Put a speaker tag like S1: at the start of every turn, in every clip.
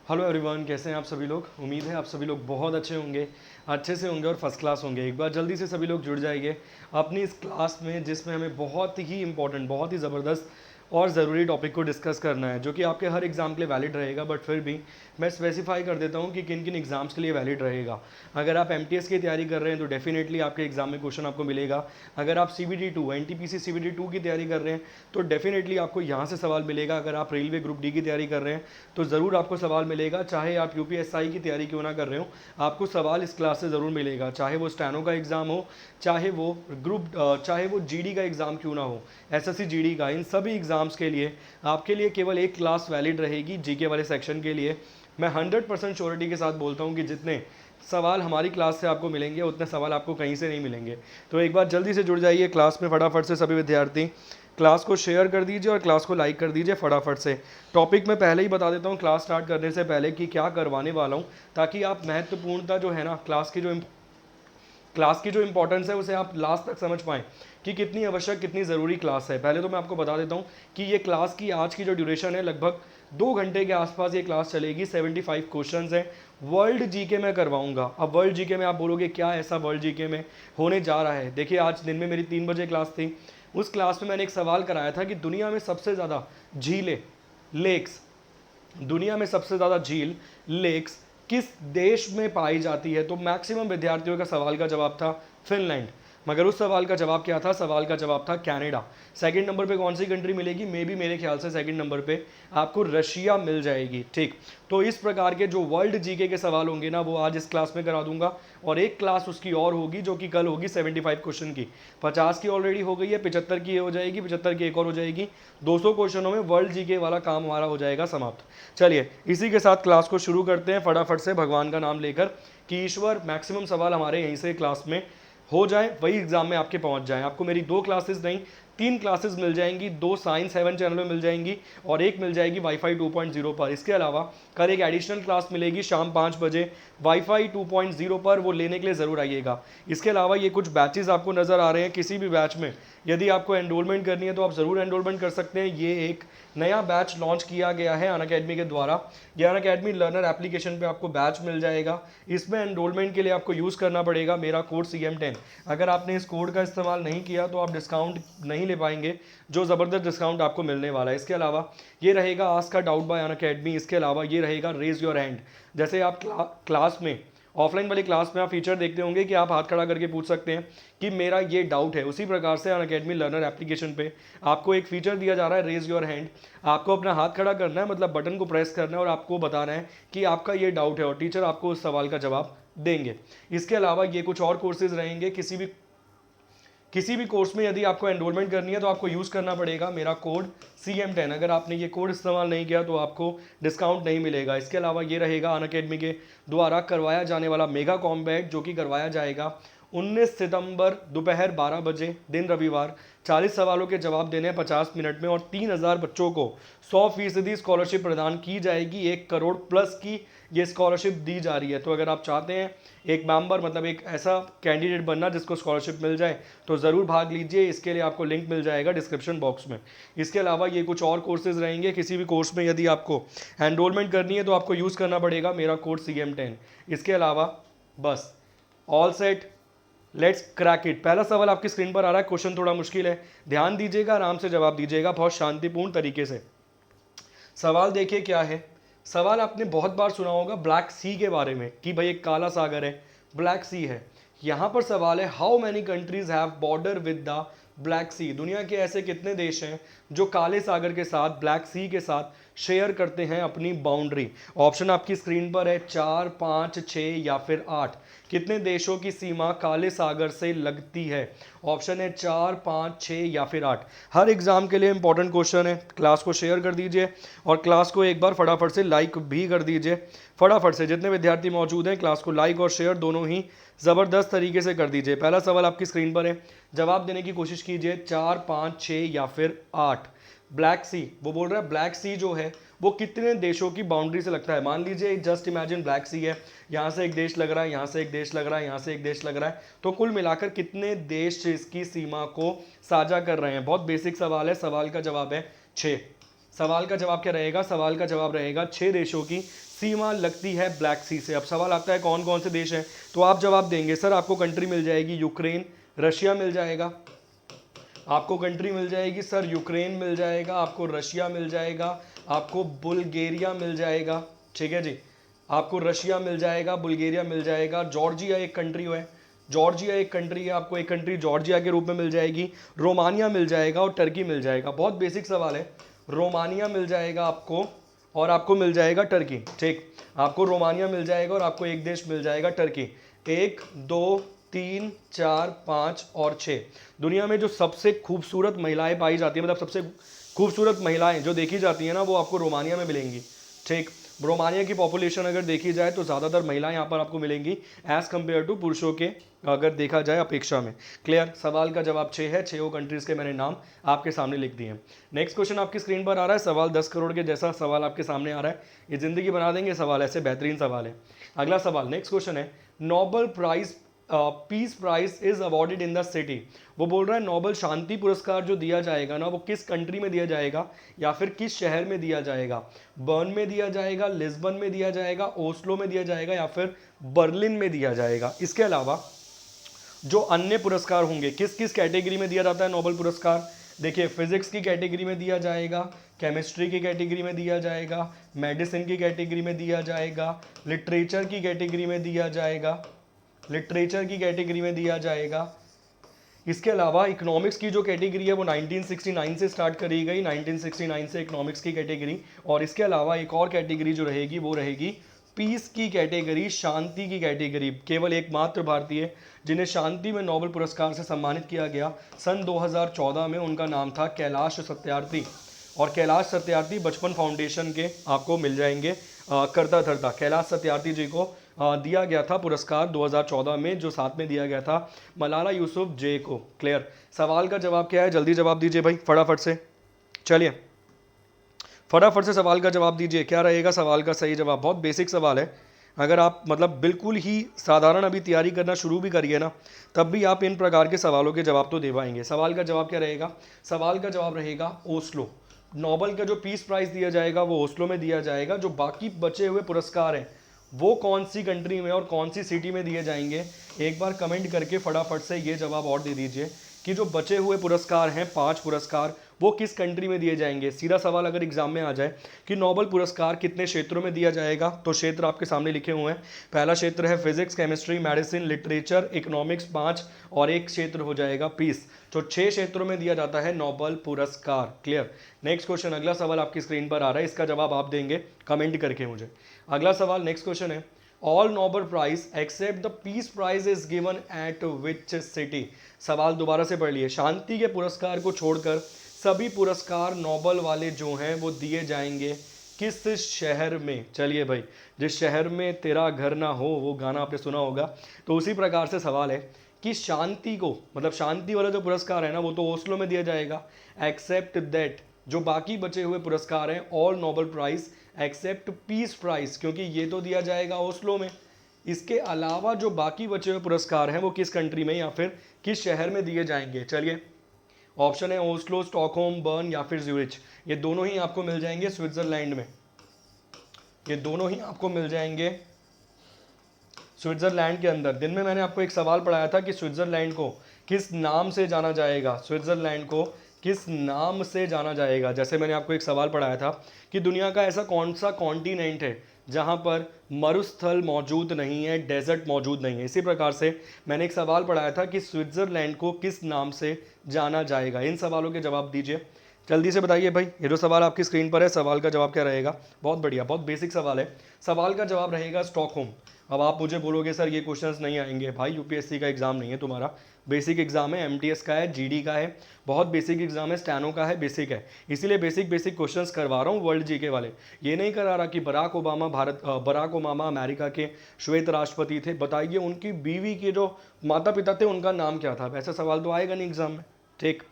S1: Hello everyone, कैसे हैं आप सभी लोग। उम्मीद है आप सभी लोग बहुत अच्छे से होंगे और फर्स्ट क्लास होंगे। एक बार जल्दी से सभी लोग जुड़ जाइए अपनी इस क्लास में, जिसमें हमें बहुत ही इंपॉर्टेंट, बहुत ही ज़बरदस्त और ज़रूरी टॉपिक को डिस्कस करना है, जो कि आपके हर एग्ज़ाम के लिए वैलिड रहेगा। बट फिर भी मैं स्पेसिफाई कर देता हूँ कि किन किन एग्ज़ाम्स के लिए वैलिड रहेगा। अगर आप एमटीएस की तैयारी कर रहे हैं तो डेफिनेटली आपके एग्जाम में क्वेश्चन आपको मिलेगा। अगर आप CBT 2 एनटीपीसी CBT 2 की तैयारी कर रहे हैं तो डेफिनेटली आपको यहाँ से सवाल मिलेगा। अगर आप रेलवे ग्रुप डी की तैयारी कर रहे हैं तो ज़रूर आपको सवाल मिलेगा। चाहे आप यूपीएसआई की तैयारी क्यों ना कर रहे हो, आपको सवाल इस क्लास से ज़रूर मिलेगा। चाहे वो स्टैनो का एग्ज़ाम हो, चाहे वो जीडी का एग्ज़ाम क्यों ना हो, एसएससी जीडी का, इन सभी एग्ज़ाम्स के लिए आपके लिए केवल एक क्लास वैलिड रहेगी जीके वाले सेक्शन के लिए। मैं 100% श्योरिटी के साथ बोलता हूँ कि जितने सवाल हमारी क्लास से आपको मिलेंगे उतने सवाल आपको कहीं से नहीं मिलेंगे। तो एक बार जल्दी से जुड़ जाइए क्लास में फटाफट से। सभी विद्यार्थी क्लास को शेयर कर दीजिए और क्लास को लाइक कर दीजिए फटाफट से। टॉपिक मैं पहले ही बता देता हूँ क्लास स्टार्ट करने से पहले कि क्या करवाने वाला हूँ, ताकि आप महत्वपूर्णता जो है ना क्लास की जो इंपॉर्टेंस है उसे आप लास्ट तक समझ पाएँ कि कितनी आवश्यक, कितनी ज़रूरी क्लास है। पहले तो मैं आपको बता देता हूँ कि ये क्लास की आज की जो ड्यूरेशन है, लगभग 2 घंटे के आसपास ये क्लास चलेगी। 75 क्वेश्चंस हैं। वर्ल्ड जीके में करवाऊंगा। अब वर्ल्ड जीके में आप बोलोगे क्या ऐसा वर्ल्ड जीके में होने जा रहा है। देखिए, आज दिन में मेरी 3 बजे क्लास थी। उस क्लास में मैंने एक सवाल कराया था कि दुनिया में सबसे ज़्यादा झीलें, लेक्स, दुनिया में सबसे ज़्यादा झील, लेक्स किस देश में पाई जाती है। तो मैक्सिमम विद्यार्थियों का सवाल का जवाब था फिनलैंड। मगर उस सवाल का जवाब क्या था? सवाल का जवाब था कनाडा। सेकंड नंबर पे कौन सी कंट्री मिलेगी? मे बी, मेरे ख्याल से सेकंड नंबर पे आपको रशिया मिल जाएगी। ठीक, तो इस प्रकार के जो वर्ल्ड जीके के सवाल होंगे ना, वो आज इस क्लास में करा दूंगा। और एक क्लास उसकी और होगी जो कि कल होगी 75 क्वेश्चन की। 50 की ऑलरेडी हो गई है, 75 की हो जाएगी, 75 की एक और हो जाएगी। 200 क्वेश्चनों में वर्ल्ड जीके वाला काम हमारा हो जाएगा समाप्त। चलिए इसी के साथ क्लास को शुरू करते हैं फटाफट से, भगवान का नाम लेकर कि ईश्वर मैक्सिमम सवाल हमारे यहीं से क्लास में हो जाए, वही एग्जाम में आपके पहुंच जाए। आपको मेरी 2 क्लासेस नहीं, 3 क्लासेस मिल जाएंगी। 2 साइंस 7 चैनल में मिल जाएंगी और एक मिल जाएगी वाईफाई 2.0 पर। इसके अलावा कल एक एडिशनल क्लास मिलेगी शाम 5 बजे वाईफाई 2.0 पर, वो लेने के लिए ज़रूर आइएगा। इसके अलावा ये कुछ बैचेस आपको नज़र आ रहे हैं। किसी भी बैच में यदि आपको एनरोलमेंट करनी है तो आप ज़रूर एनरोलमेंट कर सकते हैं। ये एक नया बैच लॉन्च किया गया है अनअकैडमी के द्वारा। ये अनअकैडमी लर्नर एप्लीकेशन पे आपको बैच मिल जाएगा। इसमें एनरोलमेंट के लिए आपको यूज़ करना पड़ेगा मेरा कोड CM10। अगर आपने इस कोड का इस्तेमाल नहीं किया तो आप डिस्काउंट नहीं ले पाएंगे, जो ज़बरदस्त डिस्काउंट आपको मिलने वाला है। इसके अलावा ये रहेगा आस्क का डाउट बाय अनअकैडमी। इसके अलावा ये रहेगा रेज योर हैंड। जैसे आप क्लास में, ऑफलाइन वाली क्लास में आप फीचर देखते होंगे कि आप हाथ खड़ा करके पूछ सकते हैं कि मेरा ये डाउट है, उसी प्रकार से अनअकैडमी लर्नर एप्लीकेशन पे आपको एक फीचर दिया जा रहा है रेज योर हैंड। आपको अपना हाथ खड़ा करना है, मतलब बटन को प्रेस करना है और आपको बताना है कि आपका ये डाउट है और टीचर आपको उस सवाल का जवाब देंगे। इसके अलावा ये कुछ और कोर्सेज रहेंगे। किसी भी कोर्स में यदि आपको एनरोलमेंट करनी है तो आपको यूज़ करना पड़ेगा मेरा कोड CM10। अगर आपने ये कोड इस्तेमाल नहीं किया तो आपको डिस्काउंट नहीं मिलेगा। इसके अलावा ये रहेगा अनअकैडमी के द्वारा करवाया जाने वाला मेगा कॉम्बैट, जो कि करवाया जाएगा 19 सितंबर दोपहर 12 बजे, दिन रविवार। 40 सवालों के जवाब देने हैं 50 मिनट में और 3000 बच्चों को 100% स्कॉलरशिप प्रदान की जाएगी। 1 करोड़ प्लस की ये स्कॉलरशिप दी जा रही है। तो अगर आप चाहते हैं एक मेंबर, मतलब एक ऐसा कैंडिडेट बनना जिसको स्कॉलरशिप मिल जाए, तो ज़रूर भाग लीजिए। इसके लिए आपको लिंक मिल जाएगा डिस्क्रिप्शन बॉक्स में। इसके अलावा ये कुछ और कोर्सेज रहेंगे। किसी भी कोर्स में यदि आपको एनरोलमेंट करनी है तो आपको यूज़ करना पड़ेगा मेरा कोड CM10। इसके अलावा बस all set, let's crack it. पहला सवाल आपकी स्क्रीन पर आ रहा है। क्वेश्चन थोड़ा मुश्किल है, ध्यान दीजिएगा, आराम से जवाब दीजिएगा बहुत शांतिपूर्ण तरीके से। सवाल देखिए क्या है। सवाल आपने बहुत बार सुना होगा ब्लैक सी के बारे में कि भाई एक काला सागर है, ब्लैक सी है। यहाँ पर सवाल है how many countries have border with the Black Sea. दुनिया के ऐसे कितने देश हैं जो काले सागर के साथ, ब्लैक सी के साथ शेयर करते हैं अपनी बाउंड्री। ऑप्शन आपकी स्क्रीन पर है, 4, 5, 6 या फिर 8। कितने देशों की सीमा काले सागर से लगती है? ऑप्शन है 4, 5, 6 या फिर 8। हर एग्जाम के लिए इंपॉर्टेंट क्वेश्चन है। क्लास को शेयर कर दीजिए और क्लास को एक बार फटाफट से लाइक भी कर दीजिए। फटाफट से जितने विद्यार्थी मौजूद हैं क्लास को लाइक और शेयर दोनों ही ज़बरदस्त तरीके से कर दीजिए। पहला सवाल आपकी स्क्रीन पर है, जवाब देने की कोशिश कीजिए। 4, 5, 6 या फिर 8। ब्लैक सी, वो बोल रहा है ब्लैक सी जो है वो कितने देशों की बाउंड्री से लगता है। मान लीजिए जस्ट इमेजिन ब्लैक सी है, यहाँ से एक देश लग रहा है, यहाँ से एक देश लग रहा है, यहाँ से एक देश लग रहा है, तो कुल मिलाकर कितने देश इसकी सीमा को साझा कर रहे हैं। बहुत बेसिक सवाल है, सवाल का जवाब है 6। सवाल का जवाब क्या रहेगा? सवाल का जवाब रहेगा 6 देशों की सीमा लगती है ब्लैक सी से। अब सवाल आता है कौन कौन से देश हैं, तो आप जवाब देंगे सर आपको कंट्री मिल जाएगी यूक्रेन, रशिया मिल जाएगा, आपको कंट्री मिल जाएगी सर यूक्रेन मिल जाएगा, आपको रशिया मिल जाएगा, आपको बुल्गारिया मिल जाएगा, ठीक है जी, आपको रशिया मिल जाएगा, बुल्गारिया मिल जाएगा, जॉर्जिया एक कंट्री है, जॉर्जिया एक कंट्री है, आपको एक कंट्री जॉर्जिया के रूप में मिल जाएगी, रोमानिया मिल जाएगा और टर्की मिल जाएगा। बहुत बेसिक सवाल है, रोमानिया मिल जाएगा आपको और आपको मिल जाएगा टर्की, ठीक, आपको रोमानिया मिल जाएगा और आपको एक देश मिल जाएगा टर्की। 1 2 3 4 5 और 6 दुनिया में जो सबसे खूबसूरत महिलाएं पाई जाती है, मतलब सबसे खूबसूरत महिलाएं जो देखी जाती हैं ना, वो आपको रोमानिया में मिलेंगी, ठीक। रोमानिया की पॉपुलेशन अगर देखी जाए तो ज़्यादातर महिलाएं यहाँ पर आपको मिलेंगी एज़ कम्पेयर टू पुरुषों के, अगर देखा जाए अपेक्षा में। क्लियर? सवाल का जवाब 6 है, 6 कंट्रीज़ के मैंने नाम आपके सामने लिख दिए हैं। नेक्स्ट क्वेश्चन आपकी स्क्रीन पर आ रहा है, सवाल 10 करोड़ के जैसा सवाल आपके सामने आ रहा है, ये ज़िंदगी बना देंगे सवाल, ऐसे बेहतरीन सवाल है। अगला सवाल, नेक्स्ट क्वेश्चन है, Nobel prize peace prize is awarded in the city. वो बोल रहा है नोबल शांति पुरस्कार जो दिया जाएगा ना, वो किस कंट्री में दिया जाएगा या फिर किस शहर में दिया जाएगा? बर्न में दिया जाएगा, लिस्बन में दिया जाएगा, ओस्लो में दिया जाएगा या फिर बर्लिन में दिया जाएगा? इसके अलावा जो अन्य पुरस्कार होंगे, किस किस कैटेगरी में दिया जाता है नोबल पुरस्कार? देखिए, फिजिक्स की कैटेगरी में दिया जाएगा, केमिस्ट्री की कैटेगरी में दिया जाएगा, मेडिसिन की कैटेगरी में दिया जाएगा, लिटरेचर की कैटेगरी में दिया जाएगा, लिटरेचर की कैटेगरी में दिया जाएगा। इसके अलावा इकोनॉमिक्स की जो कैटेगरी है वो 1969 से स्टार्ट करी गई, 1969 से इकोनॉमिक्स की कैटेगरी। और इसके अलावा एक और कैटेगरी जो रहेगी वो रहेगी पीस की कैटेगरी, शांति की कैटेगरी। केवल एकमात्र भारतीय जिन्हें शांति में नोबेल पुरस्कार से सम्मानित किया गया सन 2014 में, उनका नाम था कैलाश सत्यार्थी। और कैलाश सत्यार्थी बचपन फाउंडेशन के आपको मिल जाएंगे करता धरता। कैलाश सत्यार्थी जी को दिया गया था पुरस्कार 2014 में, जो साथ में दिया गया था मलाला यूसुफजई को। क्लियर? सवाल का जवाब क्या है? जल्दी जवाब दीजिए भाई, फटाफट से, चलिए फटाफट से सवाल का जवाब दीजिए। क्या रहेगा सवाल का सही जवाब? बहुत बेसिक सवाल है, अगर आप मतलब बिल्कुल ही साधारण अभी तैयारी करना शुरू भी करिए ना, तब भी आप इन प्रकार के सवालों के जवाब तो दे पाएंगे। सवाल का जवाब क्या रहेगा? सवाल का जवाब रहेगा ओस्लो। नोबेल का जो पीस प्राइज़ दिया जाएगा वो ओस्लो में दिया जाएगा। जो बाकी बचे हुए पुरस्कार हैं वो कौन सी कंट्री में और कौन सी सिटी में दिए जाएंगे? एक बार कमेंट करके फटाफट से ये जवाब और दे दीजिए कि जो बचे हुए पुरस्कार हैं 5 पुरस्कार, वो किस कंट्री में दिए जाएंगे। सीधा सवाल अगर एग्जाम में आ जाए कि नोबेल पुरस्कार कितने क्षेत्रों में दिया जाएगा, तो क्षेत्र आपके सामने लिखे हुए हैं। पहला क्षेत्र है physics, chemistry, medicine, literature, economics 5, और एक क्षेत्र हो जाएगा पीस। तो 6 क्षेत्रों में दिया जाता है नोबेल पुरस्कार। क्लियर? नेक्स्ट क्वेश्चन, अगला सवाल आपकी स्क्रीन पर आ रहा है, इसका जवाब आप देंगे कमेंट करके मुझे। अगला सवाल, नेक्स्ट क्वेश्चन है, all Nobel prize except the peace prize is given at which city. सवाल दोबारा से पढ़ लिए, शांति के पुरस्कार को छोड़कर सभी पुरस्कार नोबेल वाले जो हैं वो दिए जाएंगे किस शहर में? चलिए भाई, जिस शहर में तेरा घर ना हो, वो गाना आपने सुना होगा, तो उसी प्रकार से सवाल है कि शांति को, मतलब शांति वाला जो पुरस्कार है ना, वो तो ओस्लो में दिया जाएगा। एक्सेप्ट दैट, जो बाकी बचे हुए पुरस्कार हैं, all Nobel prize except peace prize, क्योंकि ये तो दिया जाएगा ओस्लो में। इसके अलावा जो बाकी बचे हुए पुरस्कार हैं वो किस कंट्री में या फिर किस शहर में दिए जाएंगे? चलिए, ऑप्शन है ओस्लो, स्टॉकहोम, बर्न या फिर ज्यूरिच। ये दोनों ही आपको मिल जाएंगे स्विट्जरलैंड में, ये दोनों ही आपको मिल जाएंगे स्विट्जरलैंड के अंदर। दिन में मैंने आपको एक सवाल पढ़ाया था कि स्विट्जरलैंड को किस नाम से जाना जाएगा, स्विट्जरलैंड को किस नाम से जाना जाएगा। जैसे मैंने आपको एक सवाल पढ़ाया था कि दुनिया का ऐसा कौन सा कॉन्टिनेंट है जहाँ पर मरुस्थल मौजूद नहीं है, डेजर्ट मौजूद नहीं है। इसी प्रकार से मैंने एक सवाल पढ़ाया था कि स्विट्ज़रलैंड को किस नाम से जाना जाएगा। इन सवालों के जवाब दीजिए, जल्दी से बताइए भाई। ये जो सवाल आपकी स्क्रीन पर है, सवाल का जवाब क्या रहेगा? बहुत बढ़िया, बहुत बेसिक सवाल है। सवाल का जवाब रहेगा स्टॉकहोम। अब आप मुझे बोलोगे सर ये क्वेश्चंस नहीं आएंगे। भाई यूपीएससी का एग्जाम नहीं है तुम्हारा, बेसिक एग्जाम है, एमटीएस का है, जीडी का है, बहुत बेसिक एग्जाम है, स्टैनो का है, बेसिक है, इसीलिए बेसिक बेसिक क्वेश्चंस करवा रहा हूँ वर्ल्ड जीके वाले। ये नहीं करा रहा कि बराक ओबामा अमेरिका के श्वेत राष्ट्रपति थे, बताइए उनकी बीवी के जो माता पिता थे उनका नाम क्या था। वैसा सवाल तो आएगा नहीं एग्जाम में, ठीक।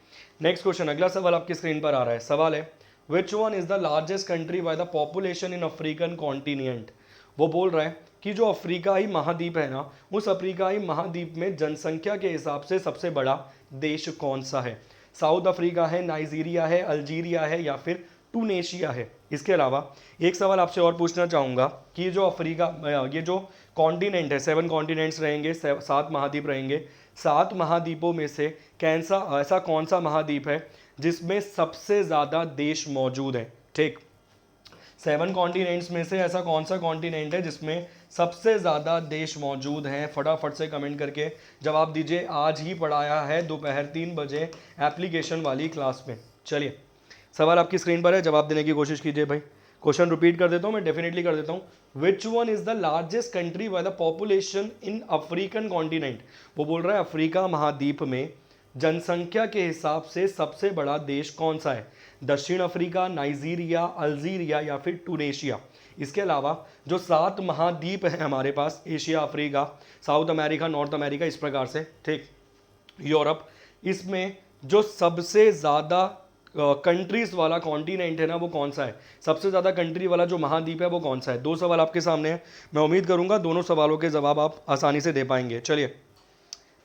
S1: नेक्स्ट क्वेश्चन, अगला सवाल आपकी स्क्रीन पर आ रहा है। सवाल है, which one is the largest country by the population in African continent. वो बोल रहा है कि जो अफ्रीकाई महाद्वीप है ना, उस अफ्रीकाई महाद्वीप में जनसंख्या के हिसाब से सबसे बड़ा देश कौन सा है? साउथ अफ्रीका है, नाइजीरिया है, अल्जीरिया है या फिर टूनेशिया है। इसके अलावा एक सवाल आपसे और पूछना चाहूँगा कि जो अफ्रीका, ये जो कॉन्टिनेंट है, 7 कॉन्टिनेंट्स रहेंगे, 7 महाद्वीप रहेंगे, 7 महाद्वीपों में से ऐसा कौन सा महाद्वीप है जिसमें सबसे ज़्यादा देश मौजूद हैं? ठीक, 7 कॉन्टिनेंट्स में से ऐसा कौन सा कॉन्टिनेंट है जिसमें सबसे ज़्यादा देश मौजूद हैं? फटाफट से कमेंट करके जवाब दीजिए। आज ही पढ़ाया है दोपहर 3 बजे एप्लीकेशन वाली क्लास में। चलिए, सवाल आपकी स्क्रीन पर है, जवाब देने की कोशिश कीजिए भाई। क्वेश्चन रिपीट कर देता हूँ, मैं डेफिनेटली कर देता हूँ। विच one is the largest country by the population in African continent? वो बोल रहा है अफ्रीका महाद्वीप में जनसंख्या के हिसाब से सबसे बड़ा देश कौन सा है? दक्षिण अफ्रीका, नाइजीरिया, अल्जीरिया या फिर टूनेशिया? इसके अलावा जो 7 महाद्वीप हैं हमारे पास, Asia, Africa, South America, North America, इस प्रकार से, ठीक, यूरोप, इसमें जो सबसे ज़्यादा कंट्रीज वाला कॉन्टिनेंट है ना, वो कौन सा है? सबसे ज़्यादा कंट्री वाला जो महाद्वीप है वो कौन सा है? 2 सवाल आपके सामने हैं, मैं उम्मीद करूंगा दोनों सवालों के जवाब आप आसानी से दे पाएंगे। चलिए,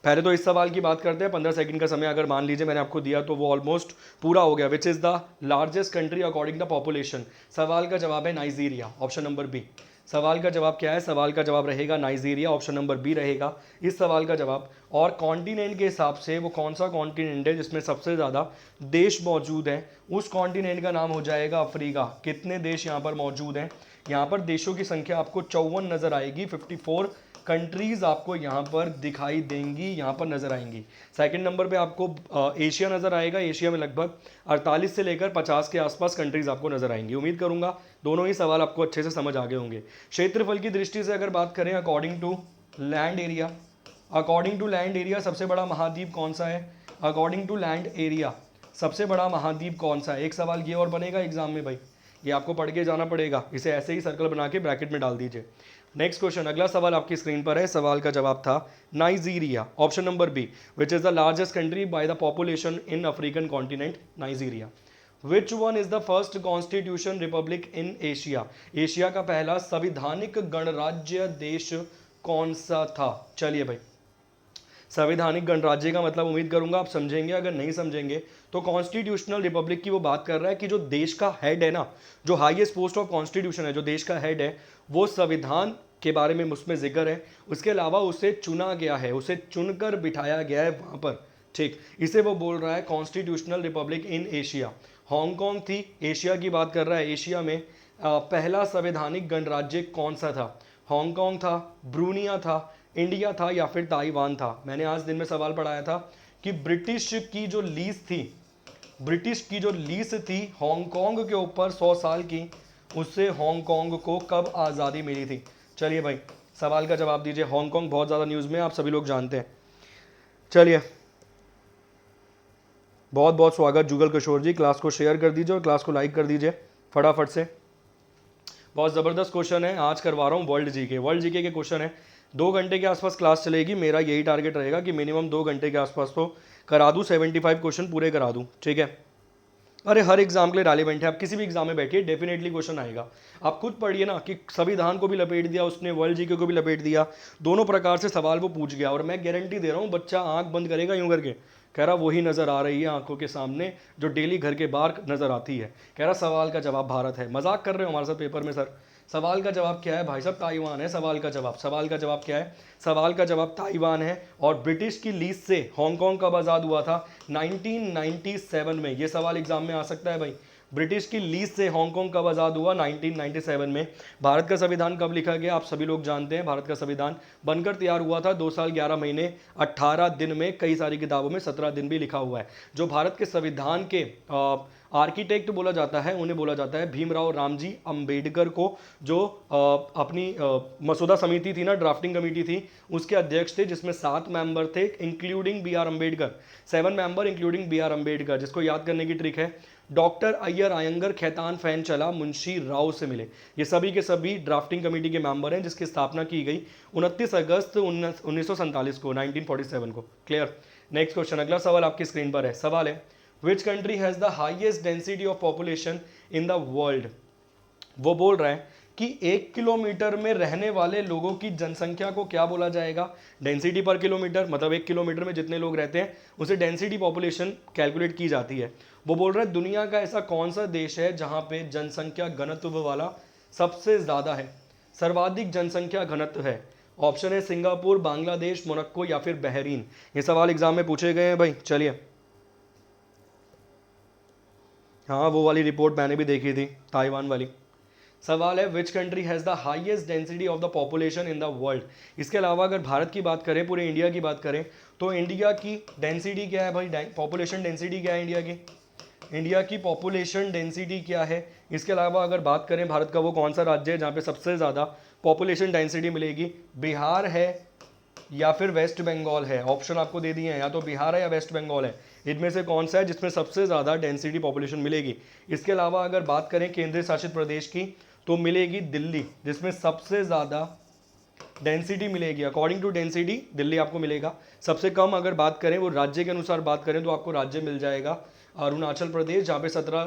S1: पहले तो इस सवाल की बात करते हैं। 15 सेकंड का समय अगर मान लीजिए मैंने आपको दिया तो वो ऑलमोस्ट पूरा हो गया। Which is the largest country according the population? सवाल का जवाब है नाइजीरिया, ऑप्शन नंबर बी। सवाल का जवाब क्या है? सवाल का जवाब रहेगा नाइजीरिया, ऑप्शन नंबर बी रहेगा इस सवाल का जवाब। और कॉन्टिनेंट के हिसाब से वो कौन सा कॉन्टिनेंट है जिसमें सबसे ज़्यादा देश मौजूद हैं? उस कॉन्टिनेंट का नाम हो जाएगा अफ्रीका। कितने देश यहाँ पर मौजूद हैं? यहाँ पर देशों की संख्या आपको 54 नजर आएगी। 54 कंट्रीज आपको यहाँ पर दिखाई देंगी, यहाँ पर नजर आएंगी। सेकंड नंबर पे आपको एशिया नजर आएगा। एशिया में लगभग 48 से लेकर 50 के आसपास कंट्रीज आपको नजर आएंगी। उम्मीद करूंगा दोनों ही सवाल आपको अच्छे से समझ आ गए होंगे। क्षेत्रफल की दृष्टि से अगर बात करें according to land area, according to land area सबसे बड़ा महाद्वीप कौन सा है? अकॉर्डिंग टू लैंड एरिया सबसे बड़ा महाद्वीप कौन सा है? एक सवाल ये और बनेगा एग्जाम में भाई, ये आपको पढ़ के जाना पड़ेगा। इसे ऐसे ही सर्कल बना के ब्रैकेट में डाल दीजिए। नेक्स्ट क्वेश्चन, अगला सवाल आपकी स्क्रीन पर है। सवाल का जवाब था Nigeria, option number B. Which is the largest country by the population in African continent? Nigeria. Which one is the first constitution republic in Asia? Asia का पहला संविधानिक गणराज्य देश कौन सा था? चलिए भाई, संवैधानिक गणराज्य का मतलब उम्मीद करूंगा आप समझेंगे। अगर नहीं समझेंगे तो कॉन्स्टिट्यूशनल रिपब्लिक की वो बात कर रहा है कि जो देश का हेड है ना, जो हाईएस्ट पोस्ट ऑफ कॉन्स्टिट्यूशन है, जो देश का हेड है, वो संविधान के बारे में उसमें जिक्र है। उसके अलावा उसे चुना गया है, उसे चुनकर बिठाया गया है वहाँ पर, ठीक। इसे वो बोल रहा है constitutional Republic in Asia. Hong Kong थी, एशिया की बात कर रहा है। एशिया में पहला संवैधानिक गणराज्य कौन सा था? हांगकांग था, ब्रूनिया था, इंडिया था या फिर ताइवान था? मैंने आज दिन में सवाल पढ़ाया था कि ब्रिटिश की जो लीज थी हांगकांग के ऊपर 100 साल की, उससे हांगकांग को कब आज़ादी मिली थी? चलिए भाई, सवाल का जवाब दीजिए। हांगकांग बहुत ज़्यादा न्यूज़ में, आप सभी लोग जानते हैं। चलिए, बहुत बहुत स्वागत जुगल किशोर जी। क्लास को शेयर कर दीजिए और क्लास को लाइक कर दीजिए फटाफट से। बहुत ज़बरदस्त क्वेश्चन है, आज करवा रहा हूँ वर्ल्ड जीके। वर्ल्ड जीके के क्वेश्चन है, 2 घंटे के आसपास क्लास चलेगी। मेरा यही टारगेट रहेगा कि मिनिमम 2 घंटे के आसपास तो करा दूँ, 75 क्वेश्चन पूरे करा दूँ, ठीक है। अरे हर एग्जाम के लिए रेलिवेंट है, आप किसी भी एग्जाम में बैठिए डेफिनेटली क्वेश्चन आएगा। आप खुद पढ़िए ना कि संविधान को भी लपेट दिया उसने, वर्ल्ड जीके को भी लपेट दिया, दोनों प्रकार से सवाल वो पूछ गया। और मैं गारंटी दे रहा हूँ बच्चा आंख बंद करेगा यूं करके, कह रहा वही नज़र आ रही है आंखों के सामने जो डेली घर के बाहर नज़र आती है। कह रहा सवाल का जवाब भारत है। मजाक कर रहे हो हमारे साथ पेपर में सर? सवाल का जवाब क्या है भाई साहब? ताइवान है सवाल का जवाब। सवाल का जवाब क्या है? सवाल का जवाब ताइवान है। और ब्रिटिश की लीज से हांगकांग कब आज़ाद हुआ था? 1997 में। ये सवाल एग्जाम में आ सकता है भाई। ब्रिटिश की लीज से हांगकांग कब आज़ाद हुआ? 1997 में। भारत का संविधान कब लिखा गया? आप सभी लोग जानते हैं। भारत का संविधान बनकर तैयार हुआ था 2 साल 11 महीने 18 दिन में। कई सारी किताबों में 17 दिन भी लिखा हुआ है। जो भारत के संविधान के आर्किटेक्ट बोला जाता है, उन्हें बोला जाता है भीमराव रामजी अंबेडकर को, जो अपनी मसौदा समिति थी ना, ड्राफ्टिंग कमेटी थी, उसके अध्यक्ष थे, जिसमें 7 मेंबर थे including B R Ambedkar. 7 member including B R Ambedkar. जिसको याद करने की ट्रिक है, डॉक्टर अय्यर आयंगर खैतान फैन चला मुंशी राव से मिले। ये सभी के सभी ड्राफ्टिंग कमेटी के मेंबर हैं, जिसकी स्थापना की गई 29 अगस्त 1947 को, 1947 को। क्लियर? नेक्स्ट क्वेश्चन, अगला सवाल आपकी स्क्रीन पर है। सवाल है, which country has the highest density of population in the world? वो बोल रहा है कि 1 किलोमीटर में रहने वाले लोगों की जनसंख्या को क्या बोला जाएगा? डेंसिटी पर किलोमीटर, मतलब 1 किलोमीटर में जितने लोग रहते हैं उसे डेंसिटी पॉपुलेशन कैलकुलेट की जाती है। वो बोल रहा है दुनिया का ऐसा कौन सा देश है जहां पे जनसंख्या घनत्व वाला सबसे ज्यादा है, सर्वाधिक जनसंख्या घनत्व है? ऑप्शन है सिंगापुर, बांग्लादेश, मोरक्को या फिर बहरीन। ये सवाल एग्जाम में पूछे गए हैं भाई। चलिए, हाँ वो वाली रिपोर्ट मैंने भी देखी थी, ताइवान वाली। सवाल है which country has the highest density of the population in the world. इसके अलावा अगर भारत की बात करें, पूरे इंडिया की बात करें, तो इंडिया की डेंसिटी क्या है भाई? पॉपुलेशन डेंसिटी क्या है इंडिया की? इंडिया की पॉपुलेशन डेंसिटी क्या है? इसके अलावा अगर बात करें भारत का वो कौन सा राज्य है जहाँ पे सबसे ज़्यादा पॉपुलेशन डेंसिटी मिलेगी? बिहार है या फिर वेस्ट बंगाल है? ऑप्शन आपको दे दिए हैं, या तो बिहार है या वेस्ट बंगाल है। इनमें से कौन सा है जिसमें सबसे ज़्यादा डेंसिटी पॉपुलेशन मिलेगी? इसके अलावा अगर बात करें केंद्र शासित प्रदेश की, तो मिलेगी दिल्ली, जिसमें सबसे ज़्यादा डेंसिटी मिलेगी। अकॉर्डिंग टू डेंसिटी दिल्ली आपको मिलेगा। सबसे कम अगर बात करें, वो राज्य के अनुसार बात करें, तो आपको राज्य मिल जाएगा अरुणाचल प्रदेश, जहाँ पे 17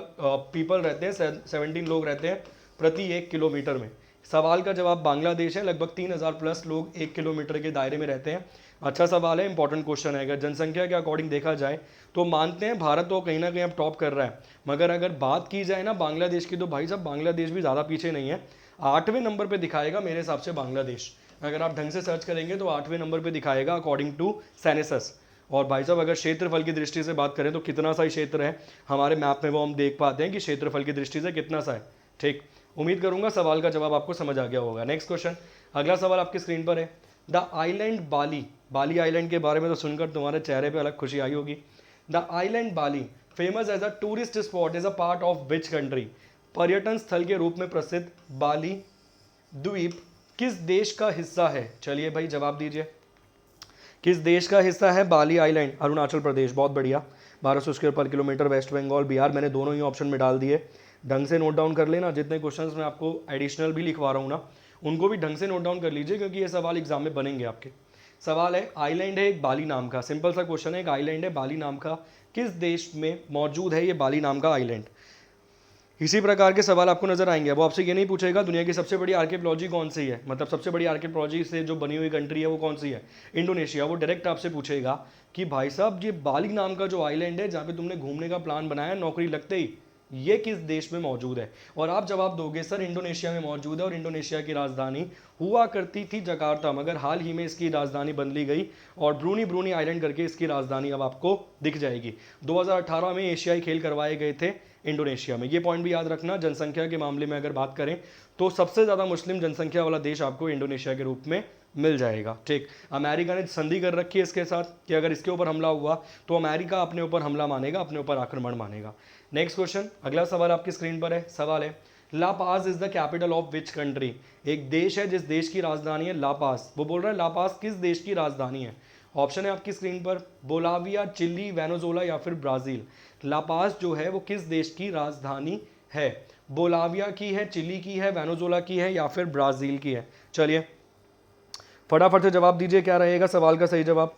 S1: पीपल रहते हैं, 17 लोग रहते हैं प्रति 1 किलोमीटर में। सवाल का जवाब बांग्लादेश है, लगभग 3000 प्लस लोग 1 किलोमीटर के दायरे में रहते हैं। अच्छा सवाल है, इंपॉर्टेंट क्वेश्चन है। अगर जनसंख्या के अकॉर्डिंग देखा जाए तो मानते हैं भारत तो कहीं ना कहीं अब टॉप कर रहा है, मगर अगर बात की जाए ना बांग्लादेश की, तो भाई साहब बांग्लादेश भी ज़्यादा पीछे नहीं है। 8वें नंबर पर दिखाएगा मेरे हिसाब से बांग्लादेश। अगर आप ढंग से सर्च करेंगे तो 8वें नंबर पर दिखाएगा अकॉर्डिंग टू सेनेसस। और भाई साहब अगर क्षेत्रफल की दृष्टि से बात करें तो कितना सा क्षेत्र है हमारे मैप में, वो हम देख पाते हैं कि क्षेत्रफल की दृष्टि से कितना सा है। ठीक, उम्मीद करूंगा सवाल का जवाब आपको समझ आ गया होगा। नेक्स्ट क्वेश्चन, अगला सवाल आपकी स्क्रीन पर है। The island Bali, Bali island के बारे में तो सुनकर तुम्हारे चेहरे पे अलग खुशी आई होगी। The island Bali famous as a tourist spot is a part of which country? पर्यटन स्थल के रूप में प्रसिद्ध बाली द्वीप किस देश का हिस्सा है? चलिए भाई जवाब दीजिए, किस देश का हिस्सा है बाली आइलैंड? अरुणाचल प्रदेश, बहुत बढ़िया। 1200 स्क्वायर पर किलोमीटर, वेस्ट बंगाल, बिहार, मैंने दोनों ही ऑप्शन में डाल दिए। ढंग से नोट डाउन कर लेना, जितने क्वेश्चंस मैं आपको एडिशनल भी लिखवा रहा हूँ ना, उनको भी ढंग से नोट डाउन कर लीजिए, क्योंकि ये सवाल एग्जाम में बनेंगे आपके। सवाल है, आइलैंड है एक बाली नाम का, सिंपल सा क्वेश्चन है, एक आइलैंड है बाली नाम का, किस देश में मौजूद है ये बाली नाम का आइलैंड? इसी प्रकार के सवाल आपको नजर आएंगे। वो आपसे ये नहीं पूछेगा दुनिया की सबसे बड़ी आर्कियोलॉजी कौन सी है, मतलब सबसे बड़ी आर्कियोलॉजी से जो बनी हुई कंट्री है वो कौन सी है? इंडोनेशिया। वो डायरेक्ट आपसे पूछेगा कि भाई साहब ये बाली नाम का जो आइलैंड है जहाँ पे तुमने घूमने का प्लान बनाया नौकरी लगते ही, ये किस देश में मौजूद है? और आप जवाब दोगे सर इंडोनेशिया में मौजूद है, और इंडोनेशिया की राजधानी हुआ करती थी जकार्ता, मगर हाल ही में इसकी राजधानी बदली गई और ब्रूनी ब्रूनी आइलैंड करके इसकी राजधानी अब आपको दिख जाएगी। 2018 में एशियाई खेल करवाए गए थे इंडोनेशिया में। ये पॉइंट भी याद रखना। जनसंख्या के मामले में अगर बात करें तो सबसे ज़्यादा मुस्लिम जनसंख्या वाला देश आपको इंडोनेशिया के रूप में मिल जाएगा। ठीक, अमेरिका ने संधि कर रखी है इसके साथ कि अगर इसके ऊपर हमला हुआ तो अमेरिका अपने ऊपर हमला मानेगा, अपने ऊपर आक्रमण मानेगा। नेक्स्ट क्वेश्चन, अगला सवाल आपकी स्क्रीन पर है। सवाल है, ला पाज is the capital of which country? एक देश है जिस देश की राजधानी है ला पाज। वो बोल रहा है ला पाज किस देश की राजधानी है? ऑप्शन है आपकी स्क्रीन पर, बोलाविया, चिली, वेनेजुएला या फिर ब्राजील। ला पाज जो है वो किस देश की राजधानी है? बोलाविया की है, चिली की है, वेनेजुएला की है या फिर ब्राजील की है? चलिए फटाफट से जवाब दीजिए, क्या रहेगा सवाल का सही जवाब?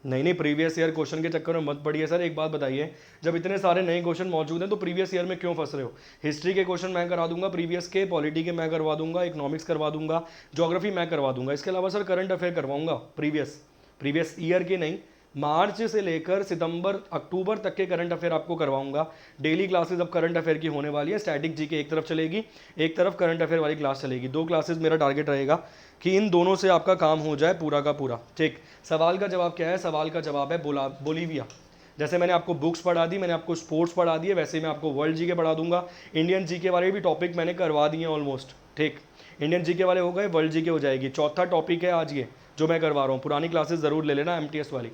S1: नहीं, प्रीवियस ईयर क्वेश्चन के चक्कर में मत पड़िए सर। एक बात बताइए, जब इतने सारे नए क्वेश्चन मौजूद हैं तो प्रीवियस ईयर में क्यों फंस रहे हो? हिस्ट्री के क्वेश्चन मैं करा दूंगा प्रीवियस के, पॉलिटी के मैं करवा दूंगा, इकोनॉमिक्स करवा दूंगा, ज्योग्राफी मैं करवा दूंगा। इसके अलावा सर करंट अफेयर करवाऊंगा प्रीवियस ईयर के नहीं, मार्च से लेकर सितंबर अक्टूबर तक के करंट अफेयर आपको करवाऊंगा। डेली क्लासेस अब करंट अफेयर की होने वाली है। स्टैटिक जी के एक तरफ चलेगी, एक तरफ करंट अफेयर वाली क्लास चलेगी। 2 क्लासेस मेरा टारगेट रहेगा कि इन दोनों से आपका काम हो जाए पूरा का पूरा। ठीक, सवाल का जवाब क्या है? सवाल का जवाब है बोलीविया। जैसे मैंने आपको बुक्स पढ़ा दी, मैंने आपको स्पोर्ट्स पढ़ा दिए, वैसे मैं आपको वर्ल्ड जी के पढ़ा दूंगा। इंडियन जी के वाले भी टॉपिक मैंने करवा दिए ऑलमोस्ट। ठीक, इंडियन जी के वाले हो गए, वर्ल्ड जी के हो जाएगी। चौथा टॉपिक है आज ये जो मैं करवा रहा हूँ। पुरानी क्लासेस जरूर ले लेना एमटीएस वाली।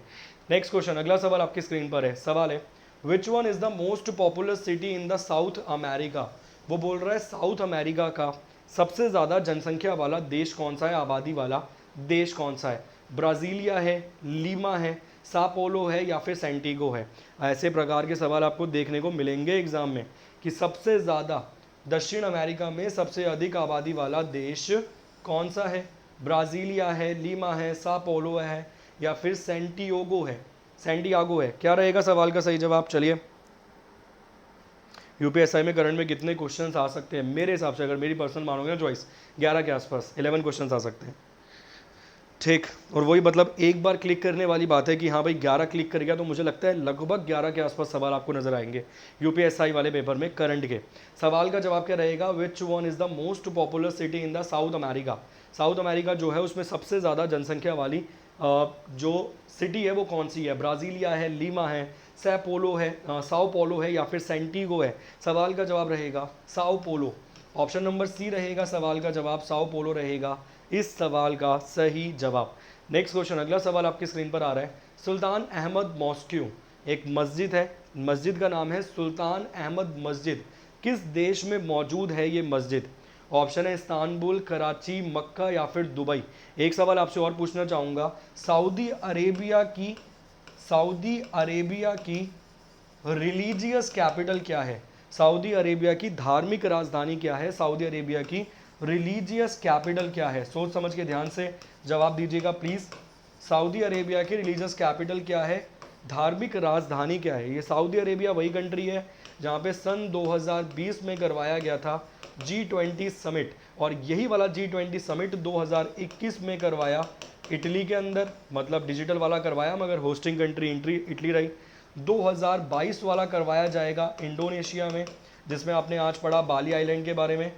S1: नेक्स्ट क्वेश्चन, अगला सवाल आपकी स्क्रीन पर है। सवाल है, which one is the most popular city in the south America? वो बोल रहा है साउथ अमेरिका का सबसे ज़्यादा जनसंख्या वाला देश कौन सा है, आबादी वाला देश कौन सा है? ब्राज़ीलिया है, लीमा है, सापोलो है या फिर सेंटिगो है? ऐसे प्रकार के सवाल आपको देखने को मिलेंगे एग्जाम में कि सबसे ज़्यादा दक्षिण अमेरिका में सबसे अधिक आबादी वाला देश कौन सा है? ब्राज़ीलिया है, लीमा है, सापोलो है या फिर सेंटियागो है? क्या रहेगा सवाल का सही जवाब? चलिए यूपीएसआई में करंट में कितने क्वेश्चंस आ सकते हैं? मेरे हिसाब से अगर मेरी पर्सनल मानोगे ना चॉइस, 11 के आसपास 11 क्वेश्चंस आ सकते हैं। ठीक, और वही मतलब एक बार क्लिक करने वाली बात है कि हाँ भाई 11 क्लिक कर गया तो मुझे लगता है लगभग 11 के आसपास सवाल आपको नजर आएंगे यूपीएसआई वाले पेपर में करंट के। सवाल का जवाब क्या रहेगा? विच one is the most popular city in the south America? South America जो है उसमें सबसे ज़्यादा जनसंख्या वाली जो सिटी है वो कौन सी है? ब्राज़ीलिया है, लीमा है, साओ पोलो है या फिर सेंटिगो है? सवाल का जवाब रहेगा Sao Paulo. Option number C रहेगा सवाल का जवाब, साओ पोलो रहेगा इस सवाल का सही जवाब। नेक्स्ट क्वेश्चन, अगला सवाल आपकी स्क्रीन पर आ रहा है। सुल्तान अहमद मॉस्क्यू एक मस्जिद है, मस्जिद का नाम है सुल्तान अहमद मस्जिद। किस देश में मौजूद है ये मस्जिद? ऑप्शन है इस्तांबुल, कराची, मक्का या फिर दुबई। एक सवाल आपसे और पूछना चाहूँगा, सऊदी अरेबिया की रिलीजियस कैपिटल क्या है? सऊदी अरेबिया की धार्मिक राजधानी क्या है? सऊदी अरेबिया की रिलीजियस कैपिटल क्या है? सोच समझ के ध्यान से जवाब दीजिएगा प्लीज। सऊदी अरेबिया की रिलीजियस कैपिटल क्या है? धार्मिक राजधानी क्या है? ये सऊदी अरेबिया वही कंट्री है जहाँ पे सन 2020 में करवाया गया था G20 समिट, और यही वाला G20 समिट 2021 में करवाया इटली के अंदर, मतलब डिजिटल वाला करवाया मगर होस्टिंग कंट्री इटली रही। 2022 वाला करवाया जाएगा इंडोनेशिया में, जिसमें आपने आज पढ़ा बाली आइलैंड के बारे में।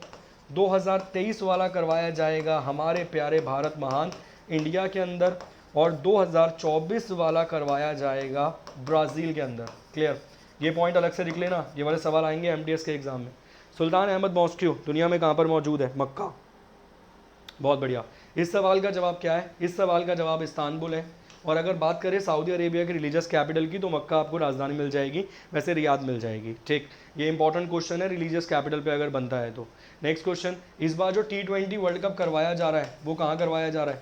S1: 2023 वाला करवाया जाएगा हमारे प्यारे भारत महान इंडिया के अंदर, और 2024 वाला करवाया जाएगा ब्राज़ील के अंदर। क्लियर? ये पॉइंट अलग से लिख लेना, ये वाले सवाल आएंगे एमटीएस के एग्जाम में। सुल्तान अहमद मॉस्क्यू दुनिया में कहाँ पर मौजूद है? मक्का। बहुत बढ़िया। इस सवाल का जवाब क्या है? इस सवाल का जवाब इस्तांबुल है। और अगर बात करें सऊदी अरेबिया की रिलीजियस कैपिटल की तो मक्का आपको राजधानी मिल जाएगी, वैसे रियाद मिल जाएगी। ठीक, ये इंपॉर्टेंट क्वेश्चन है रिलीजियस कैपिटल पे अगर बनता है तो। नेक्स्ट क्वेश्चन, इस बार जो T20 वर्ल्ड कप करवाया जा रहा है वो कहाँ करवाया जा रहा है?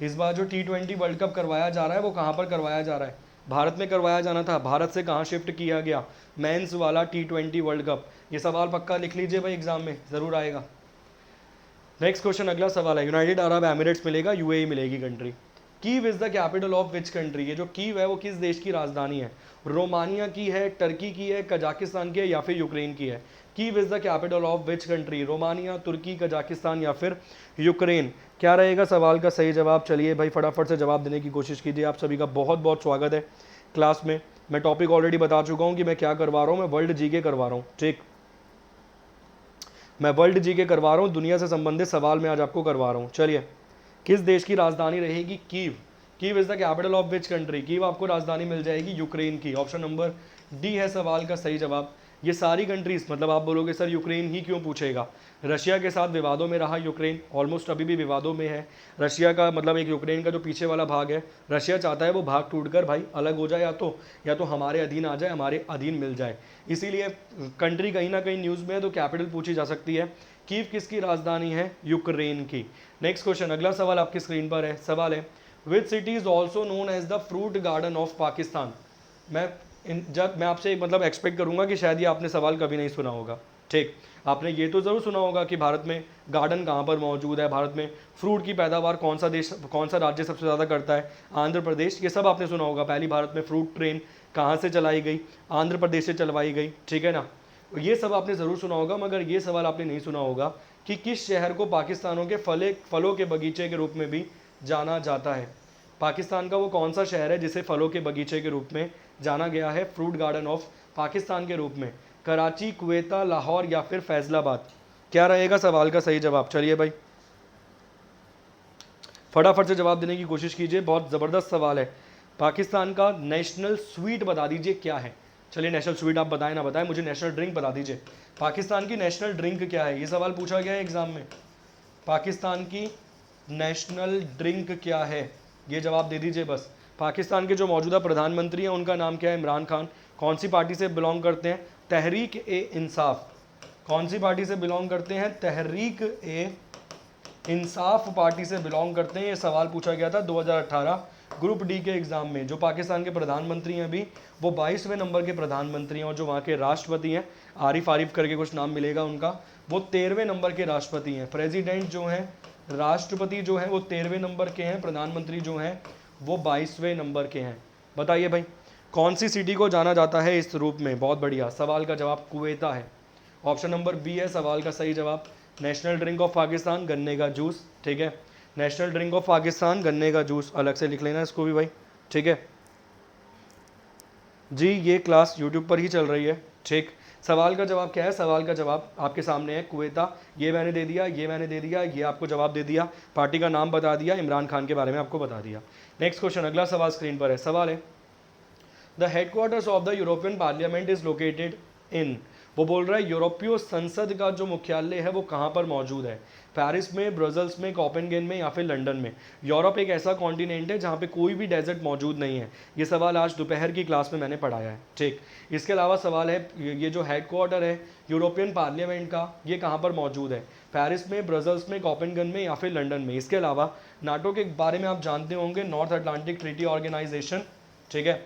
S1: इस बार जो T20 वर्ल्ड कप करवाया जा रहा है वो कहाँ पर करवाया जा रहा है? भारत में करवाया जाना था, भारत से कहाँ शिफ्ट किया गया? मेंस वाला T20 वर्ल्ड कप। ये सवाल पक्का लिख लीजिए भाई, एग्जाम में ज़रूर आएगा। नेक्स्ट क्वेश्चन, अगला सवाल है, यूनाइटेड अरब एमिरेट्स मिलेगा, यूएई मिलेगी country. Kyiv is the capital of which country? ये जो कीव है वो किस देश की राजधानी है? रोमानिया की है, टर्की की है, कजाकिस्तान की है या फिर यूक्रेन की है? Kyiv is the capital of which country? Romania, Turkey, Kazakhstan या फिर यूक्रेन? क्या रहेगा सवाल का सही जवाब? चलिए भाई फटाफट से जवाब देने की कोशिश कीजिए। आप सभी का बहुत बहुत स्वागत है क्लास में। मैं टॉपिक ऑलरेडी बता चुका हूँ कि मैं क्या करवा रहा हूँ, मैं वर्ल्ड जीके करवा रहा हूँ। ठीक, मैं वर्ल्ड जीके करवा रहा हूँ, दुनिया से संबंधित सवाल मैं आज आपको करवा रहा हूँ। चलिए, किस देश की राजधानी रहेगी Kyiv? Kyiv is the capital of which country? Kyiv आपको राजधानी मिल जाएगी यूक्रेन की। ऑप्शन नंबर डी है सवाल का सही जवाब। ये सारी कंट्रीज, मतलब आप बोलोगे सर यूक्रेन ही क्यों पूछेगा? रशिया के साथ विवादों में रहा यूक्रेन, ऑलमोस्ट अभी भी विवादों में है। रशिया का मतलब एक यूक्रेन का जो पीछे वाला भाग है, रशिया चाहता है वो भाग टूटकर भाई अलग हो जाए, या तो हमारे अधीन आ जाए, हमारे अधीन मिल जाए। इसीलिए कंट्री कहीं ना कहीं न्यूज़ में है तो कैपिटल पूछी जा सकती है। कीव किसकी राजधानी है? यूक्रेन की। नेक्स्ट क्वेश्चन, अगला सवाल आपकी स्क्रीन पर है। सवाल है, which city is also known as the fruit garden of Pakistan? मैं आपसे मतलब एक्सपेक्ट करूंगा कि शायद ये आपने सवाल कभी नहीं सुना होगा। ठीक, आपने ये तो ज़रूर सुना होगा कि भारत में गार्डन कहाँ पर मौजूद है, भारत में फ्रूट की पैदावार कौन सा राज्य सबसे ज़्यादा करता है? आंध्र प्रदेश। ये सब आपने सुना होगा। पहली भारत में फ्रूट ट्रेन कहाँ से चलाई गई? आंध्र प्रदेश से चलवाई गई। ठीक है ना, ये सब आपने ज़रूर सुना होगा, मगर ये सवाल आपने नहीं सुना होगा कि किस शहर को पाकिस्तानों के फलों के बगीचे के रूप में भी जाना जाता है? पाकिस्तान का वो कौन सा शहर है जिसे फलों के बगीचे के रूप में जाना गया है, फ्रूट गार्डन ऑफ पाकिस्तान के रूप में? कराची, क्वेता, लाहौर या फिर फैसलाबाद? क्या रहेगा सवाल का सही जवाब? चलिए भाई फटाफट से जवाब देने की कोशिश कीजिए, बहुत ज़बरदस्त सवाल है। पाकिस्तान का नेशनल स्वीट बता दीजिए क्या है? चलिए नेशनल स्वीट आप बताएं ना बताएं, मुझे नेशनल ड्रिंक बता दीजिए। पाकिस्तान की नेशनल ड्रिंक क्या है? ये सवाल पूछा गया है एग्जाम में। पाकिस्तान की नेशनल ड्रिंक क्या है? ये जवाब दे दीजिए बस। पाकिस्तान के जो मौजूदा प्रधानमंत्री हैं उनका नाम क्या है? इमरान खान। कौन सी पार्टी से बिलोंग करते हैं? तहरीक ए इंसाफ। कौन सी पार्टी से बिलोंग करते हैं? तहरीक ए इंसाफ पार्टी से बिलोंग करते हैं। ये सवाल पूछा गया था 2018 ग्रुप डी के एग्जाम में। जो पाकिस्तान के प्रधानमंत्री हैं अभी, वो 22वें नंबर के प्रधानमंत्री हैं, और जो वहाँ के राष्ट्रपति हैं, आरिफ करके कुछ नाम मिलेगा उनका, वो 13वें नंबर के राष्ट्रपति हैं। प्रेसिडेंट जो हैं, राष्ट्रपति जो हैं वो 13वें नंबर के हैं, प्रधानमंत्री जो हैं वो 22वें नंबर के हैं। बताइए भाई, कौन सी सिटी को जाना जाता है इस रूप में? बहुत बढ़िया, सवाल का जवाब कुवेता है। ऑप्शन नंबर बी है सवाल का सही जवाब। नेशनल ड्रिंक ऑफ पाकिस्तान, गन्ने का जूस, ठीक है। नेशनल ड्रिंक ऑफ पाकिस्तान, गन्ने का जूस, अलग से लिख लेना इसको भी भाई, ठीक है जी। ये क्लास यूट्यूब पर ही चल रही है, ठीक। सवाल का जवाब क्या है? सवाल का जवाब आपके सामने है कुवेता। ये मैंने दे दिया, ये मैंने दे दिया, ये आपको जवाब दे दिया, पार्टी का नाम बता दिया, इमरान खान के बारे में आपको बता दिया। नेक्स्ट क्वेश्चन, अगला सवाल स्क्रीन पर है। सवाल है the headquarters of the European parliament is located इन। वो बोल रहा है यूरोपीय संसद का जो मुख्यालय है वो कहाँ पर मौजूद है? पेरिस में, ब्रसल्स में, कोपेनहेगन में या फिर लंदन में? यूरोप एक ऐसा कॉन्टिनेंट है जहाँ पे कोई भी डेजर्ट मौजूद नहीं है। ये सवाल आज दोपहर की क्लास में मैंने पढ़ाया है, ठीक। इसके अलावा सवाल है ये जो हेडक्वार्टर है यूरोपियन पार्लियामेंट का, ये कहाँ पर मौजूद है? पेरिस में, ब्रसल्स में, कोपेनहेगन में या फिर लंदन में? इसके अलावा नाटो के बारे में आप जानते होंगे, नॉर्थ अटलांटिक ट्रीटी ऑर्गेनाइजेशन, ठीक है।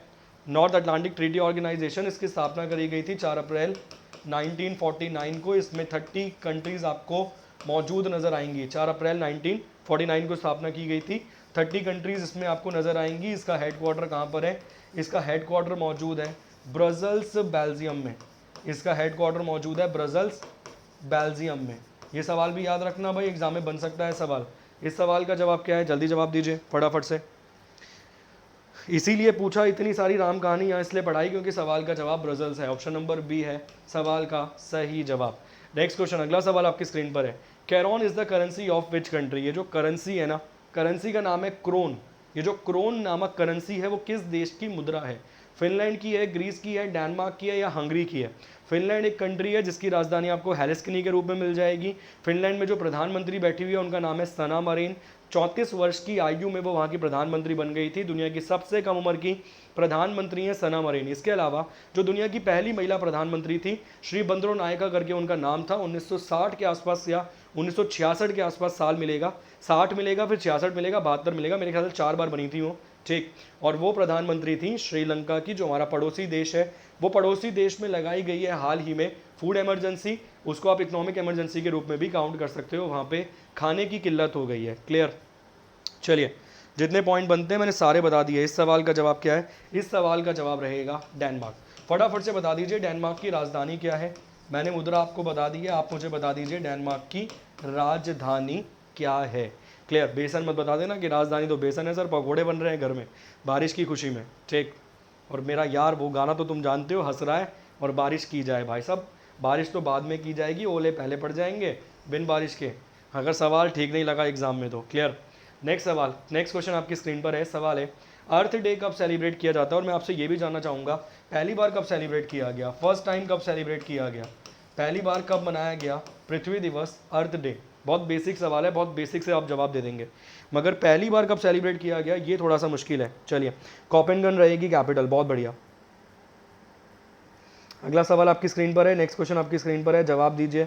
S1: नॉर्थ अटलांटिक ट्रीटी ऑर्गेनाइजेशन, इसकी स्थापना करी गई थी 4 अप्रैल 1949 को। इसमें 30 कंट्रीज आपको मौजूद नज़र आएंगी। 4 अप्रैल 1949 को स्थापना की गई थी। 30 कंट्रीज इसमें आपको नज़र आएंगी। इसका हेडक्वार्टर कहाँ पर है? इसका हेडक्वार्टर मौजूद है ब्रसल्स, बेल्जियम में। इसका हेडक्वार्टर मौजूद है ब्रसल्स, बेल्जियम में। ये सवाल भी याद रखना भाई, एग्जाम में बन सकता है सवाल। इस सवाल का जवाब क्या है? जल्दी जवाब दीजिए फटाफट से। इसीलिए पूछा, इतनी सारी राम कहानी यहाँ इसलिए पढ़ाई क्योंकि सवाल का जवाब ब्रसल्स है। ऑप्शन नंबर बी है सवाल का सही जवाब। नेक्स्ट क्वेश्चन, अगला सवाल आपकी स्क्रीन पर है। Krone is the currency of which country? ये जो करेंसी है ना, करेंसी का नाम है क्रोन। ये जो क्रोन नामक करेंसी है वो किस देश की मुद्रा है? फिनलैंड की है, ग्रीस की है, डेनमार्क की है या हंगरी की है? फिनलैंड एक कंट्री है जिसकी राजधानी आपको हेलेस्किनी के रूप में मिल जाएगी। फिनलैंड में जो प्रधानमंत्री बैठी हुई है उनका नाम है सना मरीन। 34 वर्ष की आयु में वो वहाँ की प्रधानमंत्री बन गई थी। दुनिया की सबसे कम उम्र की प्रधानमंत्री है सना मरीन। इसके अलावा जो दुनिया की पहली महिला प्रधानमंत्री थी, श्री बंद्रो नायका करके उनका नाम था। 1960 के आसपास या 1966 के आसपास साल मिलेगा, 60 मिलेगा, फिर 66 मिलेगा, 72 मिलेगा, मेरे ख्याल से 4 बार बनी थी वो, ठीक। और वो प्रधानमंत्री थी श्रीलंका की, जो हमारा पड़ोसी देश है। वो पड़ोसी देश में लगाई गई है हाल ही में फूड इमरजेंसी, उसको आप इकोनॉमिक इमरजेंसी के रूप में भी काउंट कर सकते हो। वहाँ पे खाने की किल्लत हो गई है। क्लियर? चलिए, जितने पॉइंट बनते हैं मैंने सारे बता दिए। इस सवाल का जवाब क्या है? इस सवाल का जवाब रहेगा डेनमार्क। फटाफट से बता दीजिए डेनमार्क की राजधानी क्या है? मैंने मुद्रा आपको बता दी है, आप मुझे बता दीजिए डेनमार्क की राजधानी क्या है। क्लियर? बेसन मत बता देना कि राजधानी तो बेसन है सर, पकौड़े बन रहे हैं घर में बारिश की खुशी में, ठीक। और मेरा यार वो गाना तो तुम जानते हो, हंस रहा है और बारिश की जाए। भाई साहब, बारिश तो बाद में की जाएगी, ओले पहले पड़ जाएंगे बिन बारिश के, अगर सवाल ठीक नहीं लगा एग्जाम में तो। क्लियर? नेक्स्ट सवाल, नेक्स्ट क्वेश्चन आपकी स्क्रीन पर है। सवाल है अर्थ डे कब सेलिब्रेट किया जाता है? और मैं आपसे ये भी जानना चाहूँगा पहली बार कब सेलिब्रेट किया गया, फर्स्ट टाइम कब सेलिब्रेट किया गया, पहली बार कब मनाया गया पृथ्वी दिवस, अर्थ डे? बहुत बेसिक सवाल है, बहुत बेसिक से आप जवाब दे देंगे, मगर पहली बार कब सेलिब्रेट किया गया ये थोड़ा सा मुश्किल है। चलिए, कोपेनहेगन रहेगी कैपिटल। बहुत बढ़िया। अगला सवाल आपकी स्क्रीन पर है, नेक्स्ट क्वेश्चन आपकी स्क्रीन पर है, जवाब दीजिए।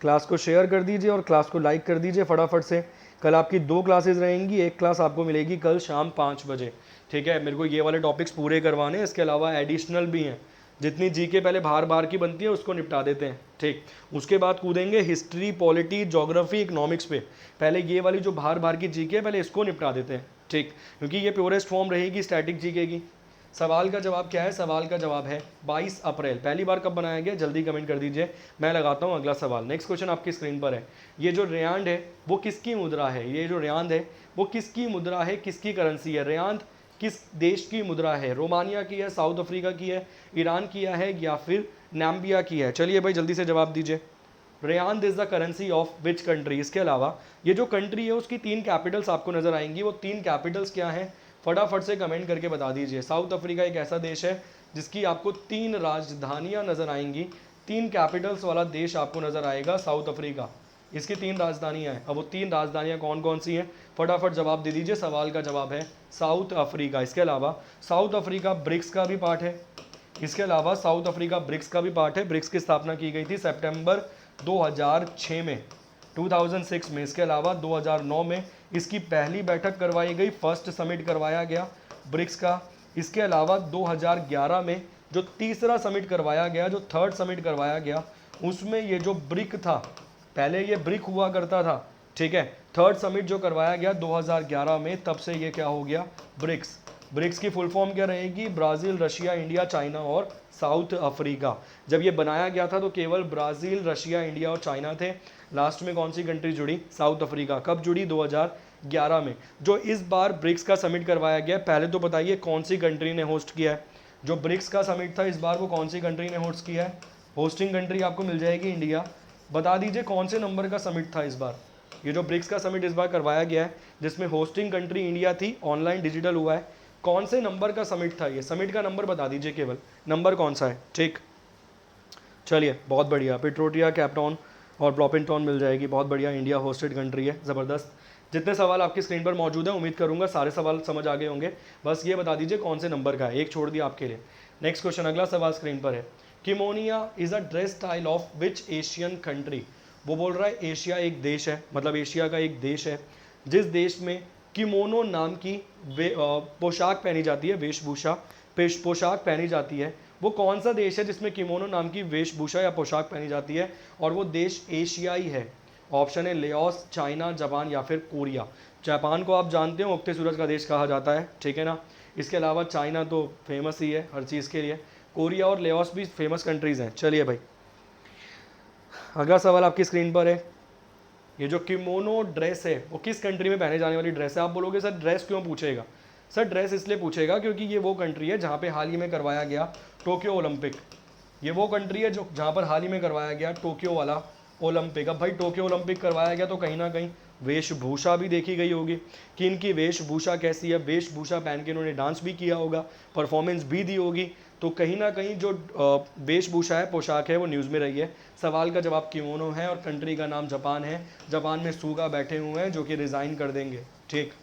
S1: क्लास को शेयर कर दीजिए और क्लास को लाइक कर दीजिए फटाफट से। कल आपकी 2 क्लासेस रहेंगी, एक क्लास आपको मिलेगी कल शाम 5 बजे, ठीक है। मेरे को ये वाले टॉपिक्स पूरे करवाने हैं, इसके अलावा एडिशनल भी हैं। जितनी जीके पहले बार बार की बनती है उसको निपटा देते हैं, ठीक। उसके बाद कूदेंगे हिस्ट्री, पॉलिटी, ज्योग्राफी, इकोनॉमिक्स पे। पहले ये वाली जो बार की जीके है पहले इसको निपटा देते हैं, ठीक, क्योंकि ये प्योरेस्ट फॉर्म रहेगी स्टैटिक जीके की। सवाल का जवाब क्या है? सवाल का जवाब है 22 अप्रैल। पहली बार कब बनाया गया? जल्दी कमेंट कर दीजिए, मैं लगाता हूँ अगला सवाल। नेक्स्ट क्वेश्चन आपकी स्क्रीन पर है। ये जो रियांड है वो किसकी मुद्रा है? ये जो रियांद है वो किसकी मुद्रा है, किसकी करेंसी है? रियांद किस देश की मुद्रा है? रोमानिया की है, साउथ अफ्रीका की है, ईरान की है या फिर नाम्बिया की है? चलिए भाई जल्दी से जवाब दीजिए। Rand is the currency of which country? इसके अलावा ये जो कंट्री है उसकी 3 कैपिटल्स आपको नजर आएंगी, वो 3 कैपिटल्स क्या हैं फटाफट से कमेंट करके बता दीजिए। साउथ अफ्रीका एक ऐसा देश है जिसकी आपको 3 राजधानियां नजर आएंगी, 3 कैपिटल्स वाला देश आपको नजर आएगा साउथ अफ्रीका। इसकी 3 राजधानियां हैं। अब वो 3 राजधानियां कौन कौन सी हैं फटाफट जवाब दे दीजिए। सवाल का जवाब है साउथ अफ्रीका। इसके अलावा साउथ अफ्रीका ब्रिक्स का भी पार्ट है। इसके अलावा साउथ अफ्रीका ब्रिक्स का भी पार्ट है। ब्रिक्स की स्थापना की गई थी सितंबर 2006 में, 2006 में। इसके अलावा 2009 में इसकी पहली बैठक करवाई गई, फर्स्ट समिट करवाया गया ब्रिक्स का। इसके अलावा 2011 में जो तीसरा समिट करवाया गया, जो थर्ड समिट करवाया गया, उसमें ये जो ब्रिक था, पहले ये ब्रिक हुआ करता था, ठीक है। थर्ड समिट जो करवाया गया 2011 में, तब से ये क्या हो गया? ब्रिक्स। ब्रिक्स की फुल फॉर्म क्या रहेगी? ब्राज़ील, रशिया, इंडिया, चाइना और साउथ अफ्रीका। जब ये बनाया गया था तो केवल ब्राज़ील, रशिया, इंडिया और चाइना थे। लास्ट में कौन सी कंट्री जुड़ी? South Africa. कब जुड़ी? 2011 में। जो इस बार ब्रिक्स का समिट करवाया गया, पहले तो बताइए कौन सी कंट्री ने होस्ट किया है? जो ब्रिक्स का समिट था इस बार, वो कौन सी कंट्री ने होस्ट किया है? होस्टिंग कंट्री आपको मिल जाएगी इंडिया। बता दीजिए कौन से नंबर का समिट था इस बार? ये जो ब्रिक्स का समिट इस बार करवाया गया है, जिसमें होस्टिंग कंट्री इंडिया थी, ऑनलाइन डिजिटल हुआ है, कौन से नंबर का समिट था ये? समिट का नंबर बता दीजिए केवल, नंबर कौन सा है? ठीक, चलिए बहुत बढ़िया। पेट्रोटिया, कैप्टॉन और ब्लॉपिंगटन मिल जाएगी, बहुत बढ़िया। इंडिया होस्टेड कंट्री है, ज़बरदस्त। जितने सवाल आपकी स्क्रीन पर मौजूद हैं, उम्मीद करूंगा सारे सवाल समझ आ गए होंगे। बस ये बता दीजिए कौन से नंबर का है, एक छोड़ दिया आपके लिए। नेक्स्ट क्वेश्चन, अगला सवाल स्क्रीन पर है। Kimono is a dress style of which Asian country? वो बोल रहा है एशिया एक देश है, मतलब एशिया का एक देश है जिस देश में किमोनो नाम की पोशाक पहनी जाती है, वेशभूषा पोशाक पहनी जाती है। वो कौन सा देश है जिसमें किमोनो नाम की वेशभूषा या पोशाक पहनी जाती है? और वो देश एशियाई है। ऑप्शन है लेओस, चाइना, जापान या फिर कोरिया। जापान को आप जानते हो उगते सूरज का देश कहा जाता है, ठीक है ना। इसके अलावा चाइना तो फेमस ही है हर चीज़ के लिए। कोरिया और लेओस भी फेमस कंट्रीज़ हैं। चलिए भाई, अगला सवाल आपकी स्क्रीन पर है। ये जो किमोनो ड्रेस है वो किस कंट्री में पहने जाने वाली ड्रेस है? आप बोलोगे सर ड्रेस क्यों पूछेगा? सर ड्रेस इसलिए पूछेगा क्योंकि ये वो कंट्री है जहाँ पे हाल ही में करवाया गया टोक्यो ओलंपिक। ये वो कंट्री है जो जहाँ पर हाल ही में करवाया गया टोक्यो वाला ओलंपिक। अब भाई टोक्यो ओलंपिक करवाया गया तो कहीं ना कहीं वेशभूषा भी देखी गई होगी कि इनकी वेशभूषा कैसी है। वेशभूषा पहन के इन्होंने डांस भी किया होगा, परफॉर्मेंस भी दी होगी। तो कहीं ना कहीं जो वेशभूषा है, पोशाक है, वो न्यूज़ में रही है। सवाल का जवाब किमोनो है और कंट्री का नाम जापान है। जापान में सूगा बैठे हुए हैं जो कि रिज़ाइन कर देंगे। ठीक,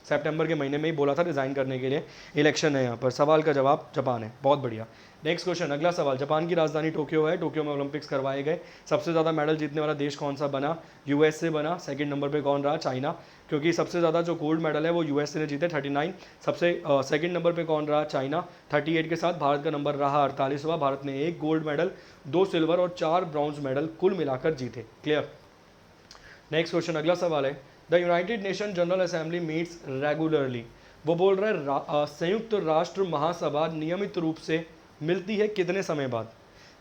S1: सितंबर के महीने में ही बोला था रिज़ाइन करने के लिए, इलेक्शन है यहाँ पर। सवाल का जवाब जापान है, बहुत बढ़िया। नेक्स्ट क्वेश्चन, अगला सवाल। जापान की राजधानी टोक्यो है, टोक्यो में ओलंपिक्स करवाए गए। सबसे ज़्यादा मेडल जीतने वाला देश कौन सा बना? यूएसए बना। सेकंड नंबर पे कौन रहा? चाइना, क्योंकि सबसे ज़्यादा जो गोल्ड मेडल है वो यूएसए ने जीते 39। सबसे सेकंड नंबर पे कौन रहा? चाइना 38 के साथ। भारत का नंबर रहा 48वां। भारत ने 1 गोल्ड मेडल, 2 सिल्वर और 4 ब्रॉन्ज मेडल कुल मिलाकर जीते। क्लियर। नेक्स्ट क्वेश्चन, अगला सवाल है। The United nation general assembly meets regularly. वो बोल रहा है संयुक्त राष्ट्र महासभा नियमित रूप से मिलती है कितने समय बाद?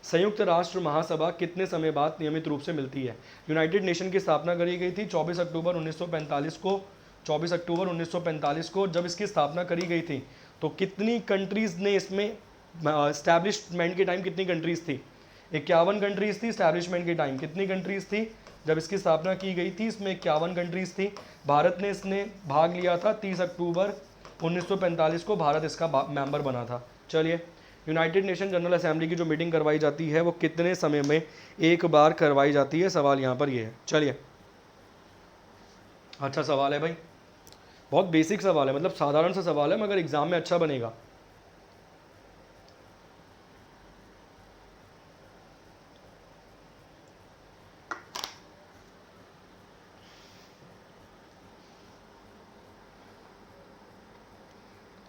S1: संयुक्त राष्ट्र महासभा कितने समय बाद नियमित रूप से मिलती है? यूनाइटेड नेशन की स्थापना करी गई थी 24 अक्टूबर 1945 को। 24 अक्टूबर 1945 को जब इसकी स्थापना करी गई थी तो कितनी कंट्रीज़ ने इसमें इस्टेब्लिशमेंट के टाइम कितनी कंट्रीज़ थी? 51 कंट्रीज़ थी इस्टेब्लिशमेंट के टाइम। कितनी कंट्रीज़ थी जब इसकी स्थापना की गई थी? इसमें 51 कंट्रीज़ थी। भारत ने इसने भाग लिया था 30 अक्टूबर 1945 को, भारत इसका मेंबर बना था। चलिए, यूनाइटेड नेशन जनरल असेंबली की जो मीटिंग करवाई जाती है वो कितने समय में एक बार करवाई जाती है? सवाल यहाँ पर ये है। चलिए, अच्छा सवाल है भाई, बहुत बेसिक सवाल है, मतलब साधारण सा सवाल है मगर एग्जाम में अच्छा बनेगा।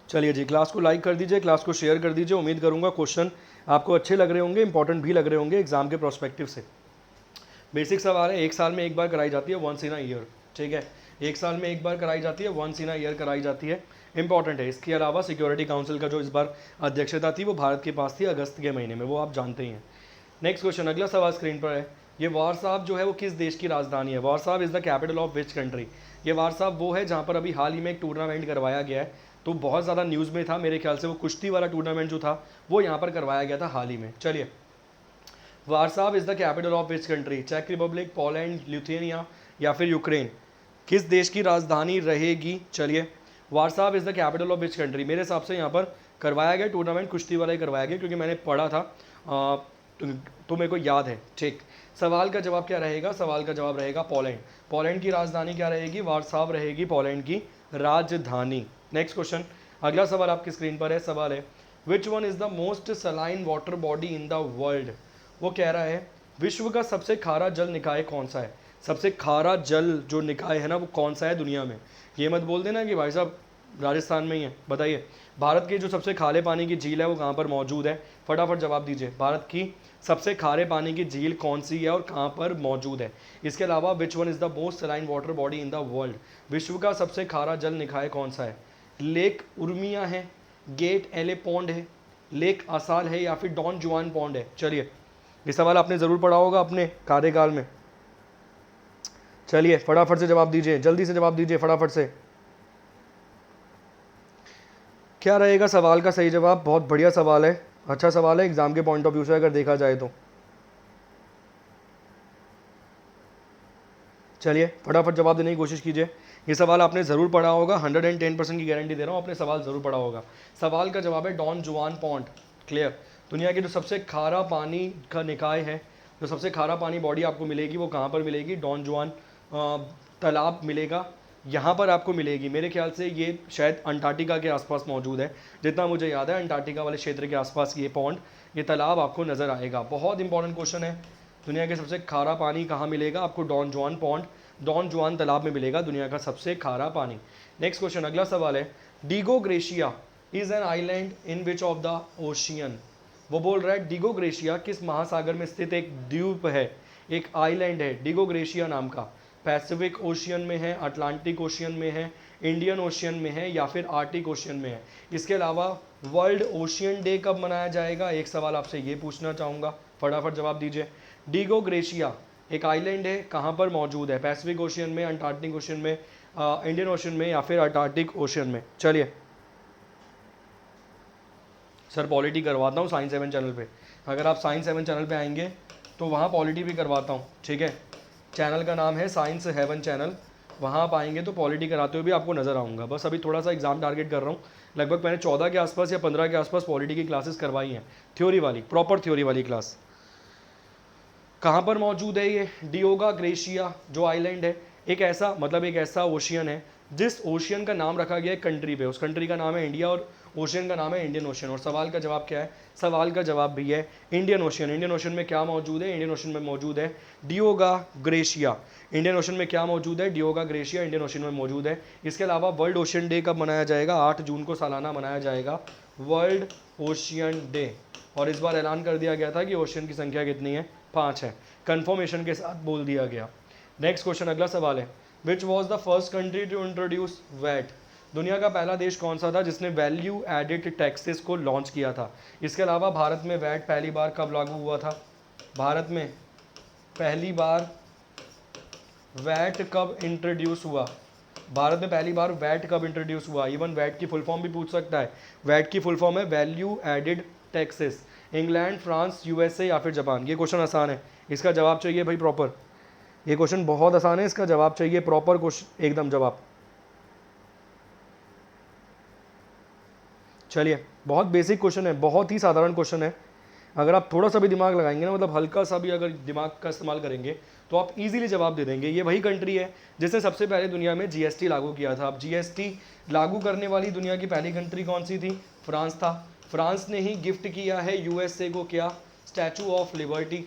S1: चलिए जी, क्लास को लाइक कर दीजिए, क्लास को शेयर कर दीजिए। उम्मीद करूंगा क्वेश्चन आपको अच्छे लग रहे होंगे, इंपॉर्टेंट भी लग रहे होंगे एग्जाम के प्रोस्पेक्टिव से। बेसिक सवाल है, एक साल में एक बार कराई जाती है, वंस इन अ ईयर। ठीक है, एक साल में एक बार कराई जाती है, वंस इन अ ईयर कराई जाती है, इंपॉर्टेंट है। इसके अलावा सिक्योरिटी काउंसिल का जो इस बार अध्यक्षता थी वो भारत के पास थी अगस्त के महीने में, वो आप जानते ही हैं। नेक्स्ट क्वेश्चन, अगला सवाल स्क्रीन पर है। ये वारसाव जो है वो किस देश की राजधानी है? Warsaw is the capital of which country? ये वारसाव वो है जहाँ पर अभी हाल ही में एक टूर्नामेंट करवाया गया है, तो बहुत ज़्यादा न्यूज़ में था। मेरे ख्याल से वो कुश्ती वाला टूर्नामेंट जो था वो यहाँ पर करवाया गया था हाल ही में। चलिए, Warsaw is the capital of which country? चेक रिपब्लिक, पोलैंड, लिथुआनिया या फिर यूक्रेन? किस देश की राजधानी रहेगी? चलिए, Warsaw is the capital of which country? मेरे हिसाब से यहाँ पर करवाया गया टूर्नामेंट कुश्ती वाला ही करवाया गया, क्योंकि मैंने पढ़ा था तो मेरे को याद है। ठीक, सवाल का जवाब क्या रहेगा? सवाल का जवाब रहेगा पोलैंड। पोलैंड की राजधानी क्या रहेगी? वारसाव रहेगी पोलैंड की राजधानी। नेक्स्ट क्वेश्चन, अगला सवाल आपकी स्क्रीन पर है। सवाल है, which one is the most saline water body in the world? वो कह रहा है विश्व का सबसे खारा जल निकाय कौन सा है? सबसे खारा जल जो निकाय है ना वो कौन सा है दुनिया में? ये मत बोल देना कि भाई साहब राजस्थान में ही है। बताइए, भारत की जो सबसे खारे पानी की झील है वो कहाँ पर मौजूद है? फटाफट जवाब दीजिए। भारत की सबसे खारे पानी की झील कौन सी है और कहाँ पर मौजूद है? इसके अलावा which one is the most saline water body in the world? विश्व का सबसे खारा जल निकाय कौन सा है? लेक उर्मिया है, गेट एले पॉन्ड है, लेक आसाल है, या फिर डॉन जुआन पॉन्ड है? चलिए, ये सवाल आपने ज़रूर पढ़ा होगा अपने कार्यकाल में। चलिए फटाफट से जवाब दीजिए, जल्दी से जवाब दीजिए फटाफट से। क्या रहेगा सवाल का सही जवाब? बहुत बढ़िया सवाल है, अच्छा सवाल है एग्जाम के पॉइंट ऑफ व्यू से अगर देखा जाए तो। चलिए फटाफट जवाब देने की कोशिश कीजिए। ये सवाल आपने ज़रूर पढ़ा होगा, 110% की गारंटी दे रहा हूँ, आपने सवाल ज़रूर पढ़ा होगा। सवाल का जवाब है डॉन जुआन पॉन्ड। क्लियर? दुनिया की जो सबसे खारा पानी का निकाय है, जो सबसे खारा पानी बॉडी आपको मिलेगी वो कहाँ पर मिलेगी? डॉन जुआन तालाब मिलेगा, यहाँ पर आपको मिलेगी। मेरे ख्याल से ये शायद अंटार्कटिका के आसपास मौजूद है, जितना मुझे याद है अंटार्कटिका वाले क्षेत्र के आसपास ये पॉन्ड, ये तालाब आपको नज़र आएगा। बहुत इंपॉर्टेंट क्वेश्चन है, दुनिया के सबसे खारा पानी कहाँ मिलेगा आपको? डॉन जुआन पॉन्ड, डॉन जुआन तालाब में मिलेगा दुनिया का सबसे खारा पानी। नेक्स्ट क्वेश्चन, अगला सवाल है, Diego Garcia is an island in which of the ocean? वो बोल रहा है डिगो ग्रेशिया किस महासागर में स्थित एक द्वीप है, एक आइलैंड है डिगो ग्रेशिया नाम का? पैसिफिक ओशियन में है, अटलांटिक ओशियन में है, इंडियन ओशियन में है, या फिर आर्टिक ओशियन में है? इसके अलावा वर्ल्ड ओशियन डे कब मनाया जाएगा? एक सवाल आपसे ये पूछना चाहूँगा, फटाफट जवाब दीजिए। डिगो ग्रेशिया एक आइलैंड है, कहाँ पर मौजूद है? पैसिफिक ओशियन में, अंटार्कटिक ओशियन में, इंडियन ओशियन में, या फिर अंटार्कटिक ओशियन में? चलिए सर पॉलिटी करवाता हूँ साइंस 7 चैनल पे, अगर आप साइंस 7 चैनल पे आएंगे तो वहाँ पॉलिटी भी करवाता हूँ, ठीक है? चैनल का नाम है साइंस 7 चैनल, वहाँ आप आएंगे तो पॉलिटी कराते हुए भी आपको नज़र आऊँगा। बस अभी थोड़ा सा एग्जाम टारगेट कर रहा हूँ, लगभग मैंने 14 के आसपास या 15 के आसपास पॉलिटी की क्लासेस करवाई हैं, थ्योरी वाली, प्रॉपर थ्योरी वाली क्लास। कहाँ पर मौजूद है ये डियोगा ग्रेशिया जो आइलैंड है? एक ऐसा मतलब एक ऐसा ओशियन है जिस ओशियन का नाम रखा गया है कंट्री पे, उस कंट्री का नाम है इंडिया और ओशियन का नाम है इंडियन ओशियन। और सवाल का जवाब क्या है? सवाल का जवाब भी है इंडियन ओशियन। इंडियन ओशियन में क्या मौजूद है? इंडियन ओशियन में मौजूद है डियोगा ग्रेशिया। इंडियन ओशियन में क्या मौजूद है? डियोगा ग्रेशिया इंडियन ओशियन में मौजूद है। इसके अलावा वर्ल्ड ओशियन डे कब मनाया जाएगा? 8 जून को सालाना मनाया जाएगा वर्ल्ड ओशियन डे। और इस बार ऐलान कर दिया गया था कि ओशियन की संख्या कितनी है? 5 है, कन्फर्मेशन के साथ बोल दिया गया। नेक्स्ट क्वेश्चन, अगला सवाल है, which was the first country to introduce VAT? दुनिया का पहला देश कौन सा था जिसने वैल्यू एडिड टैक्सेस को लॉन्च किया था? इसके अलावा भारत में वैट पहली बार कब लागू हुआ था? भारत में पहली बार वैट कब इंट्रोड्यूस हुआ? भारत में पहली बार वैट कब इंट्रोड्यूस हुआ? इवन वैट की फुल फॉर्म भी पूछ सकता है। वैट की फुल फॉर्म है value added taxes. England, France, USA या फिर जापान? ये क्वेश्चन आसान है, इसका जवाब चाहिए भाई प्रॉपर। ये क्वेश्चन बहुत आसान है, इसका जवाब चाहिए प्रॉपर क्वेश्चन, एकदम जवाब। चलिए, बहुत बेसिक क्वेश्चन है, बहुत ही साधारण क्वेश्चन है। अगर आप थोड़ा सा भी दिमाग लगाएंगे ना, मतलब हल्का सा भी अगर दिमाग का इस्तेमाल करेंगे तो आप इजीली जवाब दे देंगे। ये वही कंट्री है जिसने सबसे पहले दुनिया में जीएसटी लागू किया था। अब जीएसटी लागू करने वाली दुनिया की पहली कंट्री कौन सी थी? फ्रांस था। फ्रांस ने ही गिफ्ट किया है यूएसए को क्या? Statue of liberty.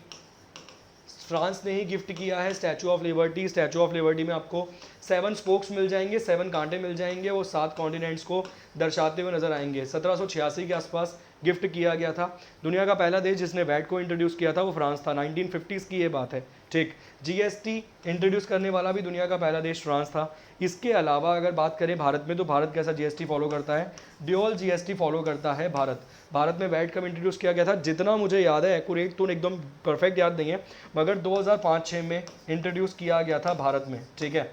S1: फ्रांस ने ही गिफ्ट किया है statue of liberty. Statue of liberty में आपको 7 स्पोक्स मिल जाएंगे, 7 कांटे मिल जाएंगे, वो 7 कॉन्टिनेंट्स को दर्शाते हुए नजर आएंगे। 1786 के आसपास गिफ्ट किया गया था। दुनिया का पहला देश जिसने वैट को इंट्रोड्यूस किया था वो फ्रांस था, 1950s की ये बात है, ठीक। जीएसटी इंट्रोड्यूस करने वाला भी दुनिया का पहला देश फ्रांस था। इसके अलावा अगर बात करें भारत में, तो भारत कैसा जीएसटी फॉलो करता है? ड्यूअल जीएसटी फॉलो करता है भारत। भारत में वैट कब इंट्रोड्यूस किया गया था? जितना मुझे याद है, एक्यूरेट तो एकदम परफेक्ट याद नहीं है, मगर 2005-6 में इंट्रोड्यूस किया गया था भारत में, ठीक है।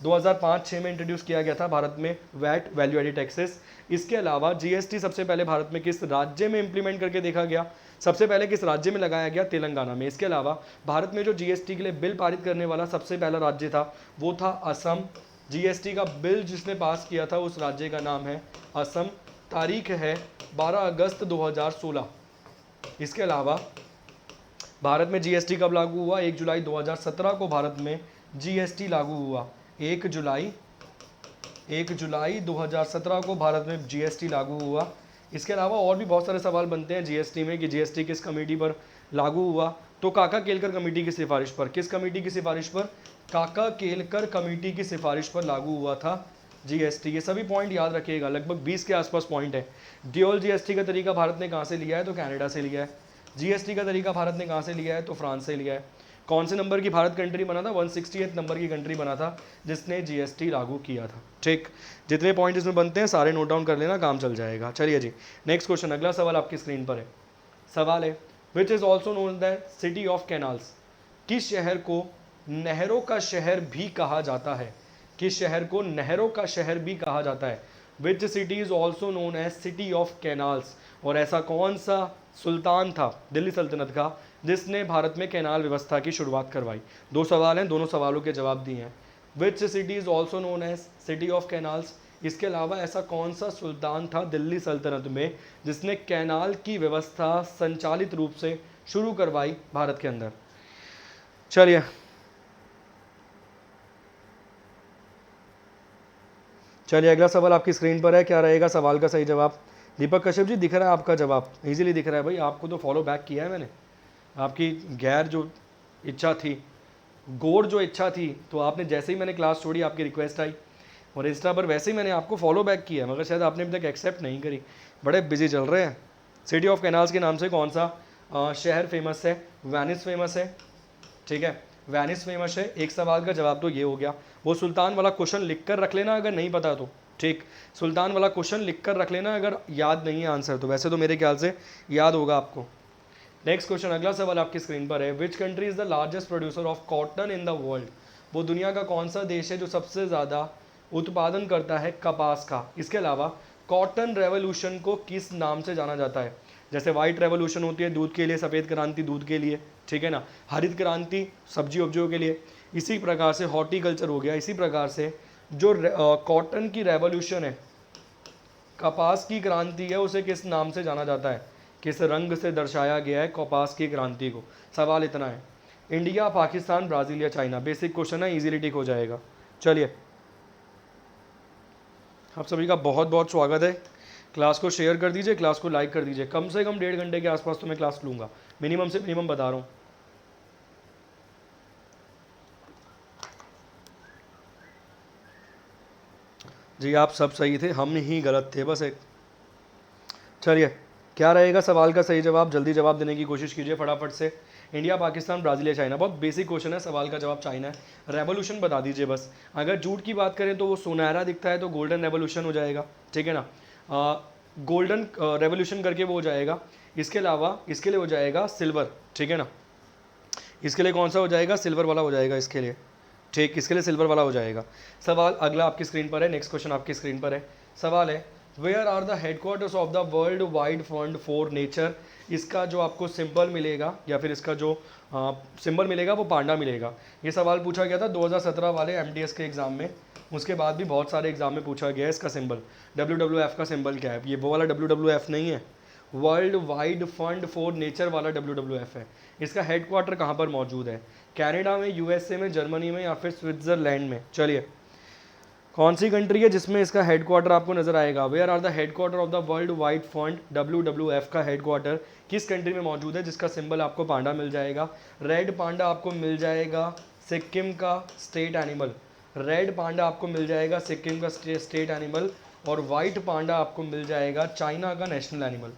S1: 2005-6 में इंट्रोड्यूस किया गया था भारत में वैट, वैल्यू एडिड टैक्सेस। इसके अलावा जीएसटी सबसे पहले भारत में किस राज्य में इंप्लीमेंट करके देखा गया? सबसे पहले किस राज्य में लगाया गया? तेलंगाना में। इसके अलावा भारत में जो जीएसटी के लिए बिल पारित करने वाला सबसे पहला राज्य था वो था असम। जीएसटी का बिल जिसने पास किया था उस राज्य का नाम है असम। तारीख है 12 अगस्त 2016। इसके अलावा भारत में जीएसटी कब लागू हुआ? 1 जुलाई 2017 को भारत में जीएसटी लागू हुआ। 1 जुलाई 2017 को भारत में जीएसटी लागू हुआ। इसके अलावा और भी बहुत सारे सवाल बनते हैं जीएसटी में कि जीएसटी किस कमेटी पर लागू हुआ? तो काका केलकर कमेटी की सिफारिश पर। किस कमेटी की सिफारिश पर? काका केलकर कमेटी की सिफारिश पर लागू हुआ था जीएसटी। ये सभी पॉइंट याद रखिएगा, लगभग 20 के आसपास पॉइंट है। ड्यूअल जीएसटी का तरीका भारत ने कहाँ से लिया है? तो कनाडा से लिया है। जीएसटी का तरीका भारत ने कहाँ से लिया है? तो फ्रांस से लिया है। कौन से नंबर की भारत कंट्री बना था? 168 नंबर की कंट्री बना था जिसने जीएसटी लागू किया था। ठीक, जितने पॉइंट इसमें बनते हैं सारे नोट डाउन कर लेना, काम चल जाएगा। चलिए जी, नेक्स्ट क्वेश्चन, अगला सवाल आपकी स्क्रीन पर है। सवाल है, which is also known the city of canals. किस शहर को नहरों का शहर भी कहा जाता है? किस शहर को नहरों का शहर भी कहा जाता है? Which city is also known as city of canals. और ऐसा कौन सा सुल्तान था दिल्ली सल्तनत का जिसने भारत में कैनाल व्यवस्था की शुरुआत करवाई? दो सवाल हैं, दोनों सवालों के जवाब दिए हैं। Which city is also known as city of canals. इसके अलावा ऐसा कौन सा सुल्तान था दिल्ली सल्तनत में जिसने कैनाल की व्यवस्था संचालित रूप से शुरू करवाई भारत के अंदर? चलिए, चलिए अगला सवाल आपकी स्क्रीन पर है। क्या रहेगा सवाल का सही जवाब? दीपक कश्यप जी, दिख रहा है आपका जवाब, इजीली दिख रहा है भाई, आपको तो फॉलो बैक किया है मैंने। आपकी गैर जो इच्छा थी, गौर जो इच्छा थी, तो आपने जैसे ही मैंने क्लास छोड़ी आपकी रिक्वेस्ट आई और इंस्टा पर वैसे ही मैंने आपको फॉलो बैक किया, मगर शायद आपने अभी तक एक्सेप्ट नहीं करी। बड़े बिजी चल रहे हैं। सिटी ऑफ कैनाल्स के नाम से कौन सा शहर फेमस है? वेनिस फेमस है। ठीक है, वेनिस फेमस है। एक सवाल का जवाब तो ये हो गया। वो सुल्तान वाला क्वेश्चन लिख कर रख लेना अगर नहीं पता तो। ठीक, सुल्तान वाला क्वेश्चन लिख कर रख लेना अगर याद नहीं है आंसर तो, वैसे तो मेरे ख्याल से याद होगा आपको। नेक्स्ट क्वेश्चन, अगला सवाल आपकी स्क्रीन पर है। Which country is the largest producer of cotton in the world. वो दुनिया का कौन सा देश है जो सबसे ज़्यादा उत्पादन करता है कपास का? इसके अलावा कॉटन रेवोल्यूशन को किस नाम से जाना जाता है? जैसे व्हाइट रेवोल्यूशन होती है दूध के लिए, सफ़ेद क्रांति दूध के लिए, ठीक है ना, हरित क्रांति सब्जी उपजों के लिए, इसी प्रकार से हॉर्टिकल्चर हो गया। इसी प्रकार से जो कॉटन की रेवोल्यूशन है, कपास की क्रांति है, उसे किस नाम से जाना जाता है? किस रंग से दर्शाया गया है कपास की क्रांति को? सवाल इतना है। इंडिया, पाकिस्तान, ब्राज़ील या चाइना? बेसिक क्वेश्चन है, इजीली टिक हो जाएगा। चलिए, आप सभी का बहुत बहुत स्वागत है। क्लास को शेयर कर दीजिए, क्लास को लाइक कर दीजिए। कम से कम 1.5 घंटे के आसपास तो मैं क्लास लूँगा, मिनिमम से मिनिमम बता रहा हूँ। जी आप सब सही थे, हम ही गलत थे बस एक। चलिए, क्या रहेगा सवाल का सही जवाब? जल्दी जवाब देने की कोशिश कीजिए फटाफट से। इंडिया, पाकिस्तान, ब्राज़ील या चाइना? बहुत बेसिक क्वेश्चन है, सवाल का जवाब चाइना है। रेवोल्यूशन बता दीजिए बस। अगर जूट की बात करें तो वो सुनहरा दिखता है तो गोल्डन रेवोल्यूशन हो जाएगा, ठीक है ना। गोल्डन रेवोल्यूशन करके वो हो जाएगा। इसके अलावा इसके लिए हो जाएगा सिल्वर, ठीक है ना। इसके लिए कौन सा हो जाएगा? सिल्वर वाला हो जाएगा इसके लिए। ठीक, इसके लिए सिल्वर वाला हो जाएगा। सवाल अगला आपकी स्क्रीन पर है। नेक्स्ट क्वेश्चन आपकी स्क्रीन पर है। सवाल है, where are the headquarters of the World Wide Fund for Nature. इसका जो आपको सिंबल मिलेगा या फिर इसका जो सिंबल मिलेगा वो पांडा मिलेगा। ये सवाल पूछा गया था 2017 वाले एमटीएस के एग्जाम में। उसके बाद भी बहुत सारे एग्जाम में पूछा गया है इसका सिंबल। WWF का सिंबल क्या है? ये वो वाला WWF नहीं है, world Wide Fund for nature वाला WWF है। इसका हेडक्वार्टर कहाँ पर मौजूद है? कनाडा में, यूएसए में, जर्मनी में या फिर स्विट्जरलैंड में? चलिए, कौन सी कंट्री है जिसमें इसका हेडक्वार्टर आपको नजर आएगा? Where are the headquarter of the World Wide Fund? WWF का हेडक्वार्टर किस कंट्री में मौजूद है जिसका सिंबल आपको पांडा मिल जाएगा? रेड पांडा आपको मिल जाएगा सिक्किम का स्टेट एनिमल। रेड पांडा आपको मिल जाएगा सिक्किम का स्टेट एनिमल, और वाइट पांडा आपको मिल जाएगा चाइना का नेशनल एनिमल।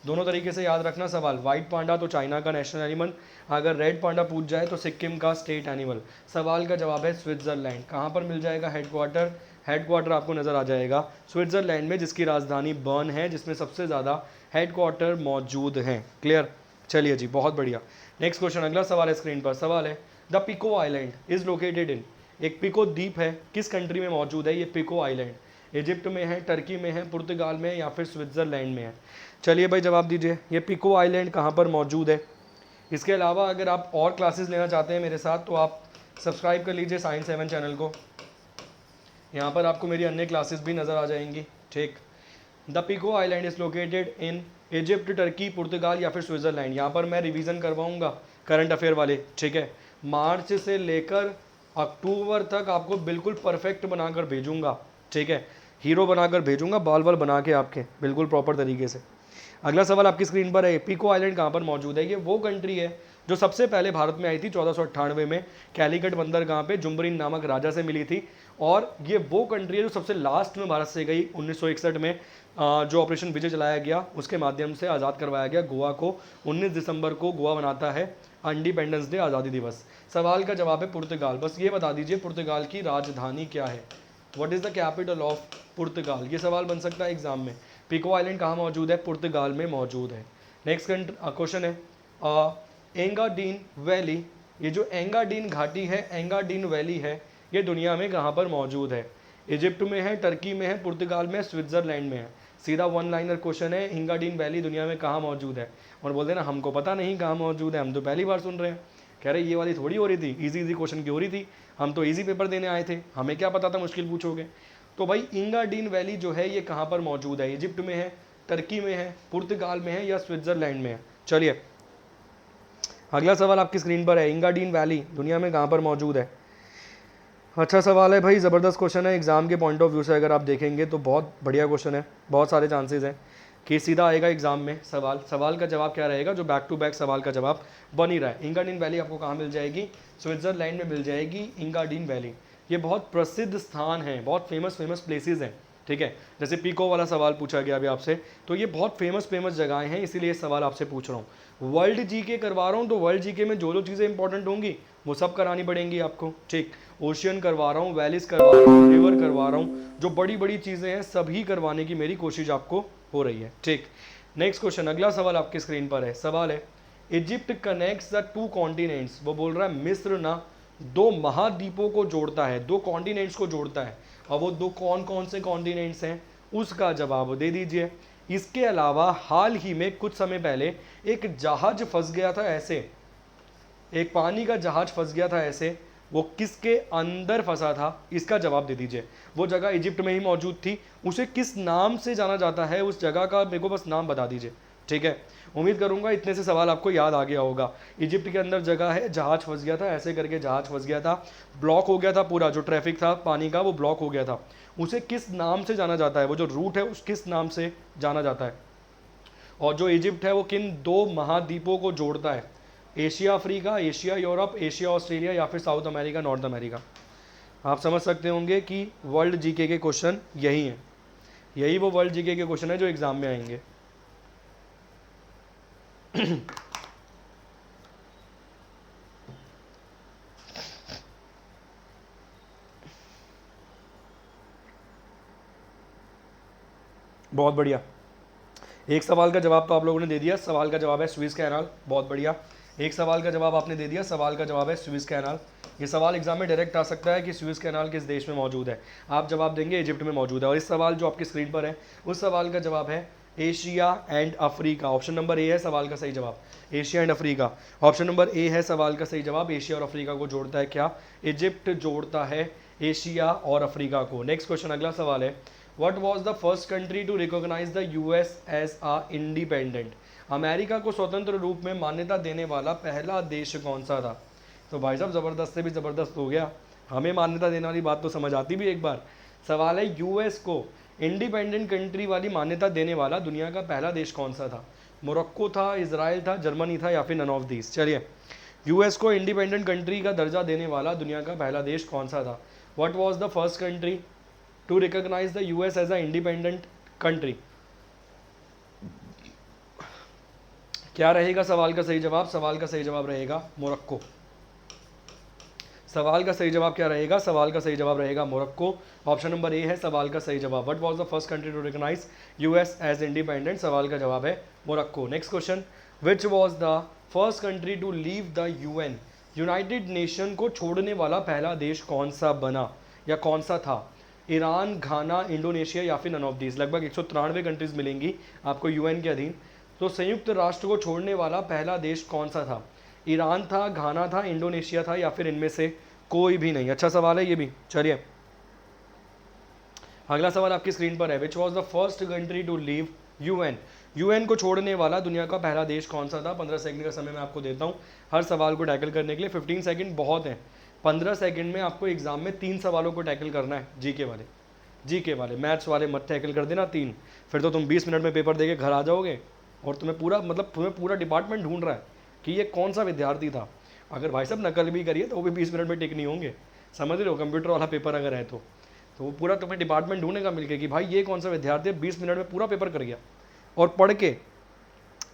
S1: दोनों तरीके से याद रखना सवाल। वाइट पांडा तो चाइना का नेशनल एनिमल, अगर रेड पांडा पूछ जाए तो सिक्किम का स्टेट एनिमल। सवाल का जवाब है स्विट्जरलैंड। कहाँ पर मिल जाएगा हेडक्वार्टर? हेडक्वार्टर आपको नज़र आ जाएगा स्विट्जरलैंड में, जिसकी राजधानी बर्न है, जिसमें सबसे ज़्यादा हेडक्वार्टर मौजूद हैं। क्लियर? चलिए जी, बहुत बढ़िया। नेक्स्ट क्वेश्चन, अगला सवाल है स्क्रीन पर। सवाल है, the Pico island is located in. एक पिको द्वीप है, किस कंट्री में मौजूद है ये पिको आइलैंड? इजिप्ट में है, टर्की में है, पुर्तगाल में है या फिर स्विट्जरलैंड में है? चलिए भाई जवाब दीजिए, ये पिको आइलैंड कहाँ पर मौजूद है? इसके अलावा अगर आप और क्लासेस लेना चाहते हैं मेरे साथ तो आप सब्सक्राइब कर लीजिए साइंस 7 चैनल को। यहाँ पर आपको मेरी अन्य क्लासेस भी नज़र आ जाएंगी। ठीक, the Pico island is located in Egypt, Turkey, Portugal या फिर स्विट्ज़रलैंड। यहाँ पर मैं रिवीजन करवाऊँगा करंट अफेयर वाले, ठीक है। मार्च से लेकर अक्टूबर तक आपको बिल्कुल परफेक्ट बनाकर भेजूँगा, ठीक है। हीरो बनाकर भेजूँगा, बाल बाल बना के आपके बिल्कुल प्रॉपर तरीके से। अगला सवाल आपकी स्क्रीन पर है, पिको आइलैंड कहाँ पर मौजूद है? ये वो कंट्री है जो सबसे पहले भारत में आई थी 1498 में, कैलीकट बंदरगाह पे जुम्बरीन नामक राजा से मिली थी। और ये वो कंट्री है जो सबसे लास्ट में भारत से गई 1961 में, जो ऑपरेशन विजय चलाया गया उसके माध्यम से आज़ाद करवाया गया गोवा को। 19 दिसंबर को गोवा बनाता है इंडिपेंडेंस डे, आज़ादी दिवस। सवाल का जवाब है पुर्तगाल। बस ये बता दीजिए पुर्तगाल की राजधानी क्या है। What is the capital of Portugal, ये सवाल बन सकता है एग्जाम में। पिको आइलैंड कहाँ मौजूद है, पुर्तगाल में मौजूद है। नेक्स्ट क्वेश्चन है एंगाडीन वैली, ये जो एंगाडीन घाटी है, एंगाडीन वैली है, ये दुनिया में कहाँ पर मौजूद है। इजिप्ट में है, टर्की में है, पुर्तगाल में, स्विट्जरलैंड में है। सीधा वन लाइनर क्वेश्चन है, एंगाडीन वैली दुनिया में कहाँ मौजूद है। और बोल देना हमको पता नहीं कहाँ मौजूद है, हम तो पहली बार सुन रहे हैं। कह रहे ये वाली थोड़ी हो रही थी, इजी इजी क्वेश्चन की हो रही थी, हम तो इजी पेपर देने आए थे, हमें क्या पता था मुश्किल पूछोगे। तो भाई एंगाडीन वैली जो है ये कहाँ पर मौजूद है, इजिप्ट में है, टर्की में है, पुर्तगाल में है या स्विट्जरलैंड में है। चलिए अगला सवाल आपकी स्क्रीन पर है, एंगाडीन वैली दुनिया में कहाँ पर मौजूद है। अच्छा सवाल है भाई, ज़बरदस्त क्वेश्चन है, एग्जाम के पॉइंट ऑफ व्यू से अगर आप देखेंगे तो बहुत बढ़िया क्वेश्चन है, बहुत सारे चांसेस हैं कि सीधा आएगा एग्जाम में सवाल। सवाल का जवाब क्या रहेगा, जो बैक टू बैक सवाल का जवाब बन ही रहा है। एंगाडीन वैली आपको कहाँ मिल जाएगी, स्विट्जरलैंड में मिल जाएगी एंगाडीन वैली। ये बहुत प्रसिद्ध स्थान है, बहुत फेमस प्लेसेस हैं, ठीक है। जैसे पीको वाला सवाल पूछा गया अभी आपसे, तो ये बहुत फेमस जगहें हैं, इसीलिए सवाल आपसे पूछ रहा हूँ। वर्ल्ड जीके करवा रहा हूँ तो वर्ल्ड जीके में जो चीज़ें इंपॉर्टेंट होंगी वो सब करानी पड़ेंगी आपको, ठीक। ओशियन करवा रहा हूँ, वैलीज करवा रहा हूँ, रिवर करवा रहा हूँ, जो बड़ी बड़ी चीज़ें हैं सभी करवाने की मेरी कोशिश आपको हो रही है, ठीक। नेक्स्ट क्वेश्चन, अगला सवाल आपकी स्क्रीन पर है। सवाल है Egypt connects the two continents, वो बोल रहा है मिस्र ना दो महाद्वीपों को जोड़ता है, दो कॉन्टिनेंट्स को जोड़ता है। अब वो दो कौन कौन से कॉन्टिनेंट्स हैं उसका जवाब दे दीजिए। इसके अलावा हाल ही में कुछ समय पहले एक जहाज फंस गया था ऐसे, एक पानी का जहाज फंस गया था ऐसे, वो किसके अंदर फंसा था, इसका जवाब दे दीजिए। वो जगह इजिप्ट में ही मौजूद थी, उसे किस नाम से जाना जाता है, उस जगह का मेरे को बस नाम बता दीजिए, ठीक है। उम्मीद करूंगा इतने से सवाल आपको याद आ गया होगा। इजिप्ट के अंदर जगह है, जहाज फंस गया था, ऐसे करके जहाज फंस गया था, ब्लॉक हो गया था, पूरा जो ट्रैफिक था पानी का वो ब्लॉक हो गया था। उसे किस नाम से जाना जाता है, वो जो रूट है उस किस नाम से जाना जाता है। और जो इजिप्ट है वो किन दो महाद्वीपों को जोड़ता है, Asia Africa, Asia Europe, Asia Australia या फिर साउथ अमेरिका नॉर्थ अमेरिका। आप समझ सकते होंगे कि वर्ल्ड जीके के क्वेश्चन यही हैं, यही वो वर्ल्ड जीके के क्वेश्चन है जो एग्जाम में आएंगे। बहुत बढ़िया, एक सवाल का जवाब तो आप लोगों ने दे दिया, सवाल का जवाब है स्विस कैनाल, बहुत बढ़िया। एक सवाल का जवाब आपने दे दिया, सवाल का जवाब है स्विस कैनाल। ये सवाल एग्जाम में डायरेक्ट आ सकता है कि स्विस कैनाल किस देश में मौजूद है, आप जवाब देंगे इजिप्ट में मौजूद है। और इस सवाल जो आपकी स्क्रीन पर है उस सवाल का जवाब है Asia and Africa. Option number ए है सवाल का सही जवाब, Asia and Africa. Option number ए है सवाल का सही जवाब, एशिया और अफ्रीका को जोड़ता है क्या, इजिप्ट जोड़ता है एशिया और अफ्रीका को। नेक्स्ट क्वेश्चन, अगला सवाल है what was the first country to recognise the US as a independent, America को स्वतंत्र रूप में मान्यता देने वाला पहला देश कौन सा था। तो भाई साहब ज़बरदस्त से भी ज़बरदस्त हो गया, हमें मान्यता देने वाली बात तो समझ आती भी एक बार। सवाल है यूएस को इंडिपेंडेंट कंट्री वाली मान्यता देने वाला दुनिया का पहला देश कौन सा था, मोरक्को था, इजराइल था, जर्मनी था या फिर नन ऑफ दीज। चलिए यूएस को इंडिपेंडेंट कंट्री का दर्जा देने वाला दुनिया का पहला देश कौन सा था, what was the first country to recognise the US as a independent country. क्या रहेगा सवाल का सही जवाब, सवाल का सही जवाब रहेगा मोरक्को। सवाल का सही जवाब क्या रहेगा, सवाल का सही जवाब रहेगा मोरक्को। ऑप्शन नंबर ए है सवाल का सही जवाब, what was the first country to recognise US as independent, सवाल का जवाब है Morocco. Next question, which was the first country to leave the UN, United Nation को छोड़ने वाला पहला देश कौन सा बना या कौन सा था, ईरान, घाना, इंडोनेशिया या फिर नन ऑफ दीज। लगभग 193 कंट्रीज मिलेंगी आपको यूएन के अधीन। तो संयुक्त राष्ट्र को छोड़ने वाला पहला देश कौन सा था, ईरान था, घाना था, इंडोनेशिया था या फिर इनमें से कोई भी नहीं। अच्छा सवाल है ये भी। चलिए अगला सवाल आपकी स्क्रीन पर है, which was the first country to leave UN, UN को छोड़ने वाला दुनिया का पहला देश कौन सा था। 15 सेकंड का समय मैं आपको देता हूँ हर सवाल को टैकल करने के लिए, 15 सेकंड बहुत हैं। 15 सेकंड में आपको एग्जाम में 3 सवालों को टैकल करना है, जीके वाले, मैथ्स वाले मत टैकल कर देना 3, फिर तो तुम 20 मिनट में पेपर देके घर आ जाओगे और तुम्हें पूरा डिपार्टमेंट ढूंढ रहा है कि ये कौन सा विद्यार्थी था। अगर भाई साहब नकल भी करिए तो वो भी 20 मिनट में टिक नहीं होंगे, समझ रहे हो, कंप्यूटर वाला पेपर अगर है तो वो पूरा तुम्हें डिपार्टमेंट ढूंढेगा मिलके कि भाई ये कौन सा विद्यार्थी है 20 मिनट में पूरा पेपर कर गया और पढ़ के।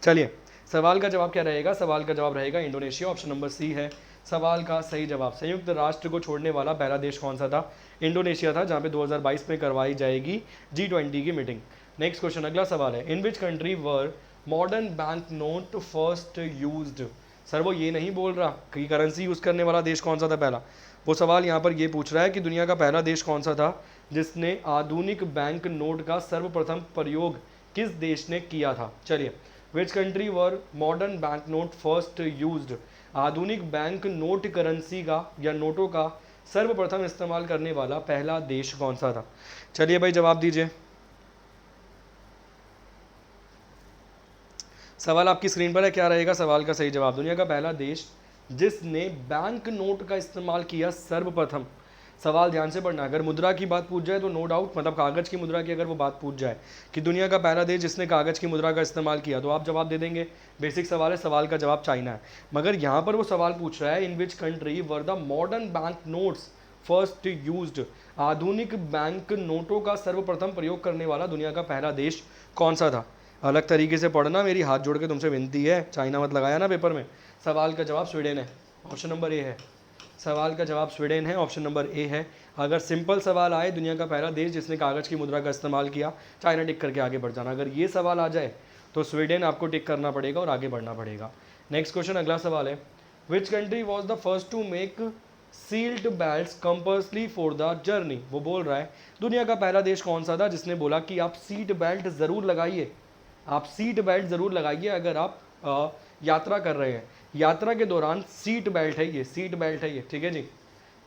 S1: चलिए सवाल का जवाब क्या रहेगा? सवाल का जवाब रहेगा इंडोनेशिया। ऑप्शन नंबर सी है सवाल का सही जवाब। संयुक्त राष्ट्र को छोड़ने वाला पहला देश कौन सा था? इंडोनेशिया था, जहां पे 2022 में करवाई जाएगी G20 की मीटिंग। नेक्स्ट क्वेश्चन, अगला सवाल है, in which country were modern bank note first used? Sir वो ये नहीं बोल रहा कि करेंसी यूज करने वाला देश कौन सा था पहला, वो सवाल यहाँ पर ये पूछ रहा है कि दुनिया का पहला देश कौन सा था जिसने आधुनिक बैंक नोट का सर्वप्रथम प्रयोग किस देश ने किया था? चलिए, विच country were modern bank note first used? आधुनिक बैंक नोट करेंसी का या नोटों का सर्वप्रथम इस्तेमाल करने वाला पहला देश कौन सा था? चलिए भाई जवाब दीजिए। सवाल आपकी स्क्रीन पर है, क्या रहेगा सवाल का सही जवाब? दुनिया का पहला देश जिसने बैंक नोट का इस्तेमाल किया सर्वप्रथम। सवाल ध्यान से पढ़ना, अगर मुद्रा की बात पूछ जाए तो नो डाउट, मतलब कागज की मुद्रा की अगर वो बात पूछ जाए कि दुनिया का पहला देश जिसने कागज की मुद्रा का इस्तेमाल किया, तो आप जवाब दे देंगे। बेसिक सवाल है, सवाल का जवाब चाइना है। मगर यहाँ पर वो सवाल पूछ रहा है, in which country were the modern bank notes first used? आधुनिक बैंक नोटों का सर्वप्रथम प्रयोग करने वाला दुनिया का पहला देश कौन सा था? अलग तरीके से पढ़ना, मेरी हाथ जोड़ के तुमसे विनती है, चाइना मत लगाया ना पेपर में। सवाल का जवाब स्वीडन है, ऑप्शन नंबर ए है। सवाल का जवाब स्वीडन है, ऑप्शन नंबर ए है। अगर सिंपल सवाल आए, दुनिया का पहला देश जिसने कागज की मुद्रा का इस्तेमाल किया, चाइना टिक करके आगे बढ़ जाना। अगर ये सवाल आ जाए तो स्वीडन आपको टिक करना पड़ेगा और आगे बढ़ना पड़ेगा। नेक्स्ट क्वेश्चन, अगला सवाल है, which country was the first to make seat belt compulsory for the journey? वो बोल रहा है दुनिया का पहला देश कौन सा था जिसने बोला कि आप सीट बेल्ट ज़रूर लगाइए, आप सीट बेल्ट ज़रूर लगाइए अगर आप यात्रा कर रहे हैं। यात्रा के दौरान सीट बेल्ट है ये, सीट बेल्ट है ये, ठीक है जी।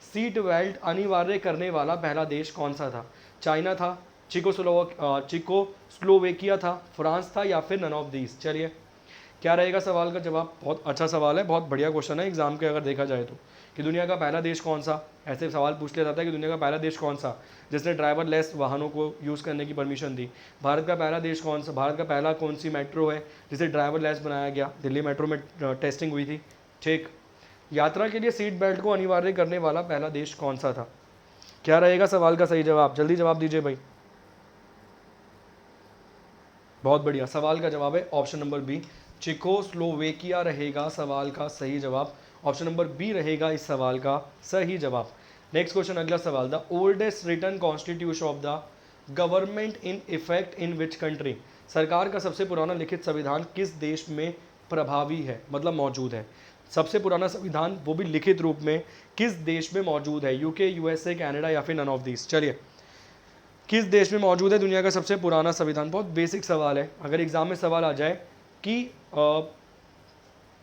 S1: सीट बेल्ट अनिवार्य करने वाला पहला देश कौन सा था? चाइना था, चिकोस्लोवेकिया था, फ्रांस था, या फिर नन ऑफ दीज? चलिए, क्या रहेगा सवाल का जवाब? बहुत अच्छा सवाल है, बहुत बढ़िया क्वेश्चन है एग्जाम के अगर देखा जाए तो, कि दुनिया का पहला देश कौन सा, ऐसे सवाल पूछ लिया जाता है कि दुनिया का पहला देश कौन सा जिसने ड्राइवर लेस वाहनों को यूज़ करने की परमिशन दी? भारत का पहला देश कौन सा? भारत का पहला कौन सी मेट्रो है जिसे ड्राइवर लेस बनाया गया? दिल्ली मेट्रो में टेस्टिंग हुई थी, ठीक। यात्रा के लिए सीट बेल्ट को अनिवार्य करने वाला पहला देश कौन सा था? क्या रहेगा सवाल का सही जवाब? जल्दी जवाब दीजिए भाई। बहुत बढ़िया, सवाल का जवाब है ऑप्शन नंबर बी, चिकोस्लोवेकिया रहेगा सवाल का सही जवाब। ऑप्शन नंबर बी रहेगा इस सवाल का सही जवाब। नेक्स्ट क्वेश्चन, अगला सवाल, the oldest written constitution of the government in effect in which country? सरकार का सबसे पुराना लिखित संविधान किस देश में प्रभावी है, मतलब मौजूद है? सबसे पुराना संविधान, वो भी लिखित रूप में, किस देश में मौजूद है? यूके, यूएसए, कनाडा, या फिर नन ऑफ दीज? चलिए, किस देश में मौजूद है दुनिया का सबसे पुराना संविधान? बहुत बेसिक सवाल है, अगर एग्जाम में सवाल आ जाए कि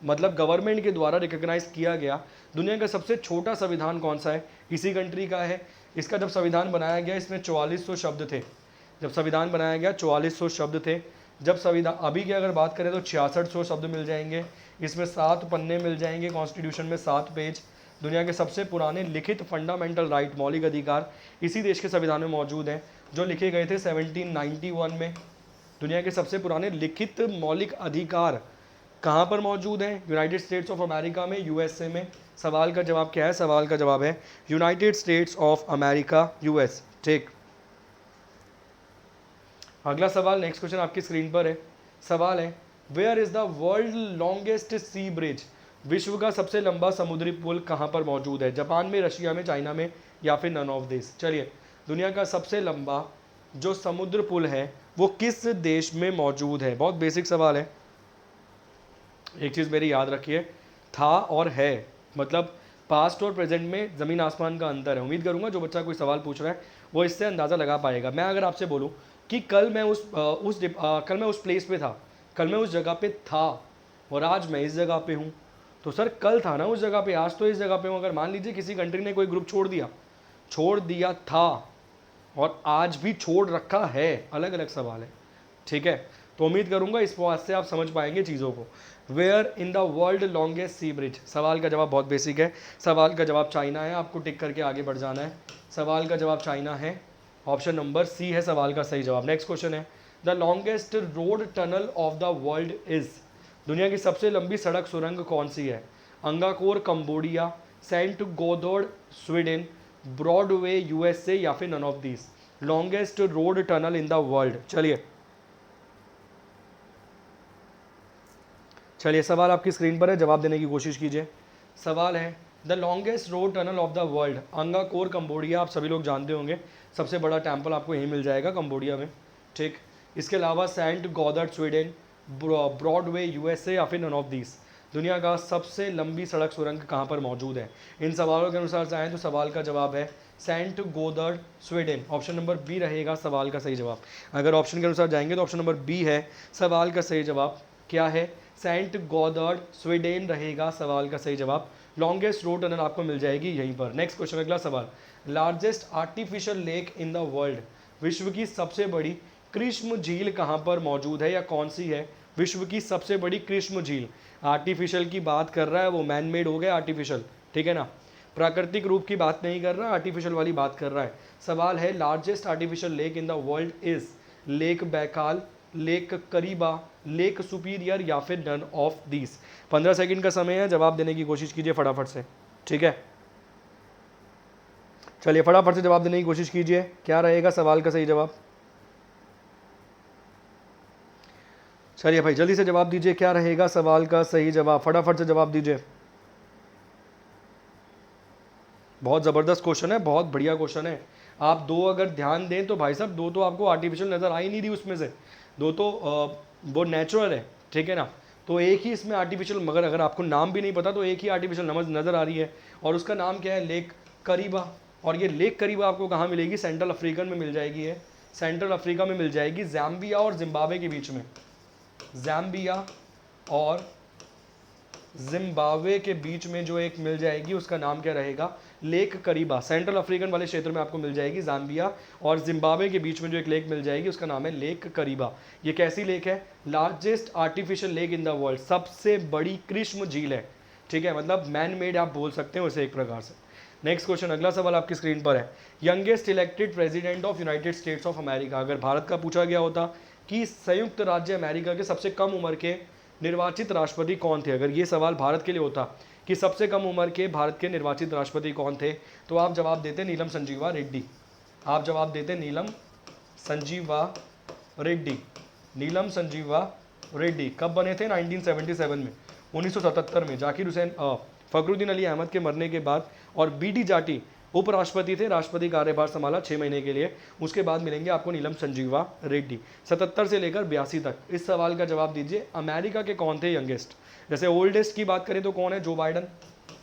S1: मतलब गवर्नमेंट के द्वारा रिकॉग्नाइज किया गया दुनिया का सबसे छोटा संविधान कौन सा है, इसी कंट्री का है। इसका जब संविधान बनाया गया इसमें 4400 शब्द थे, जब संविधान बनाया गया 4400 शब्द थे। जब संविधान अभी की अगर बात करें तो 6600 शब्द मिल जाएंगे, इसमें 7 पन्ने मिल जाएंगे, कॉन्स्टिट्यूशन में 7 पेज। दुनिया के सबसे पुराने लिखित फंडामेंटल राइट, मौलिक अधिकार, इसी देश के संविधान में मौजूद हैं, जो लिखे गए थे 1791 में। दुनिया के सबसे पुराने लिखित मौलिक अधिकार कहाँ पर मौजूद हैं? यूनाइटेड स्टेट्स ऑफ अमेरिका में, यूएसए में। सवाल का जवाब क्या है? सवाल का जवाब है United states of America, US, ठीक। अगला सवाल, नेक्स्ट क्वेश्चन आपकी स्क्रीन पर है। सवाल है, where is the world longest sea bridge? विश्व का सबसे लंबा समुद्री पुल कहाँ पर मौजूद है? जापान में, रशिया में, चाइना में, या फिर नन ऑफ दिस? चलिए, दुनिया का सबसे लंबा जो समुद्र पुल है वो किस देश में मौजूद है? बहुत बेसिक सवाल है, एक चीज़ मेरी याद रखिए, था और है, मतलब पास्ट और प्रेजेंट में ज़मीन आसमान का अंतर है। उम्मीद करूंगा जो बच्चा कोई सवाल पूछ रहा है वो इससे अंदाज़ा लगा पाएगा। मैं अगर आपसे बोलूं कि कल मैं उस प्लेस पे था, कल मैं उस जगह पे था और आज मैं इस जगह पे हूँ, तो सर कल था ना उस जगह पे, आज तो इस जगह पे हूँ। अगर मान लीजिए किसी कंट्री ने कोई ग्रुप छोड़ दिया था और आज भी छोड़ रखा है, अलग अलग सवाल है, ठीक है। तो उम्मीद करूंगा इस बात से आप समझ पाएंगे चीज़ों को। Where in the world longest sea bridge? सवाल का जवाब बहुत बेसिक है, सवाल का जवाब चाइना है, आपको टिक करके आगे बढ़ जाना है। सवाल का जवाब चाइना है, ऑप्शन नंबर सी है सवाल का सही जवाब। नेक्स्ट क्वेश्चन है, the longest road tunnel of the world is? दुनिया की सबसे लंबी सड़क सुरंग कौन सी है? Angkor, Cambodia, Saint Gothard, Sweden, Broadway, USA, या फिर none of these? Longest road tunnel in the world, चलिए चलिए सवाल आपकी स्क्रीन पर है, जवाब देने की कोशिश कीजिए। सवाल है the longest road tunnel of the world, Angkor Cambodia, आप सभी लोग जानते होंगे, सबसे बड़ा टेम्पल आपको यहीं मिल जाएगा कंबोडिया में, ठीक। इसके अलावा सेंट गॉदर्ड स्वीडन, ब्रॉडवे यूएसए या फिर नन ऑफ दीस। दुनिया का सबसे लंबी सड़क सुरंग कहाँ पर मौजूद है? इन सवालों के अनुसार चाहें तो सवाल का जवाब है Saint Gothard Sweden, option number B रहेगा सवाल का सही जवाब। अगर ऑप्शन के अनुसार जाएंगे तो ऑप्शन नंबर बी है सवाल का सही जवाब। क्या है? सेंट गोदर्ड स्वीडन रहेगा सवाल का सही जवाब। लॉन्गेस्ट रोड टनल आपको मिल जाएगी यहीं पर। नेक्स्ट क्वेश्चन, अगला सवाल, largest artificial lake in the world, विश्व की सबसे बड़ी कृष्ण झील कहाँ पर मौजूद है या कौन सी है विश्व की सबसे बड़ी कृष्ण झील? आर्टिफिशियल की बात कर रहा है, वो मैन मेड हो गया आर्टिफिशियल, ठीक है ना, प्राकृतिक रूप की बात नहीं कर रहा, आर्टिफिशियल वाली बात कर रहा है। सवाल है largest artificial lake in the world is Lake Baikal, Lake Kariba, Lake Superior या फिर नन ऑफ दीस। 15 सेकंड का समय है, जवाब देने की कोशिश कीजिए फटाफट से, ठीक है। चलिए फटाफट से जवाब देने की कोशिश कीजिए, क्या रहेगा सवाल का सही जवाब? चलिए भाई जल्दी से जवाब दीजिए, क्या रहेगा सवाल का सही जवाब? फटाफट से जवाब दीजिए। बहुत ज़बरदस्त क्वेश्चन है, बहुत बढ़िया क्वेश्चन है। आप दो अगर ध्यान दें तो भाई साहब दो तो आपको आर्टिफिशियल नज़र आ ही नहीं रही उसमें से, दो तो वो नेचुरल है, ठीक है ना। तो एक ही इसमें आर्टिफिशियल, मगर अगर आपको नाम भी नहीं पता तो एक ही आर्टिफिशियल नज़र आ रही है और उसका नाम क्या है? लेक करीबा। और ये लेक करीबा आपको कहाँ मिलेगी? सेंट्रल अफ्रीकन में मिल जाएगी, है सेंट्रल अफ्रीका में मिल जाएगी, ज़ैम्बिया और जिम्बाब्वे के बीच में, ज़ैम्बिया और जिम्बाब्वे के बीच में जो एक मिल जाएगी उसका नाम क्या रहेगा? लेक करीबा। सेंट्रल अफ्रीकन वाले क्षेत्र में आपको मिल जाएगी, ज़ाम्बिया और जिम्बाब्वे के बीच में जो एक लेक मिल जाएगी उसका नाम है लेक करीबा। ये कैसी लेक है? Largest artificial lake in the world, सबसे बड़ी कृष्ण झील है, ठीक है, मतलब मैन मेड आप बोल सकते हो उसे एक प्रकार से। नेक्स्ट क्वेश्चन, अगला सवाल आपकी स्क्रीन पर है, youngest elected president of United states of America. अगर भारत का पूछा गया होता कि संयुक्त राज्य अमेरिका के सबसे कम उम्र के निर्वाचित राष्ट्रपति कौन थे, अगर ये सवाल भारत के लिए होता कि सबसे कम उम्र के भारत के निर्वाचित राष्ट्रपति कौन थे, तो आप जवाब देते नीलम संजीवा रेड्डी। आप जवाब देते नीलम संजीवा रेड्डी। नीलम संजीवा रेड्डी कब बने थे? 1977 में, 1977 में, जाकिर हुसैन फखरुद्दीन अली अहमद के मरने के बाद। और बी.डी. जाटी उपराष्ट्रपति थे, राष्ट्रपति कार्यभार संभाला 6 महीने के लिए, उसके बाद मिलेंगे आपको नीलम संजीवा रेड्डी। 77 से लेकर 82 तक। इस सवाल का जवाब दीजिए, अमेरिका के कौन थे यंगेस्ट? जैसे ओल्डेस्ट की बात करें तो कौन है? जो बाइडन।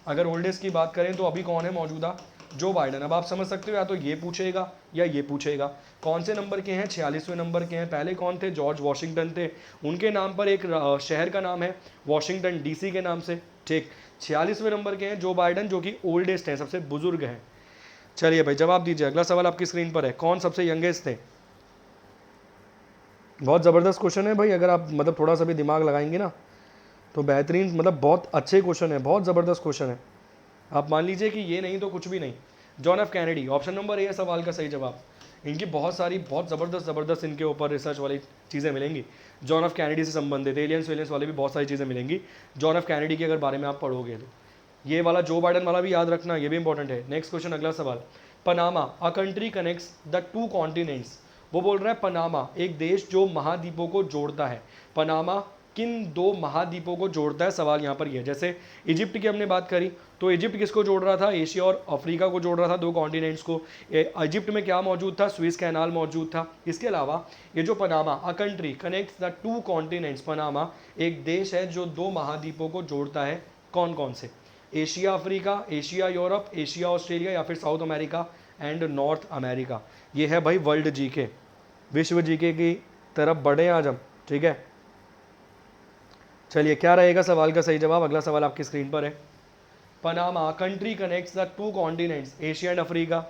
S1: अगर ओल्डेस्ट की बात करें तो अभी कौन है मौजूदा? जो बाइडन। अब आप समझ सकते हो या तो ये पूछेगा या ये पूछेगा। कौन से नंबर के हैं? 46वें नंबर के हैं। पहले कौन थे? जॉर्ज वॉशिंगटन थे, उनके नाम पर एक शहर का नाम है वॉशिंगटन डीसी के नाम से, ठीक। 46वें नंबर के हैं जो बाइडन, जो कि ओल्डेस्ट हैं, सबसे बुजुर्ग हैं। चलिए भाई जवाब दीजिए, अगला सवाल आपकी स्क्रीन पर है, कौन सबसे यंगेस्ट थे? बहुत ज़बरदस्त क्वेश्चन है भाई, अगर आप मतलब थोड़ा सा भी दिमाग लगाएंगे ना तो बेहतरीन, मतलब बहुत अच्छे क्वेश्चन है, बहुत ज़बरदस्त क्वेश्चन है। आप मान लीजिए कि ये नहीं तो कुछ भी नहीं। John F Kennedy, option number ए है सवाल का सही जवाब। इनकी बहुत सारी बहुत ज़बरदस्त इनके ऊपर रिसर्च वाली चीज़ें मिलेंगी। जॉन एफ कैनेडी से संबंधित एलियंस वेलियंस वाले भी बहुत सारी चीज़ें मिलेंगी जॉन एफ कैनेडी के अगर बारे में आप पढ़ोगे तो। ये वाला जो बाइडन वाला भी याद रखना, ये भी इंपॉर्टेंट है। नेक्स्ट क्वेश्चन, अगला सवाल, Panama a country connects the two continents. वो बोल रहा है पनामा एक देश जो महाद्वीपों को जोड़ता है। पनामा किन दो महाद्वीपों को जोड़ता है? सवाल यहाँ पर ये, जैसे इजिप्ट की हमने बात करी तो इजिप्ट किसको जोड़ रहा था? एशिया और अफ्रीका को जोड़ रहा था, दो कॉन्टिनेंट्स को। इजिप्ट में क्या मौजूद था? स्विस कैनाल मौजूद था। इसके अलावा ये जो Panama a country connects the two continents, Panama एक देश है जो दो महाद्वीपों को जोड़ता है। कौन कौन से? Asia Africa, Asia Europe, Asia Australia या फिर south America and north America. ये है भाई वर्ल्ड जीके, विश्व जीके की तरफ बढ़े आज हम, ठीक है। चलिए क्या रहेगा सवाल का सही जवाब? अगला सवाल आपकी स्क्रीन पर है, Panama country connects the two continents, Asia and Africa,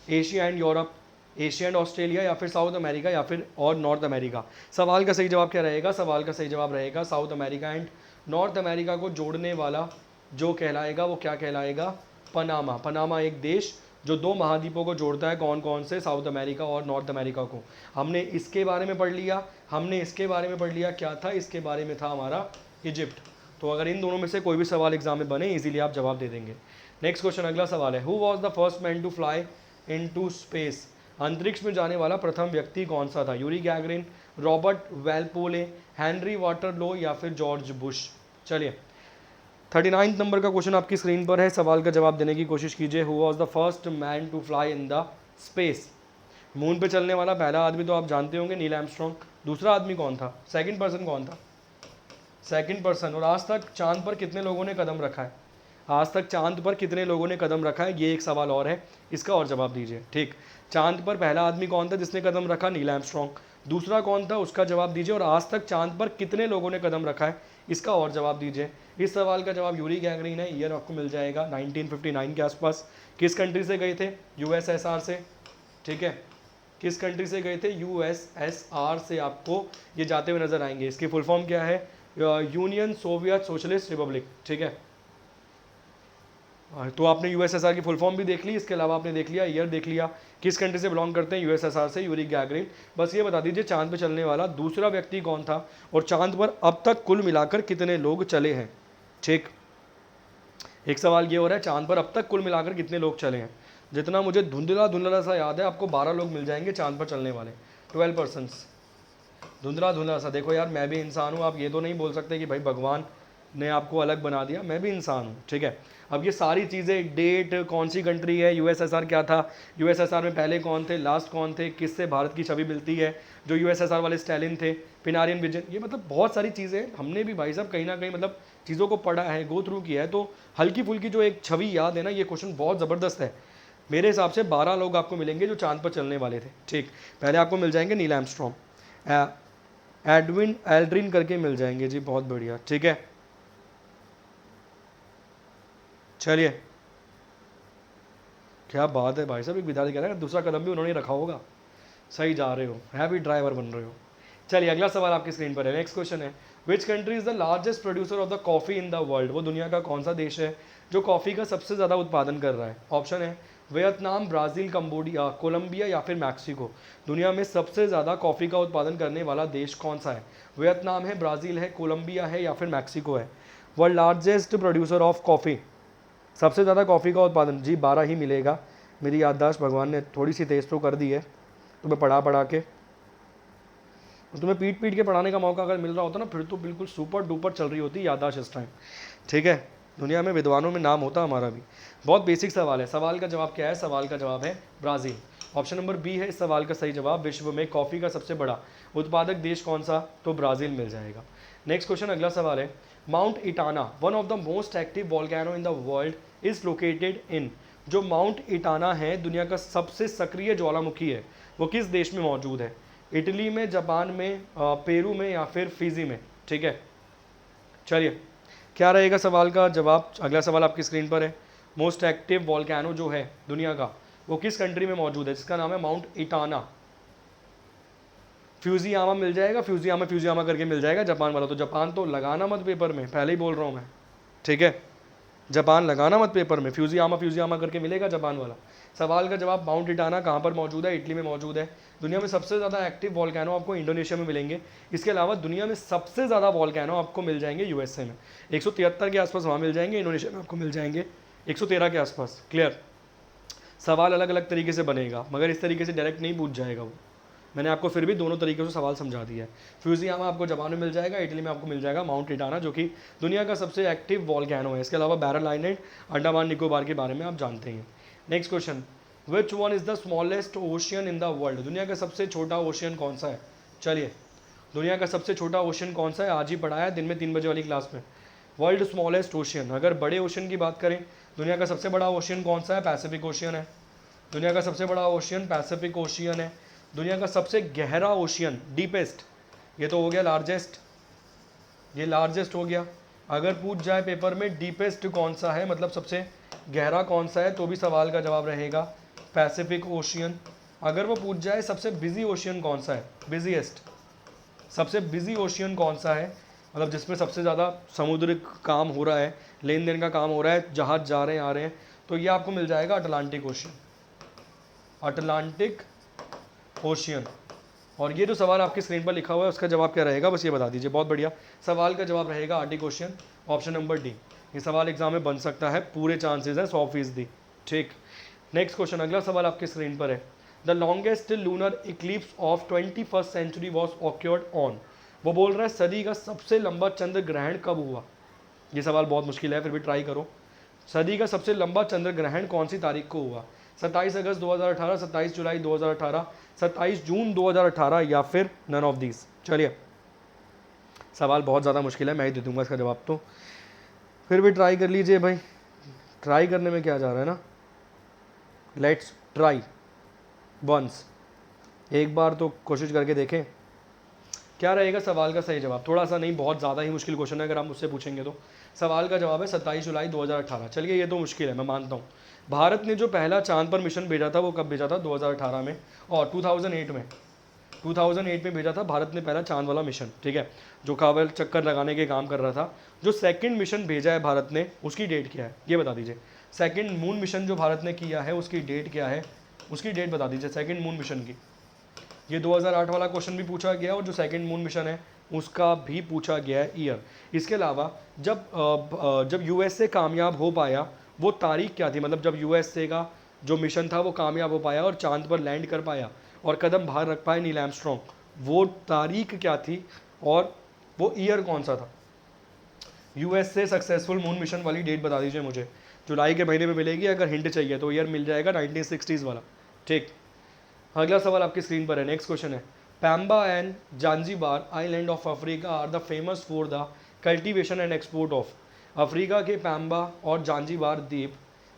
S1: Asia and Europe, Asia and Australia या फिर साउथ अमेरिका या फिर और नॉर्थ अमेरिका। सवाल का सही जवाब क्या रहेगा? सवाल का सही जवाब रहेगा south America and north America को जोड़ने वाला जो कहलाएगा वो क्या कहलाएगा? पनामा। पनामा एक देश जो दो महाद्वीपों को जोड़ता है। कौन कौन से? साउथ अमेरिका और नॉर्थ अमेरिका को। हमने इसके बारे में पढ़ लिया, हमने इसके बारे में पढ़ लिया, क्या था इसके बारे में? था हमारा इजिप्ट। तो अगर इन दोनों में से कोई भी सवाल एग्जाम में बने इजीली आप जवाब दे देंगे। नेक्स्ट क्वेश्चन, अगला सवाल है, who was the first man to fly into space. अंतरिक्ष में जाने वाला प्रथम व्यक्ति कौन सा था? Yuri Gagarin, Robert Walpole, Henry Waterloo या फिर जॉर्ज बुश। चलिए 39 नंबर का क्वेश्चन आपकी स्क्रीन पर है, सवाल का जवाब देने की कोशिश कीजिए। Who was the first man to fly in the space? Moon पे चलने वाला पहला आदमी तो आप जानते होंगे, नील आर्मस्ट्रॉन्ग। दूसरा आदमी कौन था? सेकंड पर्सन कौन था? Second person. और आज तक चांद पर कितने लोगों ने कदम रखा है? आज तक चांद पर कितने लोगों ने कदम रखा है, ये एक सवाल और है, इसका और जवाब दीजिए। ठीक, चांद पर पहला आदमी कौन था जिसने कदम रखा? Neil Armstrong. दूसरा कौन था, उसका जवाब दीजिए। और आज तक चांद पर कितने लोगों ने कदम रखा है, इसका और जवाब दीजिए। इस सवाल का जवाब यूरी गैगरिन है, ईयर आपको मिल जाएगा 1959 के आसपास। किस कंट्री से गए थे? यूएसएसआर से। ठीक है, किस कंट्री से गए थे? यूएसएसआर से आपको ये जाते हुए नजर आएंगे। इसकी फुल फॉर्म क्या है? Union Soviet Socialist Republic. ठीक है, तो आपने यूएसएसआर की फुल फॉर्म भी देख ली, इसके अलावा आपने देख लिया, ईयर देख लिया, किस कंट्री से बिलोंग करते हैं? यूएसएसआर से, यूरी गैगरिन। बस ये बता दीजिए चांद पे चलने वाला दूसरा व्यक्ति कौन था और चांद पर अब तक कुल मिलाकर कितने लोग चले हैं। ठीक, एक सवाल ये हो रहा है, चांद पर अब तक कुल मिलाकर कितने लोग चले हैं? जितना मुझे धुंधला धुंधला सा याद है, आपको 12 लोग मिल जाएंगे चांद पर चलने वाले, 12 पर्सन्स। धुंधला धुंधला सा। देखो यार, मैं भी इंसान हूँ, आप ये तो नहीं बोल सकते कि भाई भगवान ने आपको अलग बना दिया, मैं भी इंसान हूँ। ठीक है, अब ये सारी चीज़ें, डेट, कौन सी कंट्री है, यूएसएसआर क्या था, यूएसएसआर में पहले कौन थे, लास्ट कौन थे, किससे भारत की छवि मिलती है, जो यूएसएसआर वाले स्टैलिन थे, पिनारियन विजन, ये मतलब बहुत सारी चीज़ें हमने भी भाई साहब कहीं ना कहीं मतलब चीज़ों को पढ़ा है, गो थ्रू किया है, तो हल्की फुल्की जो एक छवि याद है ना, ये क्वेश्चन बहुत ज़बरदस्त है। मेरे हिसाब से 12 लोग आपको मिलेंगे जो चांद पर चलने वाले थे। ठीक, पहले आपको मिल जाएंगे नील आर्मस्ट्रॉन्ग, एडविन एल्ड्रिन करके मिल जाएंगे जी, बहुत बढ़िया। ठीक है, चलिए, क्या बात है भाई साहब, एक विद्यार्थी कह रहा है दूसरा कदम भी उन्होंने रखा होगा। सही जा रहे हो, हैवी ड्राइवर बन रहे हो। चलिए अगला सवाल आपकी स्क्रीन पर है, नेक्स्ट क्वेश्चन है, which country is the largest producer of the coffee in the world? वो दुनिया का कौन सा देश है जो कॉफी का सबसे ज़्यादा उत्पादन कर रहा है? ऑप्शन है वियतनाम, ब्राज़ील, कंबोडिया, कोलंबिया या फिर मैक्सिको। दुनिया में सबसे ज़्यादा कॉफ़ी का उत्पादन करने वाला देश कौन सा है? वियतनाम है, ब्राज़ील है, कोलंबिया है या फिर मैक्सिको है। World largest producer of coffee, सबसे ज़्यादा कॉफ़ी का उत्पादन जी 12 ही मिलेगा। मेरी याददाश्त भगवान ने थोड़ी सी तेज़ तो कर दी है, तुम्हें पढ़ा पढ़ा के, तुम्हें पीट पीट के पढ़ाने का मौका अगर मिल रहा होता ना, फिर तो बिल्कुल सुपर डुपर चल रही होती याददाश्त इस टाइम। ठीक है, दुनिया में विद्वानों में नाम होता हमारा भी। बहुत बेसिक सवाल है, सवाल का जवाब क्या है? सवाल का जवाब है ब्राज़ील। ऑप्शन नंबर बी है इस सवाल का सही जवाब। विश्व में कॉफ़ी का सबसे बड़ा उत्पादक देश कौन सा? तो ब्राज़ील मिल जाएगा। नेक्स्ट क्वेश्चन, अगला सवाल है, Mount Etna, one of the most active volcano in the world, is located in? जो माउंट इटाना है, दुनिया का सबसे सक्रिय ज्वालामुखी है, वो किस देश में मौजूद है? इटली में, जापान में, पेरू में या फिर फिजी में? ठीक है, चलिए क्या रहेगा सवाल का जवाब? अगला सवाल आपकी स्क्रीन पर है, मोस्ट एक्टिव वॉल्केनो जो है दुनिया का, वो किस कंट्री में मौजूद है? जिसका नाम है माउंट इटाना। फ्यूजियामा मिल जाएगा, फ्यूजियामा करके मिल जाएगा, जापान वाला। तो जापान तो लगाना मत पेपर में, पहले ही बोल रहा हूँ मैं। ठीक है, जापान लगाना मत पेपर में, फ्यूजियामा करके मिलेगा जापान वाला। सवाल का जवाब, माउंट इटाना कहाँ पर मौजूद है? इटली में मौजूद है। दुनिया में सबसे ज़्यादा एक्टिव वॉल्केनो आपको इंडोनेशिया में मिलेंगे। इसके अलावा दुनिया में सबसे ज़्यादा वॉल्केनो आपको मिल जाएंगे यूएसए में, 173 के आसपास वहाँ मिल जाएंगे। इंडोनेशिया में आपको मिल जाएंगे 113 के आसपास। क्लियर? सवाल अलग अलग तरीके से बनेगा, मगर इस तरीके से डायरेक्ट नहीं पूछ जाएगा वो। मैंने आपको फिर भी दोनों तरीके से सवाल समझा दिया है। फ्यूजियामा आपको जापान में मिल जाएगा, इटली में आपको मिल जाएगा माउंट इटाना, जो कि दुनिया का सबसे एक्टिव वॉल्केनो है। इसके अलावा बैरल आइलैंड, अंडमान निकोबार के बारे में आप जानते हैं। Next question, which one is the smallest ocean in the world? दुनिया का सबसे छोटा ओशियन कौन सा है? चलिए, दुनिया का सबसे छोटा ओशियन कौन सा है? आज ही पढ़ाया दिन में 3 बजे वाली क्लास में। वर्ल्ड स्मॉलेस्ट ओशियन, अगर बड़े ओशियन की बात करें, दुनिया का सबसे बड़ा ओशियन कौन सा है? पैसिफिक ओशियन है। दुनिया का सबसे बड़ा ओशियन पैसिफिक ओशियन है। दुनिया का सबसे गहरा ओशियन, डीपेस्ट, ये तो हो गया लार्जेस्ट, ये लार्जेस्ट हो गया। अगर पूछ जाए पेपर में डीपेस्ट कौन सा है, मतलब सबसे गहरा कौन सा है, तो भी सवाल का जवाब रहेगा पैसिफिक ओशियन। अगर वो पूछ जाए सबसे बिजी ओशियन कौन सा है, बिजीएस्ट, सबसे बिजी ओशियन कौन सा है, मतलब जिसमें सबसे ज़्यादा समुद्र काम हो रहा है, लेन देन का काम हो रहा है, जहाज जा रहे हैं आ रहे हैं, तो ये आपको मिल जाएगा अटलांटिक ओशियन, अटलांटिक ओशियन। और ये जो सवाल आपकी स्क्रीन पर लिखा हुआ है उसका जवाब क्या रहेगा, बस ये बता दीजिए। बहुत बढ़िया, सवाल का जवाब रहेगा Arctic ocean, option number D. ये सवाल एग्जाम में बन सकता है, पूरे चांसेस हैं 100%। ठीक, नेक्स्ट क्वेश्चन, अगला सवाल आपकी स्क्रीन पर है, the longest lunar eclipse of 21st century was occurred on. वो बोल रहा है सदी का सबसे लंबा चंद्र ग्रहण कब हुआ। ये सवाल बहुत मुश्किल है, फिर भी ट्राई करो। सदी का सबसे लंबा चंद्र ग्रहण कौन सी तारीख को हुआ? 27 अगस्त 2018, 27 जुलाई 2018, 27 जून 2018 या फिर नन ऑफ दीज। चलिए, सवाल बहुत ज़्यादा मुश्किल है, मैं ही दे दूंगा इसका जवाब, तो फिर भी ट्राई कर लीजिए भाई। ट्राई करने में क्या जा रहा है ना, लेट्स ट्राई वंस। एक बार तो कोशिश करके देखें क्या रहेगा सवाल का सही जवाब। थोड़ा सा नहीं, बहुत ज़्यादा ही मुश्किल क्वेश्चन है अगर आप मुझसे पूछेंगे तो। सवाल का जवाब है 27 जुलाई 2018। चलिए, ये तो मुश्किल है, मैं मानता हूँ। भारत ने जो पहला चांद पर मिशन भेजा था वो कब भेजा था? 2018 में, और 2008 में 2008 में भेजा था भारत ने पहला चांद वाला मिशन, ठीक है, जो कावल चक्कर लगाने के काम कर रहा था। जो सेकंड मिशन भेजा है भारत ने, उसकी डेट क्या है ये बता दीजिए। सेकंड मून मिशन जो भारत ने किया है उसकी डेट क्या है, उसकी डेट बता दीजिए सेकंड मून मिशन की। ये 2008 वाला क्वेश्चन भी पूछा गया और जो सेकंड मून मिशन है उसका भी पूछा गया है ईयर। इसके अलावा जब यूएसए कामयाब हो पाया वो तारीख क्या थी, मतलब जब यूएसए का जो मिशन था वो कामयाब हो पाया और चांद पर लैंड कर पाया और कदम बाहर रख पाए नील आर्मस्ट्रॉन्ग, वो तारीख क्या थी और वो ईयर कौन सा था? यूएसए सक्सेसफुल मून मिशन वाली डेट बता दीजिए मुझे। जुलाई के महीने में मिलेगी, अगर हिंट चाहिए तो ईयर मिल जाएगा 1960s वाला। ठीक, अगला सवाल आपकी स्क्रीन पर है। नेक्स्ट क्वेश्चन है, Pemba and Zanzibar island of Africa are the famous for the cultivation and export of. Africa के पैम्बा और जांजीबार द्वीप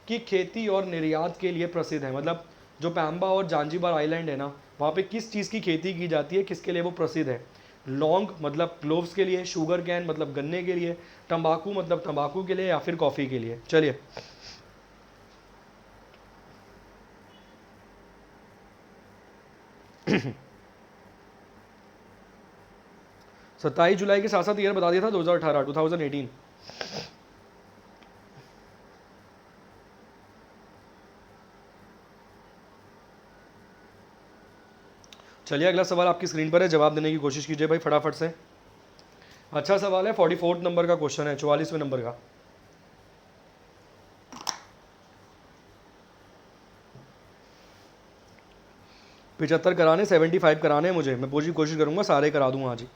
S1: की खेती और निर्यात के लिए प्रसिद्ध है। मतलब जो पैम्बा और जांजीबार आइलैंड है ना, वहाँ पे किस चीज़ की खेती की जाती है, किसके लिए वो प्रसिद्ध है? लौंग मतलब क्लोव्स के लिए, शुगर कैन मतलब गन्ने के लिए, तंबाकू मतलब तंबाकू के लिए, या फिर कॉफ़ी के लिए। चलिए, 27 जुलाई के साथ साथ ईयर बता दिया था 2018, 2018। चलिए, अगला सवाल आपकी स्क्रीन पर है, जवाब देने की कोशिश कीजिए भाई फटाफट से। अच्छा सवाल है, 44 नंबर का क्वेश्चन है, 44वें नंबर का। पिछहत्तर कराने, 75 कराने मुझे, मैं पूरी कोशिश करूंगा सारे करा दूंगा आज ही।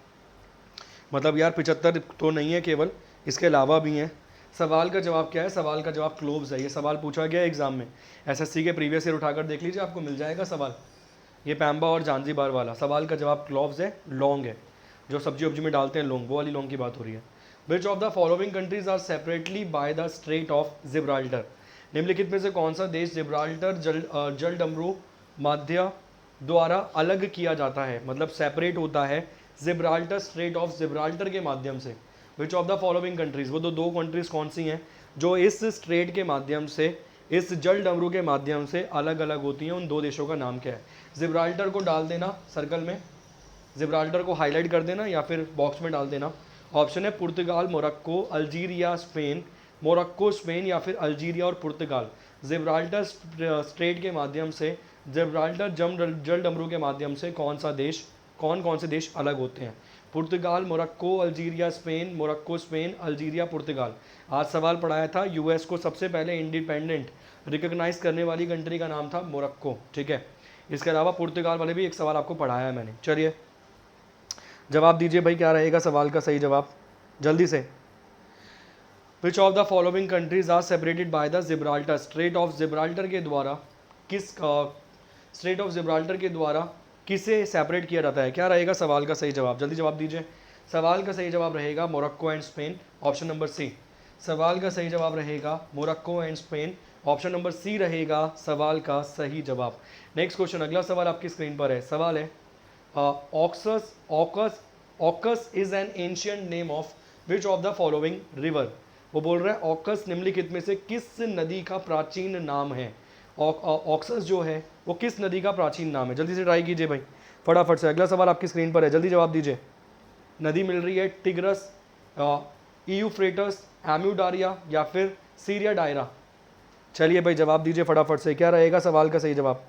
S1: मतलब यार 75 तो नहीं है केवल, इसके अलावा भी हैं। सवाल का जवाब क्या है? सवाल का जवाब क्लोव्स है। ये सवाल पूछा गया एग्जाम में, एसएससी के प्रीवियस ईयर उठाकर देख लीजिए, आपको मिल जाएगा सवाल। ये पैम्बा और जांजीबार वाला सवाल का जवाब क्लोव्स है, लौंग है, जो सब्जी वब्जी में डालते हैं लौंग, वो वाली लौंग की बात हो रही है। Which of the following countries are separately by the strait of Gibraltar. निम्नलिखित में से कौन सा देश जिब्राल्टर जलडमरू माध्य द्वारा अलग किया जाता है, मतलब सेपरेट होता है जिब्राल्टर स्ट्रेट ऑफ जिब्राल्टर के माध्यम से? Which of the following countries, वो दो कंट्रीज कौन सी हैं जो इस स्ट्रेट के माध्यम से, इस जल डमरू के माध्यम से अलग अलग होती हैं? उन दो देशों का नाम क्या है? जिब्राल्टर को डाल देना सर्कल में, जिब्राल्टर को हाईलाइट कर देना या फिर बॉक्स में डाल देना। ऑप्शन है पुर्तगाल, Morocco, Algeria, Spain. Morocco, Spain या फिर अल्जीरिया और पुर्तगाल। जिब्राल्टर स्ट्रेट के माध्यम से, जिब्राल्टर जल डमरू के माध्यम से कौन कौन से देश अलग होते हैं? पुर्तगाल, Morocco, Algeria, Spain. Morocco, Spain, Algeria, पुर्तगाल। आज सवाल पढ़ाया था, यूएस को सबसे पहले इंडिपेंडेंट रिकॉग्नाइज करने वाली कंट्री का नाम था मोरक्को, ठीक है। इसके अलावा पुर्तगाल वाले भी एक सवाल आपको पढ़ाया है मैंने। चलिए, जवाब दीजिए भाई, क्या रहेगा सवाल का सही जवाब, जल्दी से। Which of the following countries are separated by the Gibraltar. Strait of Gibraltar के द्वारा स्ट्रेट ऑफ जिब्राल्टर के द्वारा किसे सेपरेट किया जाता है? क्या रहेगा सवाल का सही जवाब, जल्दी जवाब दीजिए। सवाल का सही जवाब रहेगा Morocco and Spain, option number C. सवाल का सही जवाब रहेगा Morocco and Spain, option number C रहेगा सवाल का सही जवाब। नेक्स्ट क्वेश्चन, अगला सवाल आपकी स्क्रीन पर है। सवाल है, AUKUS is an ancient name of which of the following river. वो बोल रहा है ऑकस निम्नलिखित में से किस नदी का प्राचीन नाम है? ऑक्सस जो है वो किस नदी का प्राचीन नाम है? जल्दी से ट्राई कीजिए भाई फटाफट से, अगला सवाल आपकी स्क्रीन पर है, जल्दी जवाब दीजिए। नदी मिल रही है टिग्रस, यूफ्रेटस, एम्यूडारिया या फिर सीरिया डायरा। चलिए भाई जवाब दीजिए फटाफट से, क्या रहेगा सवाल का सही जवाब?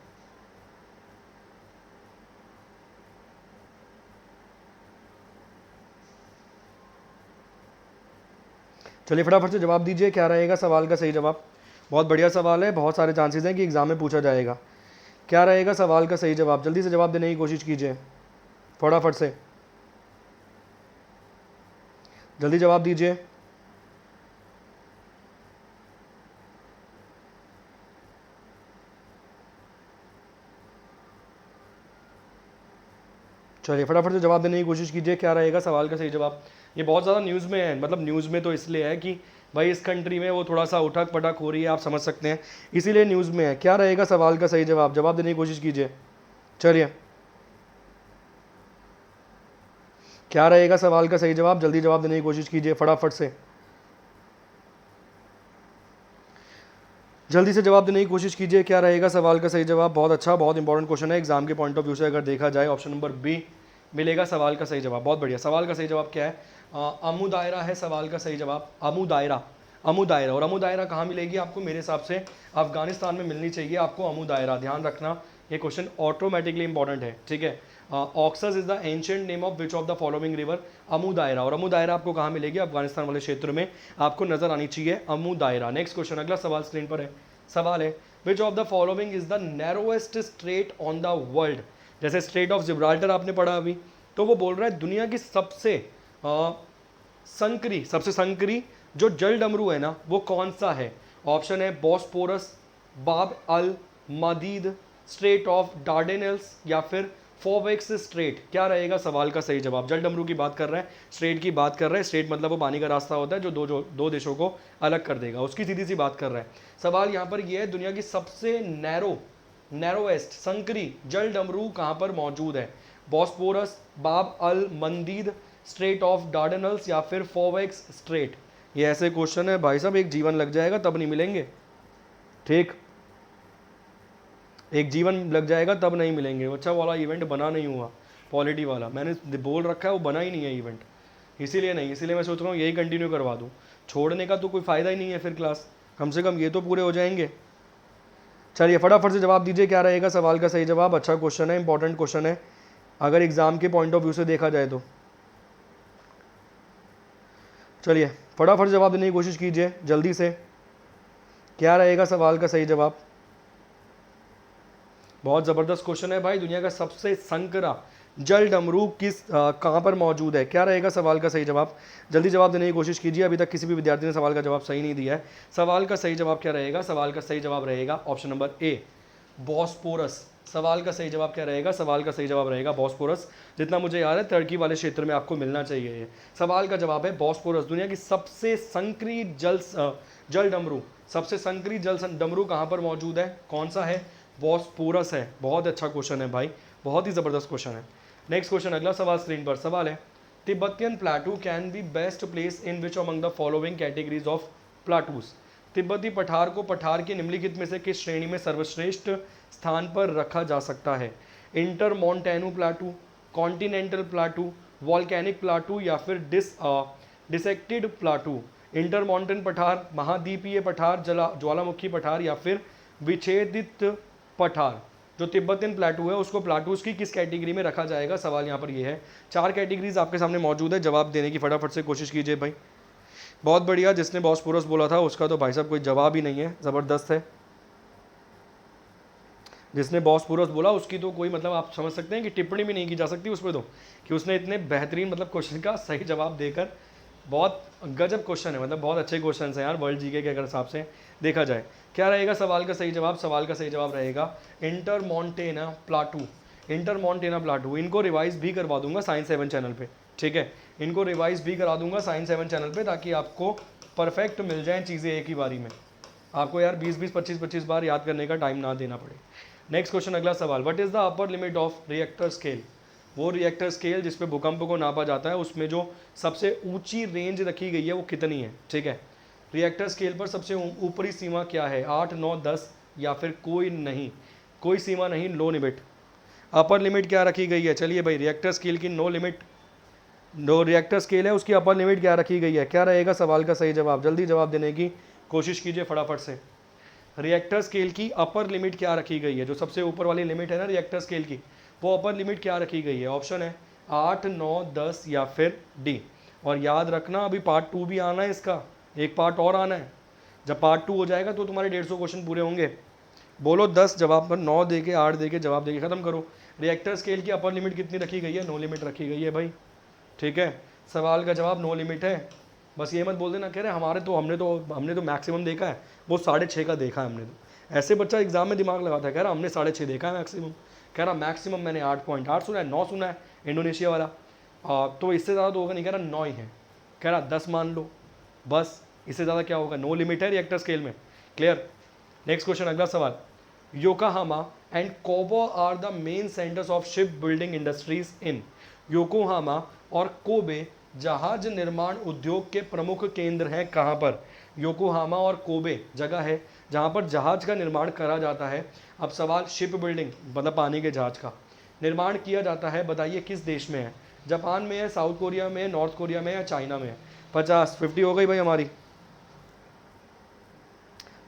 S1: चलिए फटाफट से जवाब दीजिए, क्या रहेगा सवाल का सही जवाब? बहुत बढ़िया सवाल है, बहुत सारे चांसेस हैं कि एग्जाम में पूछा जाएगा। क्या रहेगा सवाल का सही जवाब? जल्दी से जवाब देने की कोशिश कीजिए, फटाफट से जल्दी जवाब दीजिए। चलिए फटाफट से जवाब देने की कोशिश कीजिए, क्या रहेगा सवाल का सही जवाब? ये बहुत ज़्यादा न्यूज़ में है, मतलब न्यूज़ में तो इसलिए है कि भाई इस कंट्री में वो थोड़ा सा उठक पटक हो रही है, आप समझ सकते हैं, इसीलिए न्यूज़ में है। क्या रहेगा सवाल का सही जवाब? जवाब देने की कोशिश कीजिए। चलिए, क्या रहेगा सवाल का सही जवाब? जल्दी जवाब देने की कोशिश कीजिए फटाफट से, जल्दी से जवाब देने की कोशिश कीजिए। क्या रहेगा सवाल का सही जवाब? बहुत अच्छा, बहुत इंपॉर्टेंट क्वेश्चन है एग्जाम के पॉइंट ऑफ व्यू से अगर देखा जाए। ऑप्शन नंबर बी मिलेगा सवाल का सही जवाब। बहुत बढ़िया। सवाल का सही जवाब क्या है? अमू दायरा है सवाल का सही जवाब। अमू दायरा, अमू दायरा। और अमू दायरा कहाँ मिलेगी आपको? मेरे हिसाब से अफगानिस्तान में मिलनी चाहिए आपको अमू दायरा, ध्यान रखना, ये क्वेश्चन ऑटोमेटिकली इंपॉर्टेंट है, ठीक है। Oxus is the ancient name of which of the following river? Amu दायरा। और अमू दायरा आपको कहाँ मिलेगी? अफगानिस्तान वाले क्षेत्र में आपको नजर आनी चाहिए अमू दायरा। नेक्स्ट क्वेश्चन, अगला सवाल स्क्रीन पर है। सवाल है which of the following is the narrowest straight on the world? जैसे स्ट्रेट ऑफ जिब्राल्टर आपने पढ़ा अभी, तो वो बोल रहा है दुनिया की सबसे संकरी, सबसे संकरी जो जल डमरू है ना, वो कौन सा है? ऑप्शन है बॉस्पोरस, बाब अल मदीद, स्ट्रेट ऑफ डार्डेनल्स, या फिर फोवेक्स स्ट्रेट। क्या रहेगा सवाल का सही जवाब? जल डमरू की बात कर रहा है, स्ट्रेट की बात कर रहा है। स्ट्रेट मतलब वो पानी का रास्ता होता है जो दो देशों को अलग कर देगा, उसकी सीधी सी बात कर रहा है। सवाल यहाँ पर यह है दुनिया की सबसे नैरोएस्ट संकरी जल डमरू कहाँ पर मौजूद है? बॉस्पोरस, बाब अल मंदीद, स्ट्रेट ऑफ डार्डेनल्स, या फिर फोवेक्स स्ट्रेट। ये ऐसे क्वेश्चन है भाई साहब, एक जीवन लग जाएगा तब नहीं मिलेंगे, ठीक, एक जीवन लग जाएगा तब नहीं मिलेंगे। अच्छा वाला इवेंट बना नहीं हुआ, पॉलिटी वाला मैंने बोल रखा है, वो बना ही नहीं है इवेंट, इसीलिए नहीं, इसीलिए मैं सोच रहा हूँ यही कंटिन्यू करवा दूँ। छोड़ने का तो कोई फ़ायदा ही नहीं है फिर क्लास, कम से कम ये तो पूरे हो जाएंगे। चलिए फटाफट से जवाब दीजिए, क्या रहेगा सवाल का सही जवाब? अच्छा क्वेश्चन है, इंपॉर्टेंट क्वेश्चन है अगर एग्जाम के पॉइंट ऑफ व्यू से देखा जाए तो। चलिए फटाफट जवाब देने की कोशिश कीजिए जल्दी से, क्या रहेगा सवाल का सही जवाब? बहुत ज़बरदस्त क्वेश्चन है भाई, दुनिया का सबसे संकरा जल डमरू कहाँ पर मौजूद है? क्या रहेगा सवाल का सही जवाब? जल्दी जवाब देने की कोशिश कीजिए, अभी तक किसी भी विद्यार्थी ने सवाल का जवाब सही नहीं दिया है। सवाल का सही जवाब क्या रहेगा? सवाल का सही जवाब रहेगा ऑप्शन नंबर ए, बॉस्पोरस। सवाल का सही जवाब क्या रहेगा? सवाल का सही जवाब रहेगा बॉस्पोरस। जितना मुझे याद है टर्की वाले क्षेत्र में आपको मिलना चाहिए ये। सवाल का जवाब है बॉस्पोरस। दुनिया की सबसे संकरी जल डमरू, सबसे संकरी जल डमरू कहाँ पर मौजूद है? कौन सा है? बॉस्पोरस है। बहुत अच्छा क्वेश्चन है भाई, बहुत ही ज़बरदस्त क्वेश्चन है। नेक्स्ट क्वेश्चन, अगला सवाल स्क्रीन पर। सवाल है Tibetan plateau can be best place in which among the following categories of प्लाटूज? तिब्बती पठार को पठार के निम्नलिखित में से किस श्रेणी में सर्वश्रेष्ठ स्थान पर रखा जा सकता है? Intermontane plateau, continental plateau, volcanic plateau, या फिर डिसेक्टेड प्लाटू? इंटर माउंटेन पठार, महाद्वीपीय पठार, ज्वालामुखी पठार, या फिर विच्छेदित पठार? जो तिब्बतियन प्लाटू है उसको प्लाटूज की किस कैटेगरी में रखा जाएगा? सवाल यहाँ पर ये है। 4 कैटेगरीज आपके सामने मौजूद है, जवाब देने की फटाफट से कोशिश कीजिए भाई। बहुत बढ़िया, जिसने बॉस्पोरस बोला था उसका तो भाई साहब कोई जवाब ही नहीं है, ज़बरदस्त है। जिसने बॉस्पोरस बोला उसकी तो कोई मतलब आप समझ सकते हैं कि टिप्पणी भी नहीं की जा सकती उस पर, तो कि उसने इतने बेहतरीन मतलब क्वेश्चन का सही जवाब देकर, बहुत गजब क्वेश्चन है, मतलब बहुत अच्छे क्वेश्चन हैं यार वर्ल्ड जीके के अगर हिसाब से देखा जाए। क्या रहेगा सवाल का सही जवाब? सवाल का सही जवाब रहेगा इंटरमोंटेना प्लाटू। इंटरमोंटेना प्लाटू, इनको रिवाइज भी करवा दूंगा साइंस 7 चैनल पे, ठीक है, इनको रिवाइज भी करा दूंगा साइंस 7 चैनल पे, ताकि आपको परफेक्ट मिल जाए चीज़ें एक ही बारी में, आपको यार 20-20, 25-25 बार याद करने का टाइम ना देना पड़े। नेक्स्ट क्वेश्चन, अगला सवाल, what is the upper limit of Richter scale? वो रिएक्टर स्केल जिसपे भूकंप को नापा जाता है, उसमें जो सबसे ऊंची रेंज रखी गई है वो कितनी है? ठीक है, रिएक्टर स्केल पर सबसे ऊपरी सीमा क्या है? 8, 9, 10, या फिर कोई नहीं, कोई सीमा नहीं, नो लिमिट। अपर लिमिट क्या रखी गई है? चलिए भाई, रिएक्टर स्केल की नो लिमिट, जो रिएक्टर स्केल है उसकी अपर लिमिट क्या रखी गई है? क्या रहेगा सवाल का सही जवाब? जल्दी जवाब देने की कोशिश कीजिए फटाफट से। रिएक्टर स्केल की अपर लिमिट क्या रखी गई है? जो सबसे ऊपर वाली लिमिट है ना रिएक्टर स्केल की, वो अपर लिमिट क्या रखी गई है? ऑप्शन है 8, 9, 10, या फिर डी। और याद रखना अभी पार्ट 2 भी आना है इसका, एक पार्ट और आना है। जब पार्ट 2 हो जाएगा तो तुम्हारे 150 क्वेश्चन पूरे होंगे। बोलो 10 जवाब पर 9 दे के 8 दे के जवाब दे के ख़त्म करो। रिएक्टर स्केल की अपर लिमिट कितनी रखी गई है? नो लिमिट रखी गई है भाई, ठीक है। सवाल का जवाब नो लिमिट है। बस ये मत बोल देना कह रहे हमने तो मैक्सिमम देखा है, वो 6.5 का देखा है हमने तो। ऐसे बच्चा एग्जाम में दिमाग लगाता है, कह रहा हमने 6.5 देखा है मैक्सिमम, कह रहा मैक्सिमम मैंने 8.8 सुना है, 9 सुना है इंडोनेशिया वाला। तो इससे ज़्यादा तो होगा नहीं, कह रहा 9 ही है, कह रहा 10 मान लो, बस इससे ज़्यादा क्या होगा? नो लिमिट है रिएक्टर स्केल में। क्लियर। नेक्स्ट क्वेश्चन, अगला सवाल। Yokohama and Kobe are the main centres of ship building industries in. Yokohama और कोबे जहाज निर्माण उद्योग के प्रमुख केंद्र हैं कहाँ पर? योकोहामा और कोबे जगह है जहाँ पर जहाज का निर्माण करा जाता है। अब सवाल, शिप बिल्डिंग मतलब पानी के जहाज का निर्माण किया जाता है, बताइए किस देश में है? जापान में है, साउथ कोरिया में है, नॉर्थ कोरिया में है या चाइना में है? 50 हो गई भाई हमारी।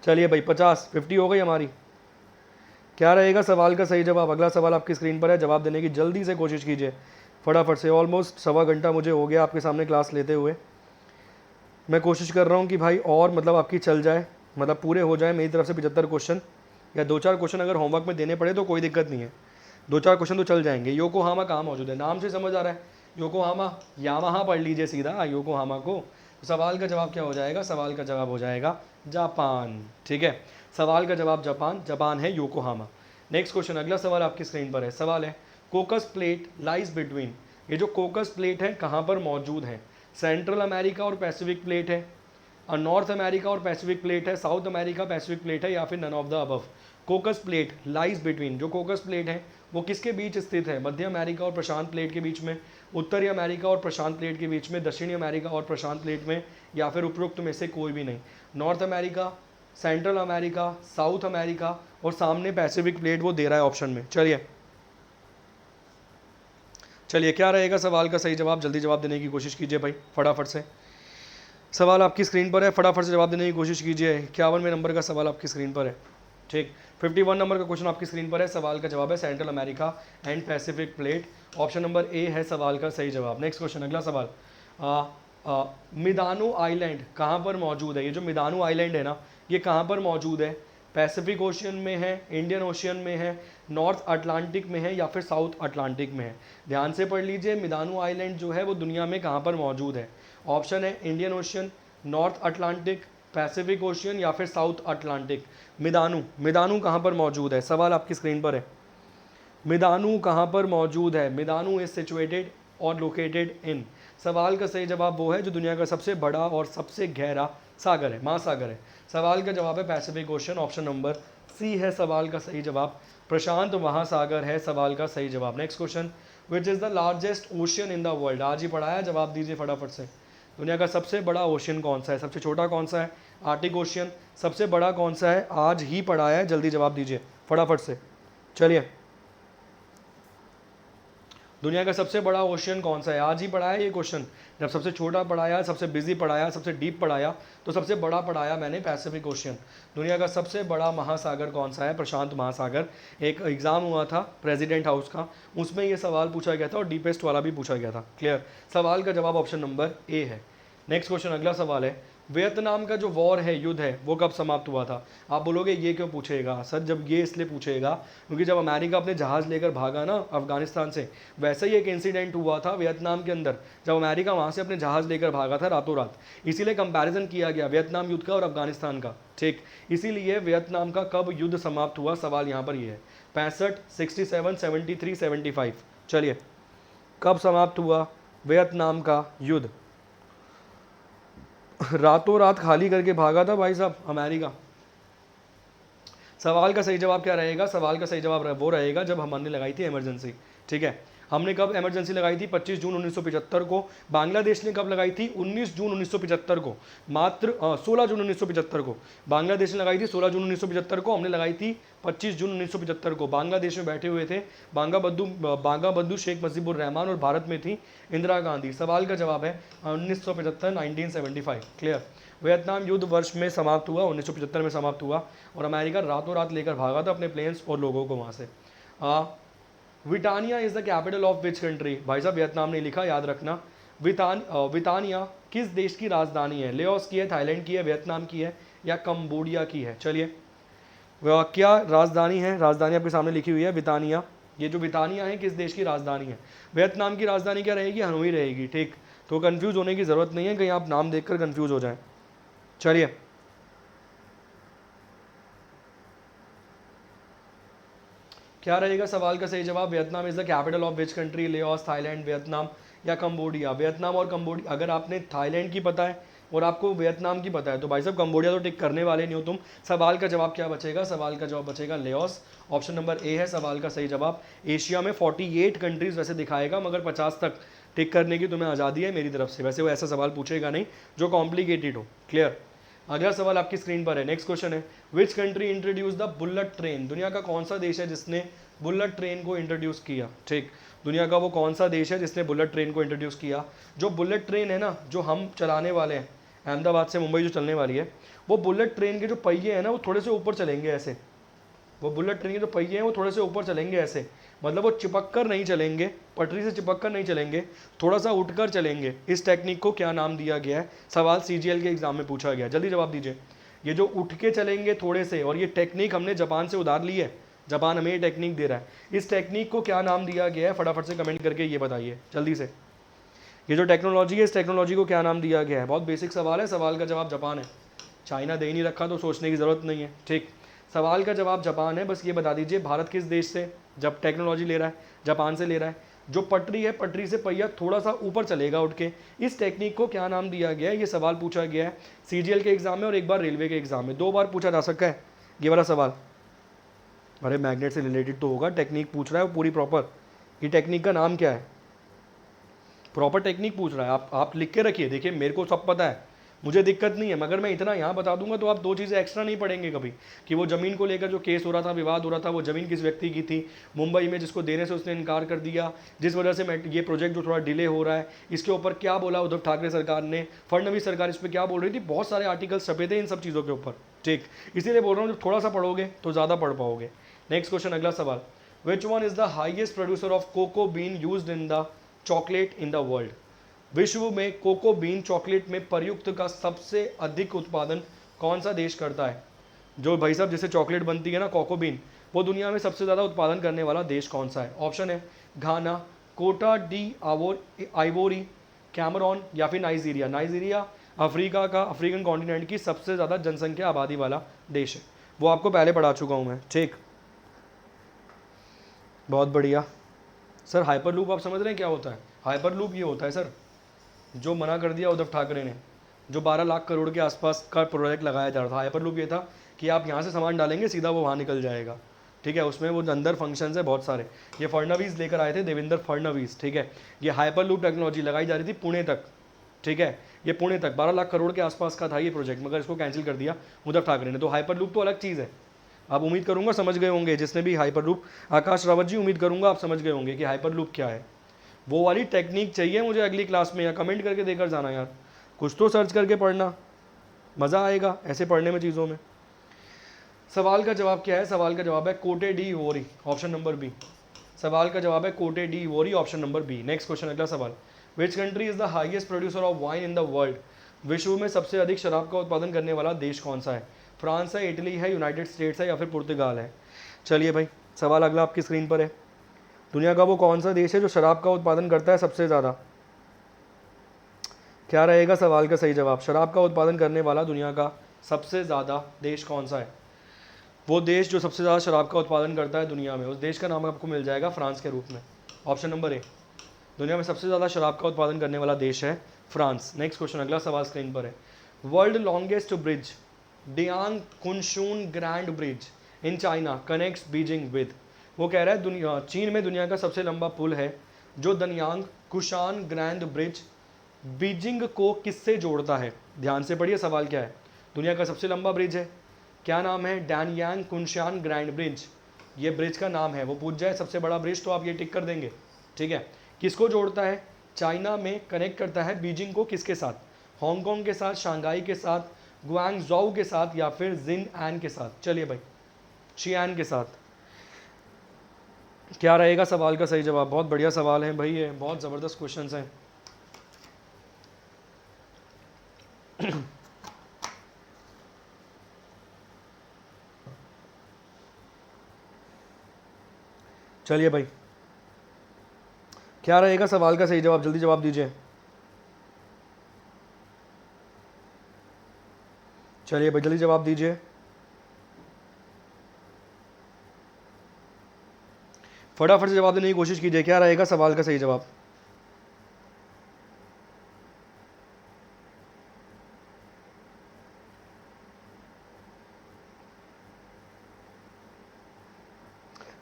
S1: चलिए भाई 50 हो गई हमारी। क्या रहेगा सवाल का सही जवाब? अगला सवाल आपकी स्क्रीन पर है, जवाब देने की जल्दी से कोशिश कीजिए फटाफट से। ऑलमोस्ट 1.25 घंटा मुझे हो गया आपके सामने क्लास लेते हुए। मैं कोशिश कर रहा हूँ कि भाई और मतलब आपकी चल जाए, मतलब पूरे हो जाए मेरी तरफ से 75 क्वेश्चन, या 2-4 क्वेश्चन अगर होमवर्क में देने पड़े तो कोई दिक्कत नहीं है, 2-4 क्वेश्चन तो चल जाएंगे। योकोहामा कहाँ मौजूद है? नाम से समझ आ रहा है, योकोहामा, यामाहा पढ़ लीजिए सीधा योकोहामा को। सवाल का जवाब क्या हो जाएगा? सवाल का जवाब हो जाएगा जापान, ठीक है। सवाल का जवाब जापान, जापान है योकोहामा। नेक्स्ट क्वेश्चन, अगला सवाल आपकी स्क्रीन पर है। सवाल है, कोकस प्लेट लाइज बिटवीन। ये जो कोकस प्लेट है कहाँ पर मौजूद है? सेंट्रल अमेरिका और पैसिफिक प्लेट है, नॉर्थ अमेरिका और पैसिफिक प्लेट है, साउथ अमेरिका पैसिफिक प्लेट है, या फिर none of the above. Cocos plate lies between, जो कोकस प्लेट है वो किसके बीच स्थित है? मध्य अमेरिका और प्रशांत प्लेट के बीच में, उत्तरी अमेरिका और प्रशांत प्लेट के बीच में, दक्षिणी अमेरिका और प्रशांत प्लेट में, या फिर उपरोक्त में से कोई भी नहीं। North America, central America, south America और सामने पैसिफिक प्लेट वो दे रहा है ऑप्शन में। चलिए क्या रहेगा सवाल का सही जवाब? जल्दी जवाब देने की कोशिश कीजिए भाई फटाफट से। सवाल आपकी स्क्रीन पर है, फटाफट से जवाब देने की कोशिश कीजिए। 51वें नंबर का सवाल आपकी स्क्रीन पर है, ठीक। 51 नंबर का क्वेश्चन आपकी स्क्रीन पर है। सवाल का जवाब है Central America and Pacific plate. Option number ए है सवाल का सही जवाब। नेक्स्ट क्वेश्चन, अगला सवाल। मिदानो आइलैंड कहाँ पर मौजूद है? ये जो मिदानो आइलैंड है ना, ये कहाँ पर मौजूद है? पैसिफिक ओशियन में है, इंडियन ओशियन में है, नॉर्थ अटलांटिक में है, या फिर साउथ अटलांटिक में है? ध्यान से पढ़ लीजिए, मिदानो आइलैंड जो है वो दुनिया में कहाँ पर मौजूद है? ऑप्शन है Indian ocean, north Atlantic, Pacific ocean, या फिर साउथ अटलांटिक। मिदानो कहाँ पर मौजूद है? सवाल आपकी स्क्रीन पर है, मिदानो कहाँ पर मौजूद है? मिदानो इज सिचुएटेड और लोकेटेड इन। सवाल का सही जवाब वो है जो दुनिया का सबसे बड़ा और सबसे गहरा सागर है, महासागर है। सवाल का जवाब है Pacific Ocean, option number C है सवाल का सही जवाब। प्रशांत महासागर है सवाल का सही जवाब। Next question, which is the largest ocean in the world? आज ही पढ़ाया, जवाब दीजिए फटाफट से। दुनिया का सबसे बड़ा ओशियन कौन सा है? सबसे छोटा कौन सा है? Arctic ocean. सबसे बड़ा कौन सा है? आज ही पढ़ाया है, जल्दी जवाब दीजिए फटाफट से। चलिए, दुनिया का सबसे बड़ा ओशियन कौन सा है? आज ही पढ़ाया ये क्वेश्चन। जब सबसे छोटा पढ़ाया, सबसे बिजी पढ़ाया, सबसे डीप पढ़ाया, तो सबसे बड़ा पढ़ाया मैंने पैसिफिक ओशियन। दुनिया का सबसे बड़ा महासागर कौन सा है? प्रशांत महासागर। एक एग्जाम हुआ था प्रेसिडेंट हाउस का, उसमें ये सवाल पूछा गया था और डीपेस्ट वाला भी पूछा गया था। क्लियर। सवाल का जवाब ऑप्शन नंबर ए है। नेक्स्ट क्वेश्चन, अगला सवाल है, वियतनाम का जो वॉर है, युद्ध है, वो कब समाप्त हुआ था? आप बोलोगे ये क्यों पूछेगा सर? जब ये इसलिए पूछेगा क्योंकि जब अमेरिका अपने जहाज़ लेकर भागा ना अफगानिस्तान से, वैसे ही एक इंसिडेंट हुआ था वियतनाम के अंदर, जब अमेरिका वहाँ से अपने जहाज़ लेकर भागा था रातों रात। इसीलिए कंपैरिजन किया गया वियतनाम युद्ध का और अफगानिस्तान का, ठीक। इसीलिए वियतनाम का कब युद्ध समाप्त हुआ, सवाल यहाँ पर ये है। 65, 67, 73, 75। चलिए, कब समाप्त हुआ वियतनाम का युद्ध? रातों रात खाली करके भागा था भाई साहब अमेरिका। सवाल का सही जवाब क्या रहेगा? सवाल का सही जवाब वो रहेगा जब हमने लगाई थी इमरजेंसी, ठीक है। हमने कब इमरजेंसी लगाई थी? 25 जून 1975 को। बांग्लादेश ने कब लगाई थी? 19 जून 1975 को। मात्र 16 जून 1975 को बांग्लादेश ने लगाई थी। 16 जून 1975 को हमने लगाई थी 25 जून 1975 को। बांग्लादेश में बैठे हुए थे बांगा बंधु शेख मुजीबुर रहमान और भारत में थी इंदिरा गांधी। सवाल का जवाब है 1975, 1975। क्लियर। वियतनाम युद्ध वर्ष में समाप्त हुआ, 1975 में समाप्त हुआ, और अमेरिका रातों रात लेकर भागा था अपने प्लेन्स और लोगों को वहाँ से। Vientiane is the capital of which country? भाई साहब वियतनाम ने लिखा, याद रखना। विटानिया किस देश की राजधानी है? लेओस की है, थाईलैंड की है, वियतनाम की है, या कंबोडिया की है? चलिए, वह क्या राजधानी है? राजधानी आपके सामने लिखी हुई है वितानिया। ये जो वितानिया है किस देश की राजधानी है? वियतनाम की राजधानी क्या रहेगी? हनोई रहेगी। ठीक, तो कंफ्यूज होने की जरूरत नहीं है, कहीं आप नाम देखकर कंफ्यूज हो जाएं। चलिए, क्या रहेगा सवाल का सही जवाब? Vietnam is the capital of which country? Laos, Thailand, Vietnam या कंबोडिया? वियतनाम और कंबोडिया। अगर आपने थाईलैंड की पता है और आपको वियतनाम की पता है तो भाई साहब कंबोडिया तो टिक करने वाले नहीं हो तुम। सवाल का जवाब क्या बचेगा? सवाल का जवाब बचेगा लेओस। ऑप्शन नंबर ए है सवाल का सही जवाब। एशिया में 48 कंट्रीज वैसे दिखाएगा, मगर 50 तक टिक करने की तुम्हें आज़ादी है मेरी तरफ से। वैसे वो ऐसा सवाल पूछेगा नहीं जो कॉम्प्लिकेटेड हो। क्लियर? अगला सवाल आपकी स्क्रीन पर है। नेक्स्ट क्वेश्चन है, which country introduce the bullet train? दुनिया का कौन सा देश है जिसने बुलेट ट्रेन को इंट्रोड्यूस किया? ठीक, दुनिया का वो कौन सा देश है जिसने बुलेट ट्रेन को इंट्रोड्यूस किया? जो बुलेट ट्रेन है ना, जो हम चलाने वाले हैं, अहमदाबाद से मुंबई जो चलने वाली है, वो बुलेट ट्रेन के जो पहिए हैं ना, वो थोड़े से ऊपर चलेंगे ऐसे। वो बुलेट ट्रेन के जो पहिए हैं वो थोड़े से ऊपर चलेंगे ऐसे, मतलब वो चिपक कर नहीं चलेंगे, पटरी से चिपक कर नहीं चलेंगे, थोड़ा सा उठकर चलेंगे। इस टेक्निक को क्या नाम दिया गया है? सवाल सीजीएल के एग्जाम में पूछा गया, जल्दी जवाब दीजिए। ये जो उठ के चलेंगे थोड़े से, और ये टेक्निक हमने जापान से उधार ली है, जापान हमें ये टेक्निक दे रहा है। इस टेक्निक को क्या नाम दिया गया है? फटाफट से कमेंट करके ये बताइए जल्दी से। ये जो टेक्नोलॉजी है, इस टेक्नोलॉजी को क्या नाम दिया गया है? बहुत बेसिक सवाल है, सवाल का जवाब जापान है। चाइना दे ही नहीं रखा तो सोचने की ज़रूरत नहीं है। ठीक, सवाल का जवाब जापान है। बस ये बता दीजिए भारत किस देश से जब टेक्नोलॉजी ले रहा है? जापान से ले रहा है। जो पटरी है, पटरी से पहिया थोड़ा सा ऊपर चलेगा उठ के। इस टेक्निक को क्या नाम दिया गया है? ये सवाल पूछा गया है सीजीएल के एग्जाम में और एक बार रेलवे के एग्जाम में। 2 बार पूछा जा सकता है ये वाला सवाल। अरे मैग्नेट से रिलेटेड तो होगा, टेक्निक पूछ रहा है वो पूरी प्रॉपर। ये टेक्निक का नाम क्या है? प्रॉपर टेक्निक पूछ रहा है। आप लिख के रखिए, देखिए मेरे को सब पता है, मुझे दिक्कत नहीं है, मगर मैं इतना यहाँ बता दूंगा तो आप 2 चीज़ें एक्स्ट्रा नहीं पढ़ेंगे कभी, कि वो ज़मीन को लेकर जो केस हो रहा था, विवाद हो रहा था, वो ज़मीन किस व्यक्ति की थी मुंबई में, जिसको देने से उसने इनकार कर दिया, जिस वजह से मैं ये प्रोजेक्ट जो थोड़ा डिले हो रहा है, इसके ऊपर क्या बोला उद्धव ठाकरे सरकार ने, फडणवीस सरकार इस पर क्या बोल रही थी। बहुत सारे आर्टिकल्स छपे थे इन सब चीज़ों के ऊपर। ठीक, इसीलिए बोल रहा हूँ जब थोड़ा सा पढ़ोगे तो ज़्यादा पढ़ पाओगे। नेक्स्ट क्वेश्चन, अगला सवाल, which one is the highest producer of cocoa bean used in the chocolate in the world? विश्व में कोको बीन चॉकलेट में प्रयुक्त का सबसे अधिक उत्पादन कौन सा देश करता है? जो भाई साहब जिससे चॉकलेट बनती है ना, कोको बीन, वो दुनिया में सबसे ज़्यादा उत्पादन करने वाला देश कौन सा है? ऑप्शन है घाना, कोटा डी आइवोरी, कैमरॉन या फिर नाइजीरिया। नाइजीरिया अफ्रीका का, अफ्रीकन कॉन्टिनेंट की सबसे ज़्यादा जनसंख्या आबादी वाला देश है। वो आपको पहले पढ़ा चुका हूँ मैं। ठीक, बहुत बढ़िया सर। हाइपरलूप आप समझ रहे हैं क्या होता है? हाइपरलूप ये होता है सर, जो मना कर दिया उद्धव ठाकरे ने, जो 12 लाख करोड़ के आसपास का प्रोजेक्ट लगाया जा रहा था। हाइपरलूप ये था कि आप यहाँ से सामान डालेंगे सीधा वो वहाँ निकल जाएगा। ठीक है, उसमें वो अंदर फंक्शंस है बहुत सारे। ये फडणवीस लेकर आए थे, देवेंद्र फडणवीस। ठीक है, ये हाइपरलूप टेक्नोलॉजी लगाई जा रही थी पुणे तक। ठीक है, ये पुणे तक 12 लाख करोड़ के आसपास का था ये प्रोजेक्ट, मगर इसको कैंसिल कर दिया उद्धव ठाकरे ने। तो हाइपरलूप तो अलग चीज़ है। आप उम्मीद करूंगा समझ गए होंगे, जिसने भी हाइपरलूप, आकाश रावत जी उम्मीद करूंगा आप समझ गए होंगे कि हाइपरलूप क्या है। वो वाली टेक्निक चाहिए मुझे अगली क्लास में, या कमेंट करके देकर जाना यार, कुछ तो सर्च करके पढ़ना, मज़ा आएगा ऐसे पढ़ने में चीज़ों में। सवाल का जवाब क्या है? सवाल का जवाब है Cote d'Ivoire, option number B. सवाल का जवाब है Cote d'Ivoire, option number B. Next question, अगला सवाल, which country is the highest producer of wine in the world? विश्व में सबसे अधिक शराब का उत्पादन करने वाला देश कौन सा है? फ्रांस है, इटली है, यूनाइटेड स्टेट्स है या फिर पुर्तगाल है? चलिए भाई, सवाल अगला आपकी स्क्रीन पर है। दुनिया का वो कौन सा देश है जो शराब का उत्पादन करता है सबसे ज़्यादा? क्या रहेगा सवाल का सही जवाब? शराब का उत्पादन करने वाला दुनिया का सबसे ज़्यादा देश कौन सा है? वो देश जो सबसे ज़्यादा शराब का उत्पादन करता है दुनिया में, उस देश का नाम आपको मिल जाएगा फ्रांस के रूप में। ऑप्शन नंबर ए, दुनिया में सबसे ज़्यादा शराब का उत्पादन करने वाला देश है फ्रांस। नेक्स्ट क्वेश्चन, अगला सवाल स्क्रीन पर है। World longest bridge, Danyang Kunshan grand bridge in China connects Beijing with. वो कह रहा है दुनिया, चीन में दुनिया का सबसे लंबा पुल है जो दनियांग कुशान ग्रैंड ब्रिज बीजिंग को किससे जोड़ता है? ध्यान से पढ़िए सवाल क्या है। दुनिया का सबसे लंबा ब्रिज है, क्या नाम है? डैनयांग कुनशान ग्रैंड ब्रिज, ये ब्रिज का नाम है। वो पूछ जाए सबसे बड़ा ब्रिज तो आप ये टिक कर देंगे। ठीक है, किसको जोड़ता है? चाइना में कनेक्ट करता है बीजिंग को किसके साथ? हांगकांग के साथ, शंघाई के साथ, गुआंगझोउ के साथ या फिर जिनएन के साथ? चलिए भाई, शियान के साथ। क्या रहेगा सवाल का सही जवाब? बहुत बढ़िया सवाल है भाई, ये बहुत ज़बरदस्त क्वेश्चंस हैं। चलिए भाई, क्या रहेगा सवाल का सही जवाब? जल्दी जवाब दीजिए। चलिए भाई जल्दी जवाब दीजिए, फटाफट से जवाब देने की कोशिश कीजिए। क्या रहेगा सवाल का सही जवाब?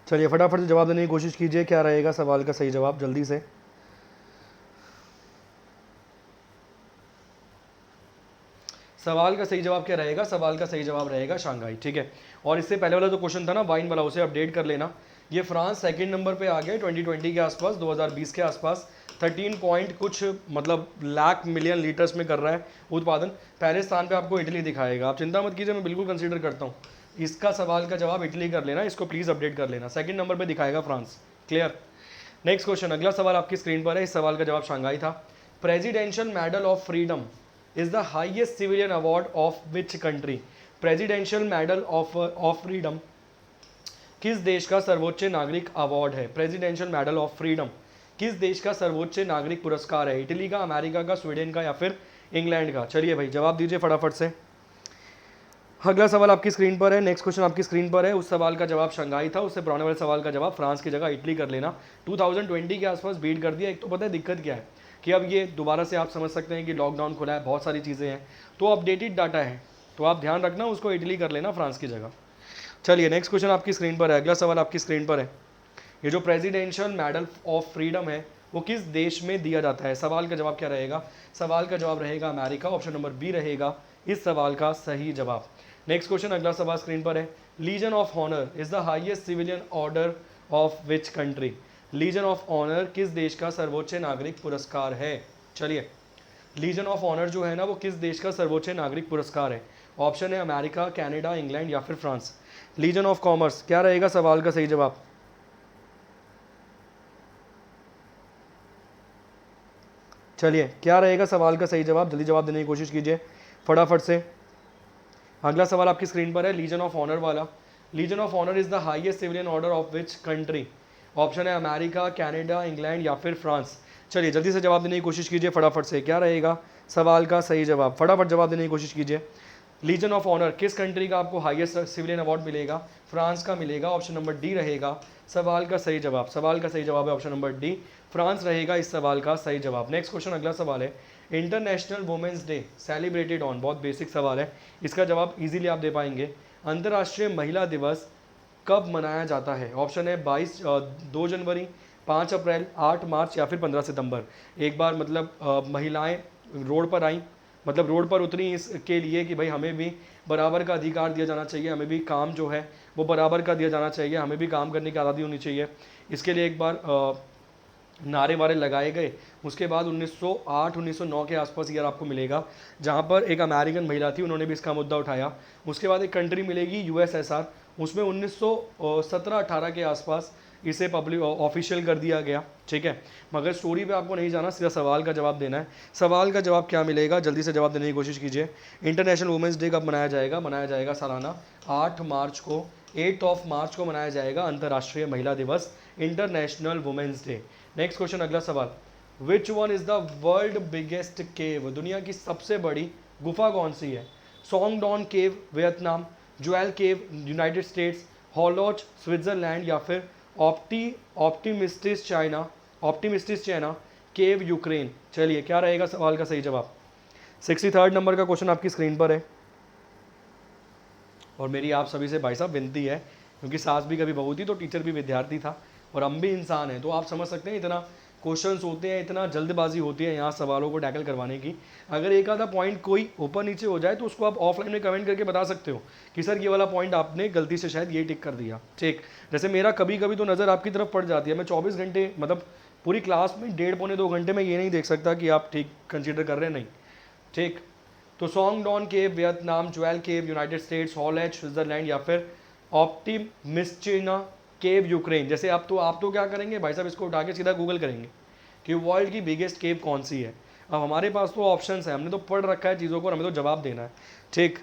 S1: चलिए फटाफट से जवाब देने की कोशिश कीजिए, क्या रहेगा सवाल का सही जवाब? जल्दी से। सवाल का सही जवाब क्या रहेगा? सवाल का सही जवाब रहेगा शंघाई, ठीक है। और इससे पहले वाला जो क्वेश्चन था ना वाइन वाला, उसे अपडेट कर लेना। ये फ्रांस सेकंड नंबर पे आ गया 2020 के आसपास, 2020 के आसपास 13 पॉइंट कुछ मतलब लाख मिलियन लीटर्स में कर रहा है उत्पादन। पहले स्थान पे आपको इटली दिखाएगा, आप चिंता मत कीजिए, मैं बिल्कुल कंसीडर करता हूँ। इसका सवाल का जवाब इटली कर लेना, इसको प्लीज़ अपडेट कर लेना। सेकंड नंबर पे दिखाएगा फ्रांस। क्लियर। नेक्स्ट क्वेश्चन, अगला सवाल आपकी स्क्रीन पर है। इस सवाल का जवाब शंघाई था। Presidential medal of freedom is the highest civilian award of which country? Presidential medal of freedom किस देश का सर्वोच्च नागरिक अवार्ड है? प्रेसिडेंशियल मेडल ऑफ फ्रीडम किस देश का सर्वोच्च नागरिक पुरस्कार है? इटली का, अमेरिका का, स्वीडन का या फिर इंग्लैंड का? चलिए भाई जवाब दीजिए फटाफट से। अगला सवाल आपकी स्क्रीन पर है, नेक्स्ट क्वेश्चन आपकी स्क्रीन पर है। उस सवाल का जवाब शंघाई था, उससे पुराने वाले सवाल का जवाब फ्रांस की जगह इटली कर लेना। 2020 के आसपास बीट कर दिया। एक तो पता है दिक्कत क्या है कि अब ये दोबारा से आप समझ सकते हैं कि लॉकडाउन खुला है, बहुत सारी चीज़ें हैं, तो अपडेटेड डाटा है, तो आप ध्यान रखना, उसको इटली कर लेना फ्रांस की जगह। चलिए नेक्स्ट क्वेश्चन आपकी स्क्रीन पर है, अगला सवाल आपकी स्क्रीन पर है। ये जो प्रेसिडेंशियल मेडल ऑफ फ्रीडम है वो किस देश में दिया जाता है? सवाल का जवाब क्या रहेगा? सवाल का जवाब रहेगा अमेरिका, ऑप्शन नंबर बी रहेगा इस सवाल का सही जवाब। नेक्स्ट क्वेश्चन, अगला सवाल स्क्रीन पर है। Legion of Honour is the highest civilian order of which country? Legion of Honour किस देश का सर्वोच्च नागरिक पुरस्कार है? चलिए, लीजन ऑफ ऑनर जो है ना वो किस देश का सर्वोच्च नागरिक पुरस्कार है? ऑप्शन है अमेरिका, कनाडा, इंग्लैंड या फिर फ्रांस। लीजन ऑफ कॉमर्स क्या रहेगा सवाल का सही जवाब? चलिए क्या रहेगा सवाल का सही जवाब? जल्दी जवाब देने की कोशिश कीजिए फटाफट से। अगला सवाल आपकी स्क्रीन पर है, लीजन ऑफ ऑनर वाला। Legion of Honour is the highest civilian order of which country? Option है अमेरिका, कनाडा, इंग्लैंड या फिर फ्रांस। चलिए जल्दी से जवाब देने की कोशिश कीजिए फटाफट से, क्या रहेगा सवाल का सही जवाब? फटाफट जवाब देने की कोशिश कीजिए। लीजन ऑफ ऑनर किस कंट्री का आपको हाईएस्ट सिविलियन अवार्ड मिलेगा? फ्रांस का मिलेगा, ऑप्शन नंबर डी रहेगा सवाल का सही जवाब। सवाल का सही जवाब है ऑप्शन नंबर डी, फ्रांस रहेगा इस सवाल का सही जवाब। नेक्स्ट क्वेश्चन, अगला सवाल है। International women's day celebrated on, बहुत बेसिक सवाल है, इसका जवाब इजीली आप दे पाएंगे। अंतर्राष्ट्रीय महिला दिवस कब मनाया जाता है? ऑप्शन है 2 जनवरी, 5 अप्रैल, 8 मार्च या फिर 15 सितंबर। एक बार मतलब महिलाएं रोड पर आई, मतलब रोड पर उतरी इसके लिए कि भाई हमें भी बराबर का अधिकार दिया जाना चाहिए, हमें भी काम जो है वो बराबर का दिया जाना चाहिए, हमें भी काम करने की आज़ादी होनी चाहिए। इसके लिए एक बार नारे वारे लगाए गए। उसके बाद 1908 1909 के आसपास ईयर आपको मिलेगा जहाँ पर एक अमेरिकन महिला थी, उन्होंने भी इसका मुद्दा उठाया। उसके बाद एक कंट्री मिलेगी यूएसएसआर, उसमें 1917-18 के आसपास इसे पब्लिक ऑफिशियल कर दिया गया, ठीक है। मगर स्टोरी पे आपको नहीं जाना, सीधा सवाल का जवाब देना है। सवाल का जवाब क्या मिलेगा? जल्दी से जवाब देने की कोशिश कीजिए। इंटरनेशनल वुमेंस डे कब मनाया जाएगा? मनाया जाएगा सालाना 8 मार्च को, 8 ऑफ मार्च को मनाया जाएगा अंतर्राष्ट्रीय महिला दिवस, international women's day. Next question, अगला सवाल। Which one is the world biggest cave? दुनिया की सबसे बड़ी गुफा कौन सी है? Son Doong cave Vietnam, Jewel cave United States, Holloch Switzerland या फिर ऑप्टिमिस्टिस चाइना केव यूक्रेन। चलिए क्या रहेगा सवाल का सही जवाब? 63rd नंबर का क्वेश्चन आपकी स्क्रीन पर है। और मेरी आप सभी से भाई साहब विनती है, क्योंकि सास भी कभी बहू थी तो टीचर भी विद्यार्थी था और हम भी इंसान हैं, तो आप समझ सकते हैं इतना क्वेश्चंस होते हैं, इतना जल्दबाजी होती है यहाँ सवालों को टैकल करवाने की। अगर एक आधा पॉइंट कोई ऊपर नीचे हो जाए तो उसको आप ऑफलाइन में कमेंट करके बता सकते हो कि सर ये वाला पॉइंट आपने गलती से शायद ये टिक कर दिया, ठीक। जैसे मेरा कभी कभी तो नज़र आपकी तरफ पड़ जाती है, मैं 24 घंटे मतलब पूरी क्लास में 1.5-2 घंटे में ये नहीं देख सकता कि आप ठीक कंसिडर कर रहे हैं, नहीं, ठीक। तो सॉन्गडॉन cave Vietnam, Jewel cave United states, हॉलेच Switzerland या फिर ऑप्टिमिस्टिना केव यूक्रेन। जैसे आप तो क्या करेंगे भाई साहब, इसको उठा के सीधा गूगल करेंगे कि वर्ल्ड की बिगेस्ट केव कौन सी है। अब हमारे पास तो ऑप्शंस है, हमने तो पढ़ रखा है चीज़ों को और हमें तो जवाब देना है, ठीक।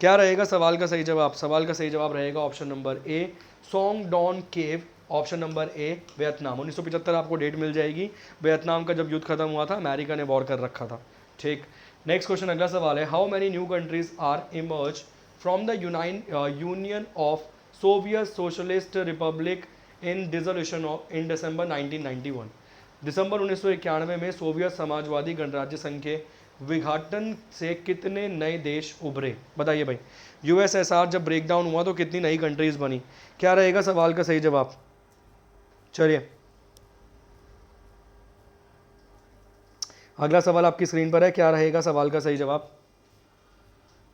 S1: क्या रहेगा सवाल का सही जवाब? सवाल का सही जवाब रहेगा option number A, Son Doong cave option number A Vietnam. 1975 आपको डेट मिल जाएगी, वियतनाम का जब युद्ध खत्म हुआ था, अमेरिका ने वॉर कर रखा था। ठीक, नेक्स्ट क्वेश्चन, अगला सवाल है, how many new countries are emerge from the union of Soviet Socialist Republic in dissolution in December 1991। दिसंबर 1991 में सोवियत समाजवादी गणराज्य संघ के विघटन से कितने नए देश उभरे? बताइए भाई, यूएसएसआर जब ब्रेक डाउन हुआ तो कितनी नई कंट्रीज बनी? क्या रहेगा सवाल का सही जवाब? चलिए अगला सवाल आपकी स्क्रीन पर है, क्या रहेगा सवाल का सही जवाब?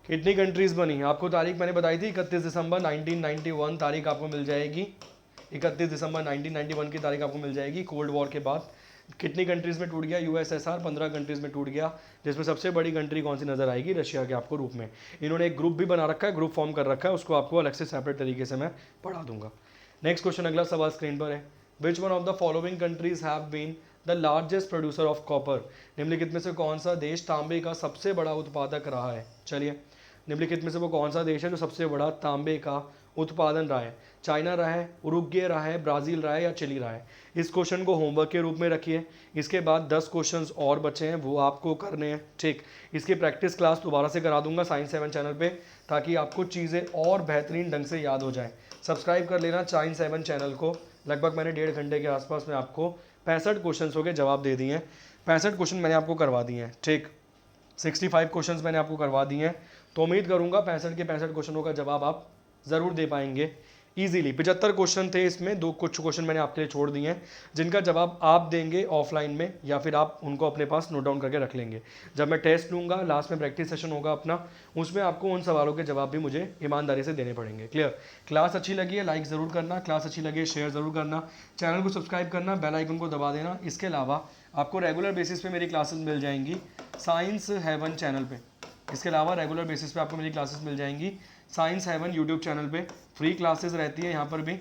S1: कितनी कंट्रीज बनी? आपको तारीख मैंने बताई थी 31 दिसंबर 1991 तारीख आपको मिल जाएगी। 31 दिसंबर 1991 की तारीख आपको मिल जाएगी। कोल्ड वॉर के बाद कितनी कंट्रीज में टूट गया यूएसएसआर? 15 कंट्रीज में टूट गया, जिसमें सबसे बड़ी कंट्री कौन सी नजर आएगी? रशिया के आपको रूप में। इन्होंने एक ग्रुप भी बना रखा है, ग्रुप फॉर्म कर रखा है, उसको आपको अलग से सेपरेट तरीके से मैं पढ़ा दूंगा। नेक्स्ट क्वेश्चन, अगला सवाल स्क्रीन पर है, which one of the following countries have been the largest producer of copper? निम्नलिखित में से कौन सा देश तांबे का सबसे बड़ा उत्पादक रहा है? चलिए, निम्नलिखित में से वो कौन सा देश है जो सबसे बड़ा तांबे का उत्पादन रहा है? चाइना रहा है, उरुग्वे रहा है, ब्राज़ील रहा है या चिली रहा है? इस क्वेश्चन को होमवर्क के रूप में रखिए। इसके बाद 10 क्वेश्चंस और बचे हैं, वो आपको करने हैं। ठीक, इसकी प्रैक्टिस क्लास दोबारा से करा दूंगा साइंस 7 चैनल पे, ताकि आपको चीज़ें और बेहतरीन ढंग से याद हो जाएं। सब्सक्राइब कर लेना साइंस 7 चैनल को। लगभग मैंने 1.5 घंटे के आसपास में आपको 65 क्वेश्चन के जवाब दे दिए हैं। 65 क्वेश्चन मैंने आपको करवा दिए हैं। ठीक, 65 क्वेश्चंस मैंने आपको करवा दिए हैं, तो उम्मीद करूंगा 65 के 65 क्वेश्चनों का जवाब आप ज़रूर दे पाएंगे इजीली। 75 क्वेश्चन थे इसमें, कुछ क्वेश्चन मैंने आपके लिए छोड़ दिए हैं, जिनका जवाब आप देंगे ऑफलाइन में, या फिर आप उनको अपने पास नोट डाउन करके रख लेंगे। जब मैं टेस्ट लूँगा, लास्ट में प्रैक्टिस सेशन होगा अपना, उसमें आपको उन सवालों के जवाब भी मुझे ईमानदारी से देने पड़ेंगे। क्लियर? क्लास अच्छी लगी है लाइक ज़रूर करना, क्लास अच्छी लगी है शेयर ज़रूर करना, चैनल को सब्सक्राइब करना, बेल आइकन को दबा देना। इसके अलावा आपको रेगुलर बेसिस पे मेरी क्लासेस मिल जाएंगी साइंस हेवन चैनल पे। इसके अलावा रेगुलर बेसिस पे आपको मेरी क्लासेस मिल जाएंगी साइंस हेवन यूट्यूब चैनल पे। फ्री क्लासेस रहती है यहाँ पर भी,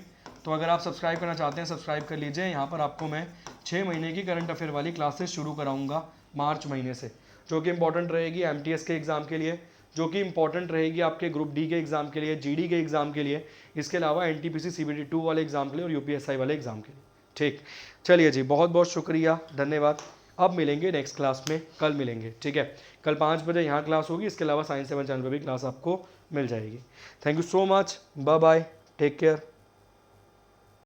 S1: तो अगर आप सब्सक्राइब करना चाहते हैं सब्सक्राइब कर लीजिए। यहाँ पर आपको मैं 6 महीने की करंट अफेयर वाली क्लासेस शुरू कराऊंगा मार्च महीने से, जो कि इंपॉर्टेंट रहेगी एमटीएस के एग्ज़ाम के लिए, जो कि इंपॉर्टेंट रहेगी आपके ग्रुप डी के एग्ज़ाम के लिए, जीडी के एग्ज़ाम के लिए, इसके अलावा एनटीपीसी सीबीटी 2 वाले एग्ज़ाम के लिए और यूपीएसआई वाले एग्ज़ाम के लिए। ठीक, चलिए जी, बहुत बहुत शुक्रिया, धन्यवाद। अब मिलेंगे नेक्स्ट क्लास में, कल मिलेंगे। ठीक है, कल 5 बजे यहाँ क्लास होगी, इसके अलावा साइंस 7 चैनल पर भी क्लास आपको मिल जाएगी। Thank you so much, bye bye, take care.